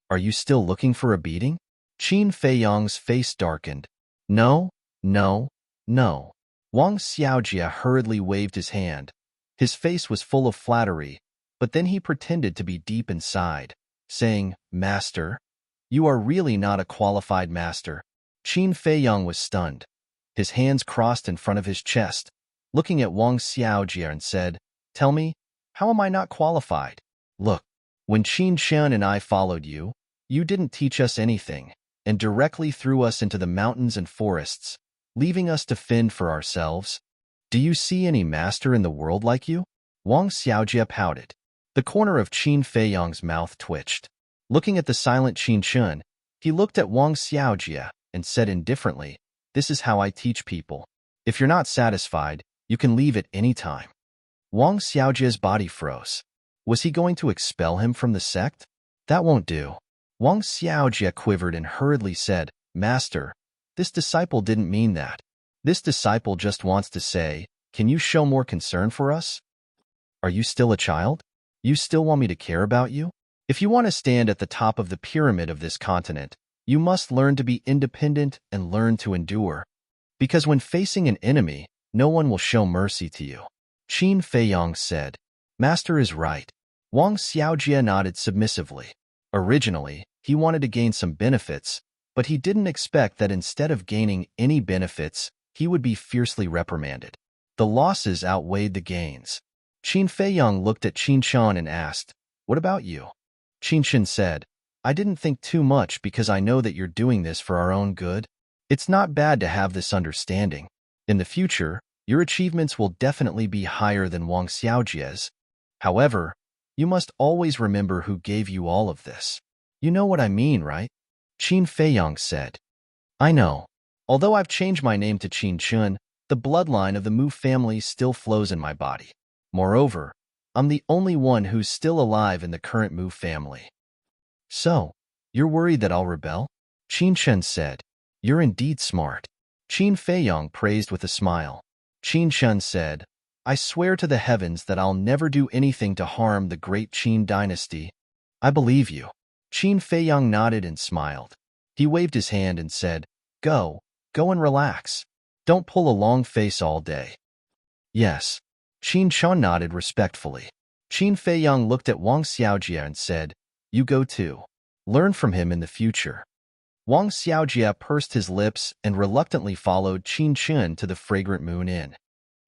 Are you still looking for a beating?" Qin Feiyang's face darkened. No, no, no. Wang Xiaojia hurriedly waved his hand. His face was full of flattery, but then he pretended to be deep inside, saying, "Master, you are really not a qualified master." Qin Feiyang was stunned. His hands crossed in front of his chest, looking at Wang Xiaojia and said, "Tell me, how am I not qualified? Look, when Qin Shen and I followed you, you didn't teach us anything, and directly threw us into the mountains and forests, leaving us to fend for ourselves. Do you see any master in the world like you?" Wang Xiaojia pouted. The corner of Qin Feiyang's mouth twitched. Looking at the silent Qin Shen, he looked at Wang Xiaojia and said indifferently, "This is how I teach people. If you're not satisfied, you can leave at any time." Wang Xiaojia's body froze. Was he going to expel him from the sect? That won't do. Wang Xiaojia quivered and hurriedly said, "Master, this disciple didn't mean that. This disciple just wants to say, can you show more concern for us? Are you still a child? You still want me to care about you? If you want to stand at the top of the pyramid of this continent, you must learn to be independent and learn to endure. Because when facing an enemy, no one will show mercy to you." Qin Feiyang said, "Master is right." Wang Xiaojia nodded submissively. Originally, he wanted to gain some benefits, but he didn't expect that instead of gaining any benefits, he would be fiercely reprimanded. The losses outweighed the gains. Qin Feiyang looked at Qin Shan and asked, "What about you?" Qin Shan said, "I didn't think too much because I know that you're doing this for our own good. It's not bad to have this understanding. In the future, your achievements will definitely be higher than Wang Xiaojia's. However, you must always remember who gave you all of this. You know what I mean, right?" Qin Feiyang said, "I know. Although I've changed my name to Qin Chun, the bloodline of the Mu family still flows in my body. Moreover, I'm the only one who's still alive in the current Mu family." "So, you're worried that I'll rebel?" Qin Chen said. "You're indeed smart." Qin Feiyang praised with a smile. Qin Chen said, "I swear to the heavens that I'll never do anything to harm the great Qin dynasty." "I believe you." Qin Feiyang nodded and smiled. He waved his hand and said, Go and relax. Don't pull a long face all day." "Yes." Qin Chun nodded respectfully. Qin Feiyang looked at Wang Xiaojia and said, "You go too. Learn from him in the future." Wang Xiaojia pursed his lips and reluctantly followed Qin Chun to the Fragrant Moon Inn.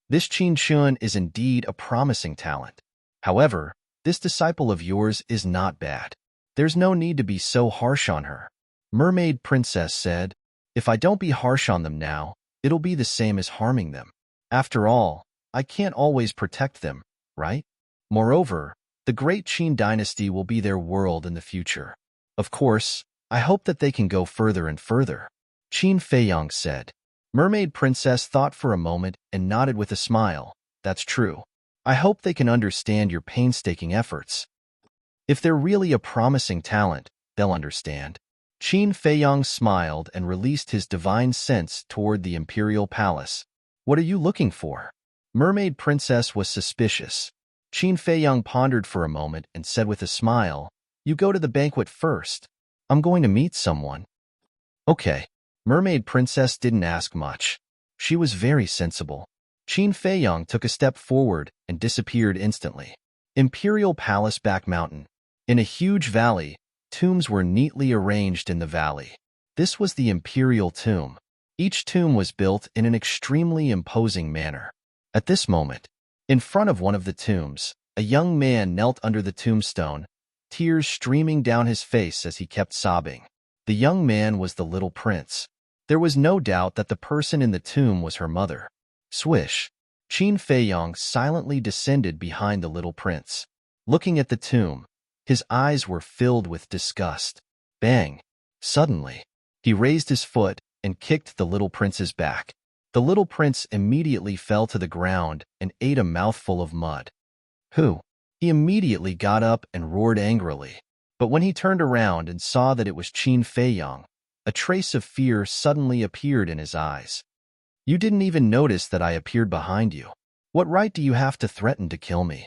This Qin Chun is indeed a promising talent. However, this disciple of yours is not bad. There's no need to be so harsh on her." Mermaid Princess said, "If I don't be harsh on them now, it'll be the same as harming them. After all, I can't always protect them, right? Moreover, the great Qin dynasty will be their world in the future. Of course, I hope that they can go further and further." Qin Feiyang said. Mermaid Princess thought for a moment and nodded with a smile. "That's true. I hope they can understand your painstaking efforts. If they're really a promising talent, they'll understand." Qin Feiyang smiled and released his divine sense toward the imperial palace. "What are you looking for?" Mermaid Princess was suspicious. Qin Feiyang pondered for a moment and said with a smile, "You go to the banquet first. I'm going to meet someone." "Okay." Mermaid Princess didn't ask much. She was very sensible. Qin Feiyang took a step forward and disappeared instantly. Imperial Palace Back Mountain. In a huge valley, tombs were neatly arranged in the valley. This was the imperial tomb. Each tomb was built in an extremely imposing manner. At this moment, in front of one of the tombs, a young man knelt under the tombstone, tears streaming down his face as he kept sobbing. The young man was the little prince. There was no doubt that the person in the tomb was her mother. Swish! Qin Feiyang silently descended behind the little prince. Looking at the tomb, his eyes were filled with disgust. Bang! Suddenly, he raised his foot and kicked the little prince's back. The little prince immediately fell to the ground and ate a mouthful of mud. "Who?" He immediately got up and roared angrily. But when he turned around and saw that it was Qin Feiyang, a trace of fear suddenly appeared in his eyes. You didn't even notice that I appeared behind you. What right do you have to threaten to kill me?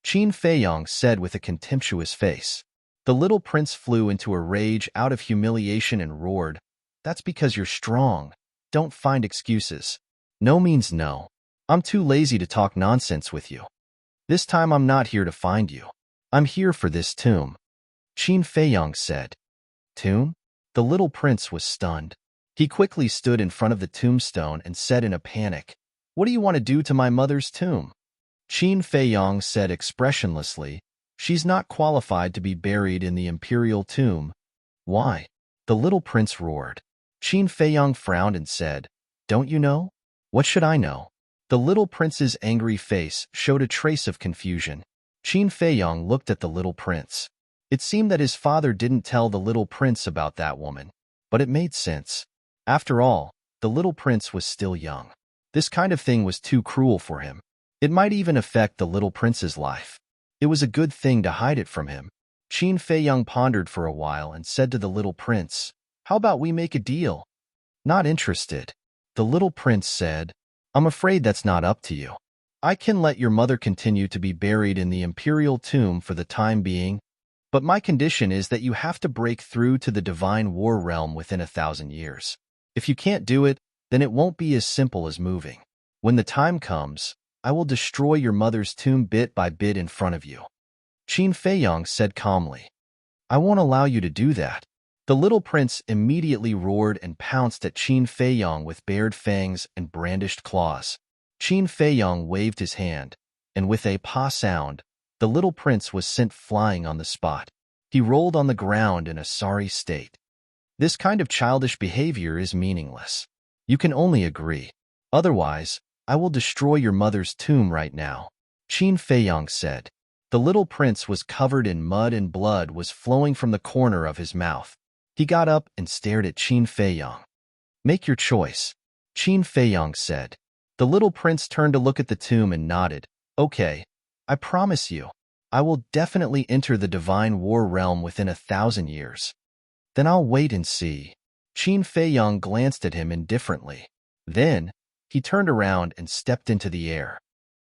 Qin Feiyong said with a contemptuous face. The little prince flew into a rage out of humiliation and roared, "That's because you're strong. Don't find excuses. No means no. I'm too lazy to talk nonsense with you. This time I'm not here to find you. I'm here for this tomb." Qin Feiyong said. Tomb? The little prince was stunned. He quickly stood in front of the tombstone and said in a panic, "What do you want to do to my mother's tomb?" Qin Feiyong said expressionlessly, "She's not qualified to be buried in the imperial tomb." "Why?" The little prince roared. Qin Feiyong frowned and said, "Don't you know?" "What should I know?" The little prince's angry face showed a trace of confusion. Qin Feiyong looked at the little prince. It seemed that his father didn't tell the little prince about that woman, but it made sense. After all, the little prince was still young. This kind of thing was too cruel for him. It might even affect the little prince's life. It was a good thing to hide it from him. Qin Feiyong pondered for a while and said to the little prince, "How about we make a deal?" "Not interested." The little prince said, "I'm afraid that's not up to you. I can let your mother continue to be buried in the imperial tomb for the time being, but my condition is that you have to break through to the divine war realm within 1,000 years. If you can't do it, then it won't be as simple as moving. When the time comes, I will destroy your mother's tomb bit by bit in front of you." Qin Feiyong said calmly, "I won't allow you to do that." The little prince immediately roared and pounced at Qin Feiyong with bared fangs and brandished claws. Qin Feiyong waved his hand, and with a pa sound, the little prince was sent flying on the spot. He rolled on the ground in a sorry state. This kind of childish behavior is meaningless. You can only agree. Otherwise, I will destroy your mother's tomb right now," Qin Feiyong said. The little prince was covered in mud and blood was flowing from the corner of his mouth. He got up and stared at Qin Feiyong. "Make your choice," Qin Feiyong said. The little prince turned to look at the tomb and nodded. "Okay, I promise you, I will definitely enter the divine war realm within 1,000 years. Then I'll wait and see." Qin Feiyong glanced at him indifferently. Then, he turned around and stepped into the air.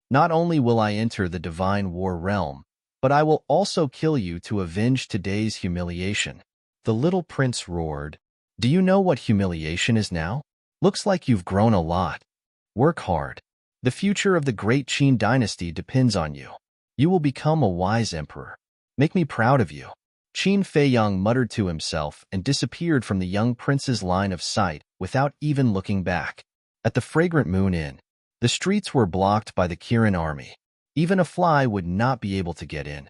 "Not only will I enter the divine war realm, but I will also kill you to avenge today's humiliation." The little prince roared, "Do you know what humiliation is now? Looks like you've grown a lot. Work hard. The future of the great Qin dynasty depends on you. You will become a wise emperor. Make me proud of you." Qin Feiyong muttered to himself and disappeared from the young prince's line of sight without even looking back. At the Fragrant Moon Inn, the streets were blocked by the Kirin army. Even a fly would not be able to get in.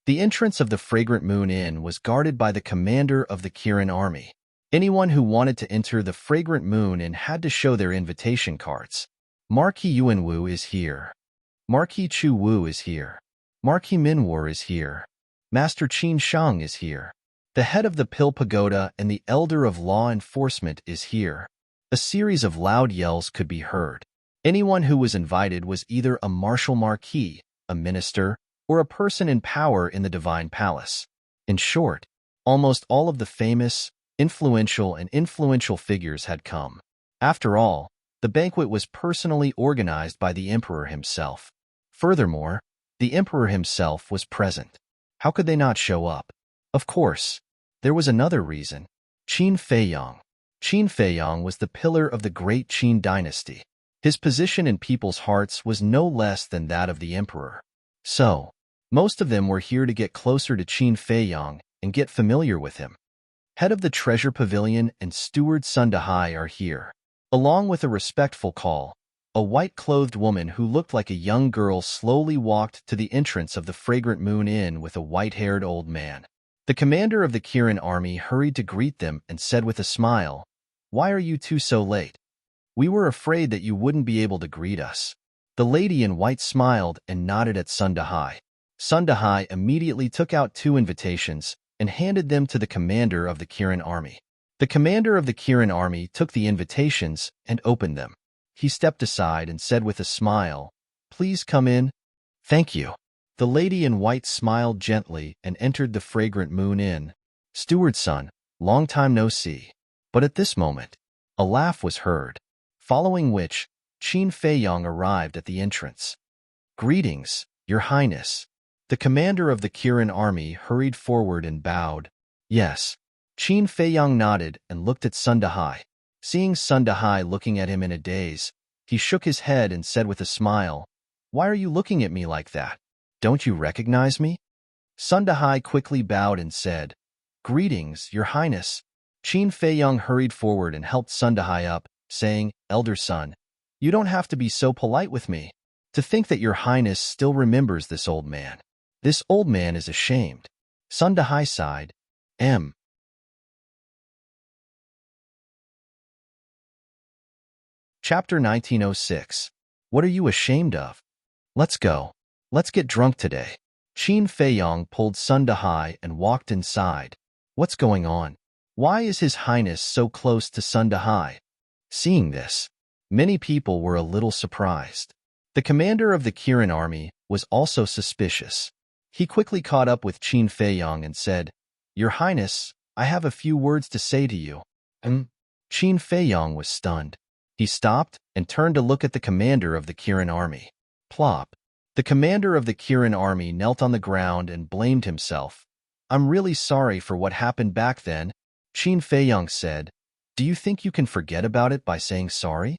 The entrance of the Fragrant Moon Inn was guarded by the commander of the Kirin army. Anyone who wanted to enter the Fragrant Moon Inn had to show their invitation cards. Marquis Yuan Wu is here. Marquis Chu Wu is here. Marquis Minwar is here. Master Qin Shang is here. The head of the Pill Pagoda and the elder of law enforcement is here. A series of loud yells could be heard. Anyone who was invited was either a martial marquis, a minister, or a person in power in the divine palace. In short, almost all of the famous, influential figures had come. After all, the banquet was personally organized by the emperor himself. Furthermore, the emperor himself was present. How could they not show up? Of course, there was another reason. Qin Feiyong. Qin Feiyong was the pillar of the great Qin dynasty. His position in people's hearts was no less than that of the emperor. So, most of them were here to get closer to Qin Feiyong and get familiar with him. Head of the Treasure Pavilion and Steward Sun Dahai are here. Along with a respectful call, a white-clothed woman who looked like a young girl slowly walked to the entrance of the Fragrant Moon Inn with a white-haired old man. The commander of the Kirin army hurried to greet them and said with a smile, "Why are you two so late? We were afraid that you wouldn't be able to greet us." The lady in white smiled and nodded at Sun Dahai. Sun Dahai immediately took out 2 invitations and handed them to the commander of the Kirin army. The commander of the Kirin army took the invitations and opened them. He stepped aside and said with a smile, "Please come in." "Thank you." The lady in white smiled gently and entered the Fragrant Moon Inn. "Steward Sun, long time no see." But at this moment, a laugh was heard. following which, Qin Feiyong arrived at the entrance. "Greetings, Your Highness." The commander of the Kirin army hurried forward and bowed. "Yes." Qin Feiyong nodded and looked at Sun Dahai. Seeing Sun Dahai looking at him in a daze, he shook his head and said with a smile, "Why are you looking at me like that? Don't you recognize me?" Sun Dahai quickly bowed and said, "Greetings, Your Highness." Qin Feiyong hurried forward and helped Sun Dahai up, saying, "Elder son, you don't have to be so polite with me. To think that Your Highness still remembers this old man. This old man is ashamed." Sun Dahai sighed. Chapter 1906. What are you ashamed of? Let's go. Let's get drunk today. Qin Feiyong pulled Sun Dahai and walked inside. What's going on? Why is His Highness so close to Sun Dahai? Seeing this, many people were a little surprised. The commander of the Kirin army was also suspicious. He quickly caught up with Qin Feiyong and said, "Your Highness, I have a few words to say to you." Qin Feiyong was stunned. He stopped and turned to look at the commander of the Kirin army. Plop. The commander of the Kirin army knelt on the ground and blamed himself. "I'm really sorry for what happened back then," Qin Feiyong said. "Do you think you can forget about it by saying sorry?"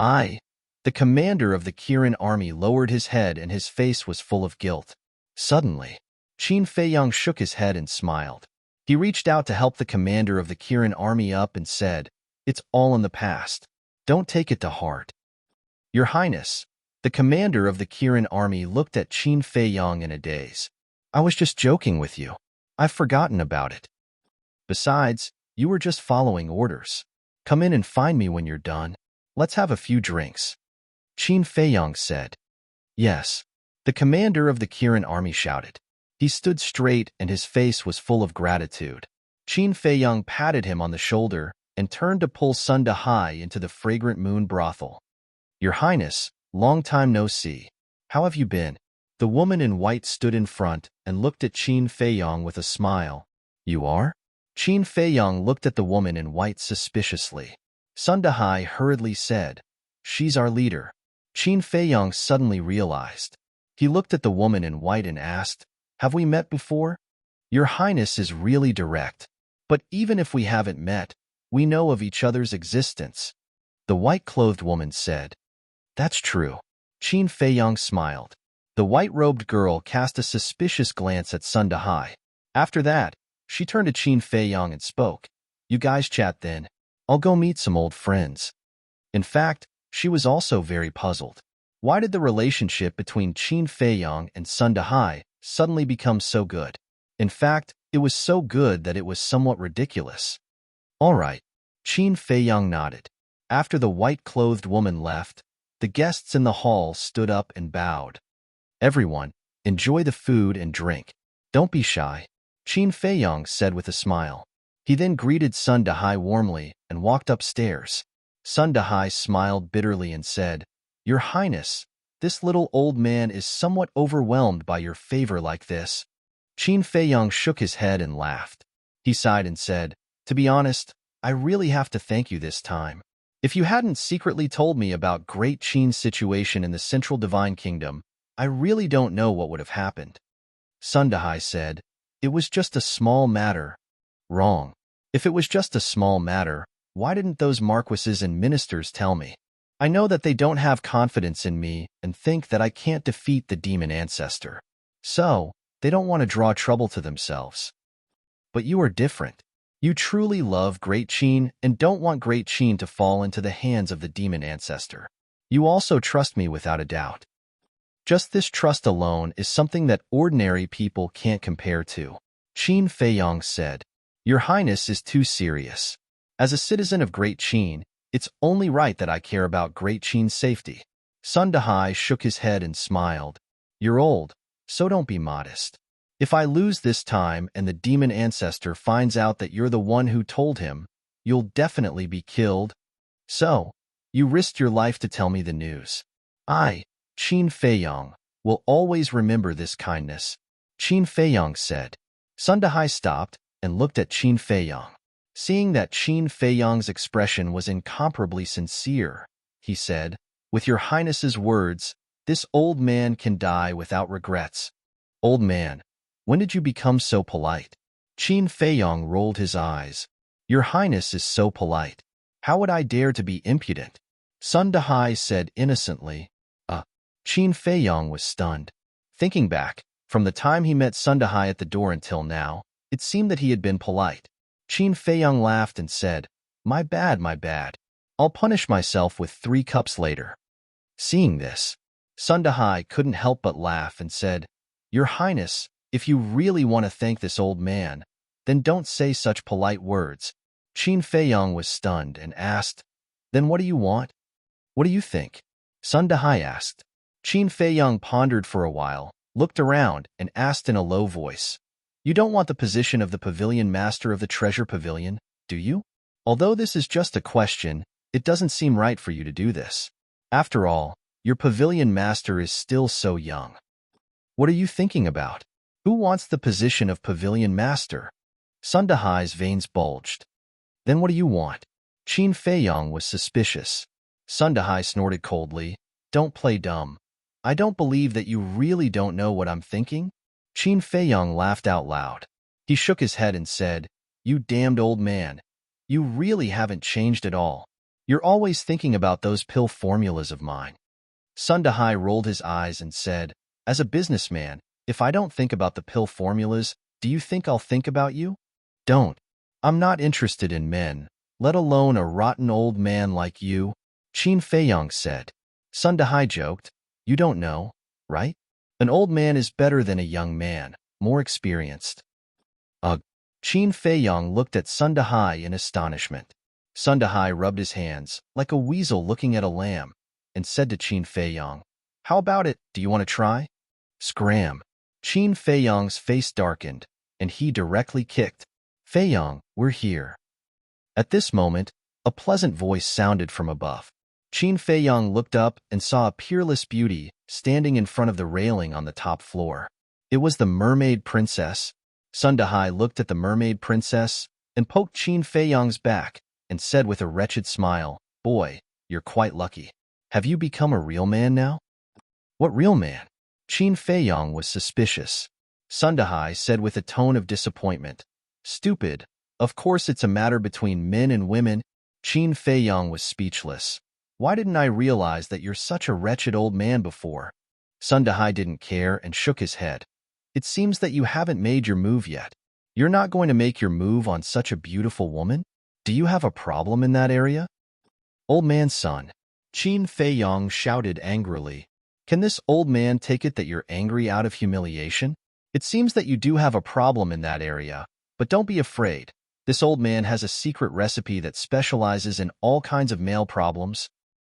The commander of the Kirin army lowered his head and his face was full of guilt. Suddenly, Qin Feiyong shook his head and smiled. He reached out to help the commander of the Kirin army up and said, "It's all in the past. Don't take it to heart." "Your Highness," the commander of the Kirin army looked at Qin Feiyong in a daze. "I was just joking with you. I've forgotten about it. Besides, you were just following orders. Come in and find me when you're done. Let's have a few drinks." Qin Feiyong said. "Yes." The commander of the Kirin army shouted. He stood straight and his face was full of gratitude. Qin Feiyong patted him on the shoulder and turned to pull Sun Dahai into the fragrant moon brothel. "Your Highness, long time no see. How have you been?" The woman in white stood in front and looked at Qin Feiyong with a smile. "You are?" Qin Feiyong looked at the woman in white suspiciously. Sun Dahai hurriedly said, "She's our leader." Qin Feiyong suddenly realized. He looked at the woman in white and asked, "Have we met before?" "Your Highness is really direct. But even if we haven't met, we know of each other's existence," the white-clothed woman said. "That's true." Qin Feiyong smiled. The white-robed girl cast a suspicious glance at Sun Dahai. After that, she turned to Qin Feiyong and spoke. "You guys chat then. I'll go meet some old friends." In fact, she was also very puzzled. Why did the relationship between Qin Feiyong and Sun Dahai suddenly become so good? In fact, it was so good that it was somewhat ridiculous. "All right." Qin Feiyong nodded. After the white-clothed woman left, the guests in the hall stood up and bowed. "Everyone, enjoy the food and drink. Don't be shy," Qin Feiyong said with a smile. He then greeted Sun Dahai warmly and walked upstairs. Sun Dahai smiled bitterly and said, "Your Highness, this little old man is somewhat overwhelmed by your favor like this." Qin Feiyong shook his head and laughed. He sighed and said, "To be honest, I really have to thank you this time. If you hadn't secretly told me about Great Qin's situation in the Central Divine Kingdom, I really don't know what would have happened." Sun Dahai said, "It was just a small matter." "Wrong. If it was just a small matter, why didn't those marquises and ministers tell me? I know that they don't have confidence in me and think that I can't defeat the demon ancestor. So, they don't want to draw trouble to themselves. But you are different. You truly love Great Qin and don't want Great Qin to fall into the hands of the demon ancestor. You also trust me without a doubt. Just this trust alone is something that ordinary people can't compare to." Qin Feiyong said, "Your Highness is too serious. As a citizen of Great Qin, it's only right that I care about Great Qin's safety." Sun Dahai shook his head and smiled. "You're old, so don't be modest. If I lose this time and the demon ancestor finds out that you're the one who told him, you'll definitely be killed. So, you risked your life to tell me the news. I, Qin Feiyong, will always remember this kindness," Qin Feiyong said. Sun Dahai stopped and looked at Qin Feiyong. Seeing that Qin Feiyong's expression was incomparably sincere, he said. With your highness's words, this old man can die without regrets. Old man, when did you become so polite? Qin Feiyong rolled his eyes. Your highness is so polite. How would I dare to be impudent? Sun Dahai said innocently. Qin Feiyong was stunned. Thinking back, from the time he met Sun Dahai at the door until now, it seemed that he had been polite. Qin Feiyong laughed and said, my bad, my bad. I'll punish myself with 3 cups later. Seeing this, Sun Dahai couldn't help but laugh and said, Your Highness, if you really want to thank this old man, then don't say such polite words. Qin Feiyong was stunned and asked, Then what do you want? What do you think? Sun Dahai asked. Qin Feiyong pondered for a while, looked around, and asked in a low voice, You don't want the position of the pavilion master of the treasure pavilion, do you? Although this is just a question, it doesn't seem right for you to do this. After all, your pavilion master is still so young. What are you thinking about? Who wants the position of pavilion master? Sun Dahai's veins bulged. Then what do you want? Qin Feiyong was suspicious. Sun Dahai snorted coldly. Don't play dumb. I don't believe that you really don't know what I'm thinking. Qin Feiyong laughed out loud. He shook his head and said, You damned old man. You really haven't changed at all. You're always thinking about those pill formulas of mine. Sun Dahai rolled his eyes and said, As a businessman, if I don't think about the pill formulas, do you think I'll think about you? Don't. I'm not interested in men, let alone a rotten old man like you, Qin Feiyong said. Sun Dahai joked, You don't know, right? An old man is better than a young man, more experienced. Ugh. Qin Feiyong looked at Sun Dahai in astonishment. Sun Dahai rubbed his hands, like a weasel looking at a lamb, and said to Qin Feiyong, How about it, do you want to try? Scram. Qin Feiyong's face darkened, and he directly kicked. Feiyong, we're here. At this moment, a pleasant voice sounded from above. Qin Feiyong looked up and saw a peerless beauty standing in front of the railing on the top floor. It was the mermaid princess. Sun Dahai looked at the mermaid princess and poked Qin Feiyong's back and said with a wretched smile, Boy, you're quite lucky. Have you become a real man now? What real man? Qin Feiyong was suspicious. Sun Dahai said with a tone of disappointment, Stupid. Of course it's a matter between men and women. Qin Feiyong was speechless. Why didn't I realize that you're such a wretched old man before? Sun Dahai didn't care and shook his head. It seems that you haven't made your move yet. You're not going to make your move on such a beautiful woman? Do you have a problem in that area? Old man's son. Qin Feiyong shouted angrily. Can this old man take it that you're angry out of humiliation? It seems that you do have a problem in that area, but don't be afraid. This old man has a secret recipe that specializes in all kinds of male problems.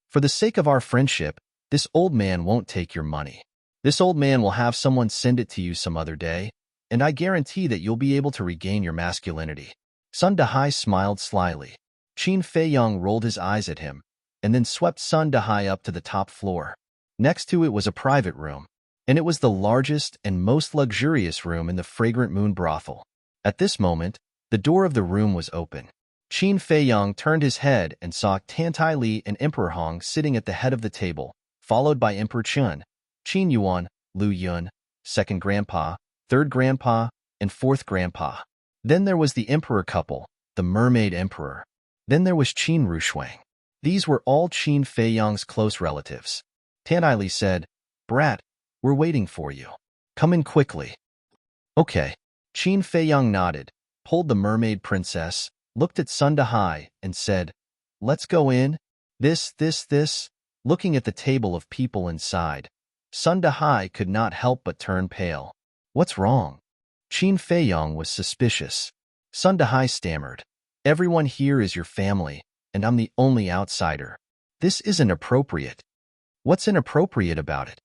For the sake of our friendship, this old man won't take your money. This old man will have someone send it to you some other day, and I guarantee that you'll be able to regain your masculinity. Sun Dahai smiled slyly. Qin Feiyong rolled his eyes at him, and then swept Sun Dahai up to the top floor. Next to it was a private room, and it was the largest and most luxurious room in the fragrant moon brothel. At this moment, the door of the room was open. Qin Feiyong turned his head and saw Tantai Li and Emperor Hong sitting at the head of the table, followed by Emperor Chun, Qin Yuan, Lu Yun, second grandpa, third grandpa, and fourth grandpa. Then there was the emperor couple, the mermaid emperor. Then there was Qin Rushuang. These were all Qin Feiyong's close relatives. Tantai Li said, Brat, we're waiting for you. Come in quickly. Okay. Qin Feiyong nodded, pulled the mermaid princess, looked at Sun Dahai, and said, Let's go in. This. Looking at the table of people inside, Sun Dahai could not help but turn pale. What's wrong? Qin Feiyong was suspicious. Sun Dahai stammered, Everyone here is your family, and I'm the only outsider. This isn't appropriate. What's inappropriate about it?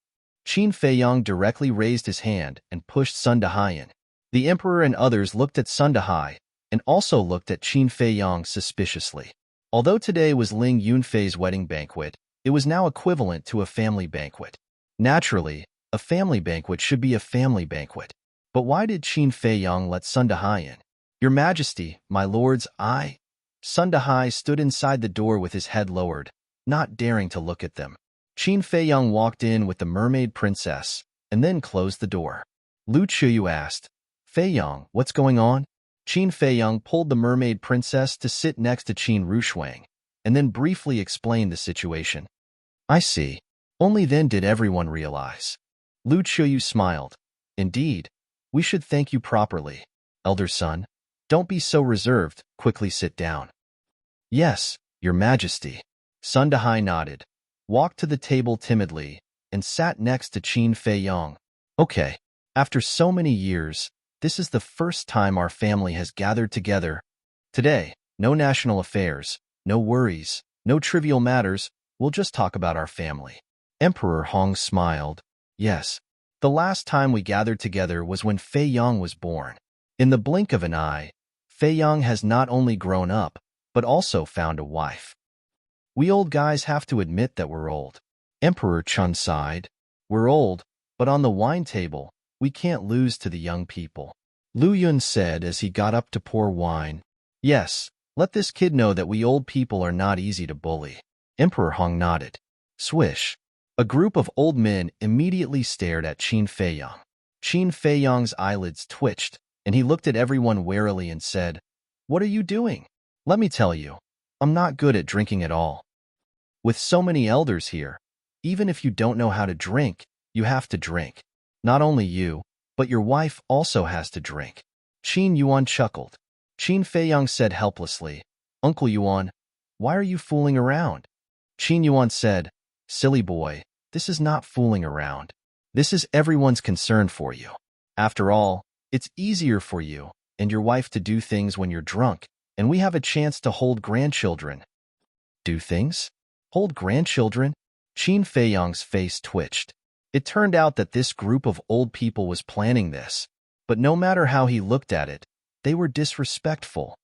Qin Feiyong directly raised his hand and pushed Sun Dahai in. The emperor and others looked at Sun Dahai and also looked at Qin Feiyong suspiciously. Although today was Ling Yunfei's wedding banquet, it was now equivalent to a family banquet. Naturally, a family banquet should be a family banquet. But why did Qin Feiyong let Sun Dahai in? Your Majesty, my lords, Sun Dahai stood inside the door with his head lowered. not daring to look at them. Qin Feiyang walked in with the mermaid princess and then closed the door. Lu Chuyu asked, Feiyang, what's going on? Qin Feiyang pulled the mermaid princess to sit next to Qin Rushuang and then briefly explained the situation. I see. Only then did everyone realize. Lu Chuyu smiled. Indeed, we should thank you properly. Elder son, don't be so reserved, quickly sit down. Yes, your majesty. Sun Dahai nodded, walked to the table timidly, and sat next to Qin Feiyang. Okay, after so many years, this is the first time our family has gathered together. Today, no national affairs, no worries, no trivial matters, we'll just talk about our family. Emperor Hong smiled. Yes, the last time we gathered together was when Feiyang was born. In the blink of an eye, Feiyang has not only grown up, but also found a wife. We old guys have to admit that we're old. Emperor Chun sighed. We're old, but on the wine table, we can't lose to the young people. Lu Yun said as he got up to pour wine. Yes, let this kid know that we old people are not easy to bully. Emperor Hong nodded. Swish. A group of old men immediately stared at Qin Feiyang. Qin Feiyang's eyelids twitched, and he looked at everyone warily and said, What are you doing? Let me tell you, I'm not good at drinking at all. With so many elders here, even if you don't know how to drink, you have to drink. Not only you, but your wife also has to drink. Qin Yuan chuckled. Qin Feiyang said helplessly, Uncle Yuan, why are you fooling around? Qin Yuan said, Silly boy, this is not fooling around. This is everyone's concern for you. After all, it's easier for you and your wife to do things when you're drunk, and we have a chance to hold grandchildren. Do things? Hold grandchildren? Qin Feiyang's face twitched. It turned out that this group of old people was planning this, but no matter how he looked at it, they were disrespectful.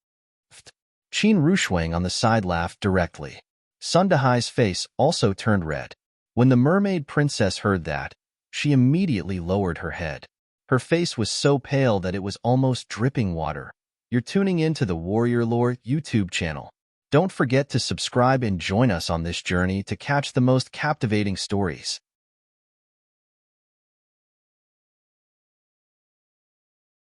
Qin Rushuang on the side laughed directly. Sun Dahai's face also turned red. When the mermaid princess heard that, she immediately lowered her head. Her face was so pale that it was almost dripping water. You're tuning into the Warrior Lore YouTube channel. Don't forget to subscribe and join us on this journey to catch the most captivating stories.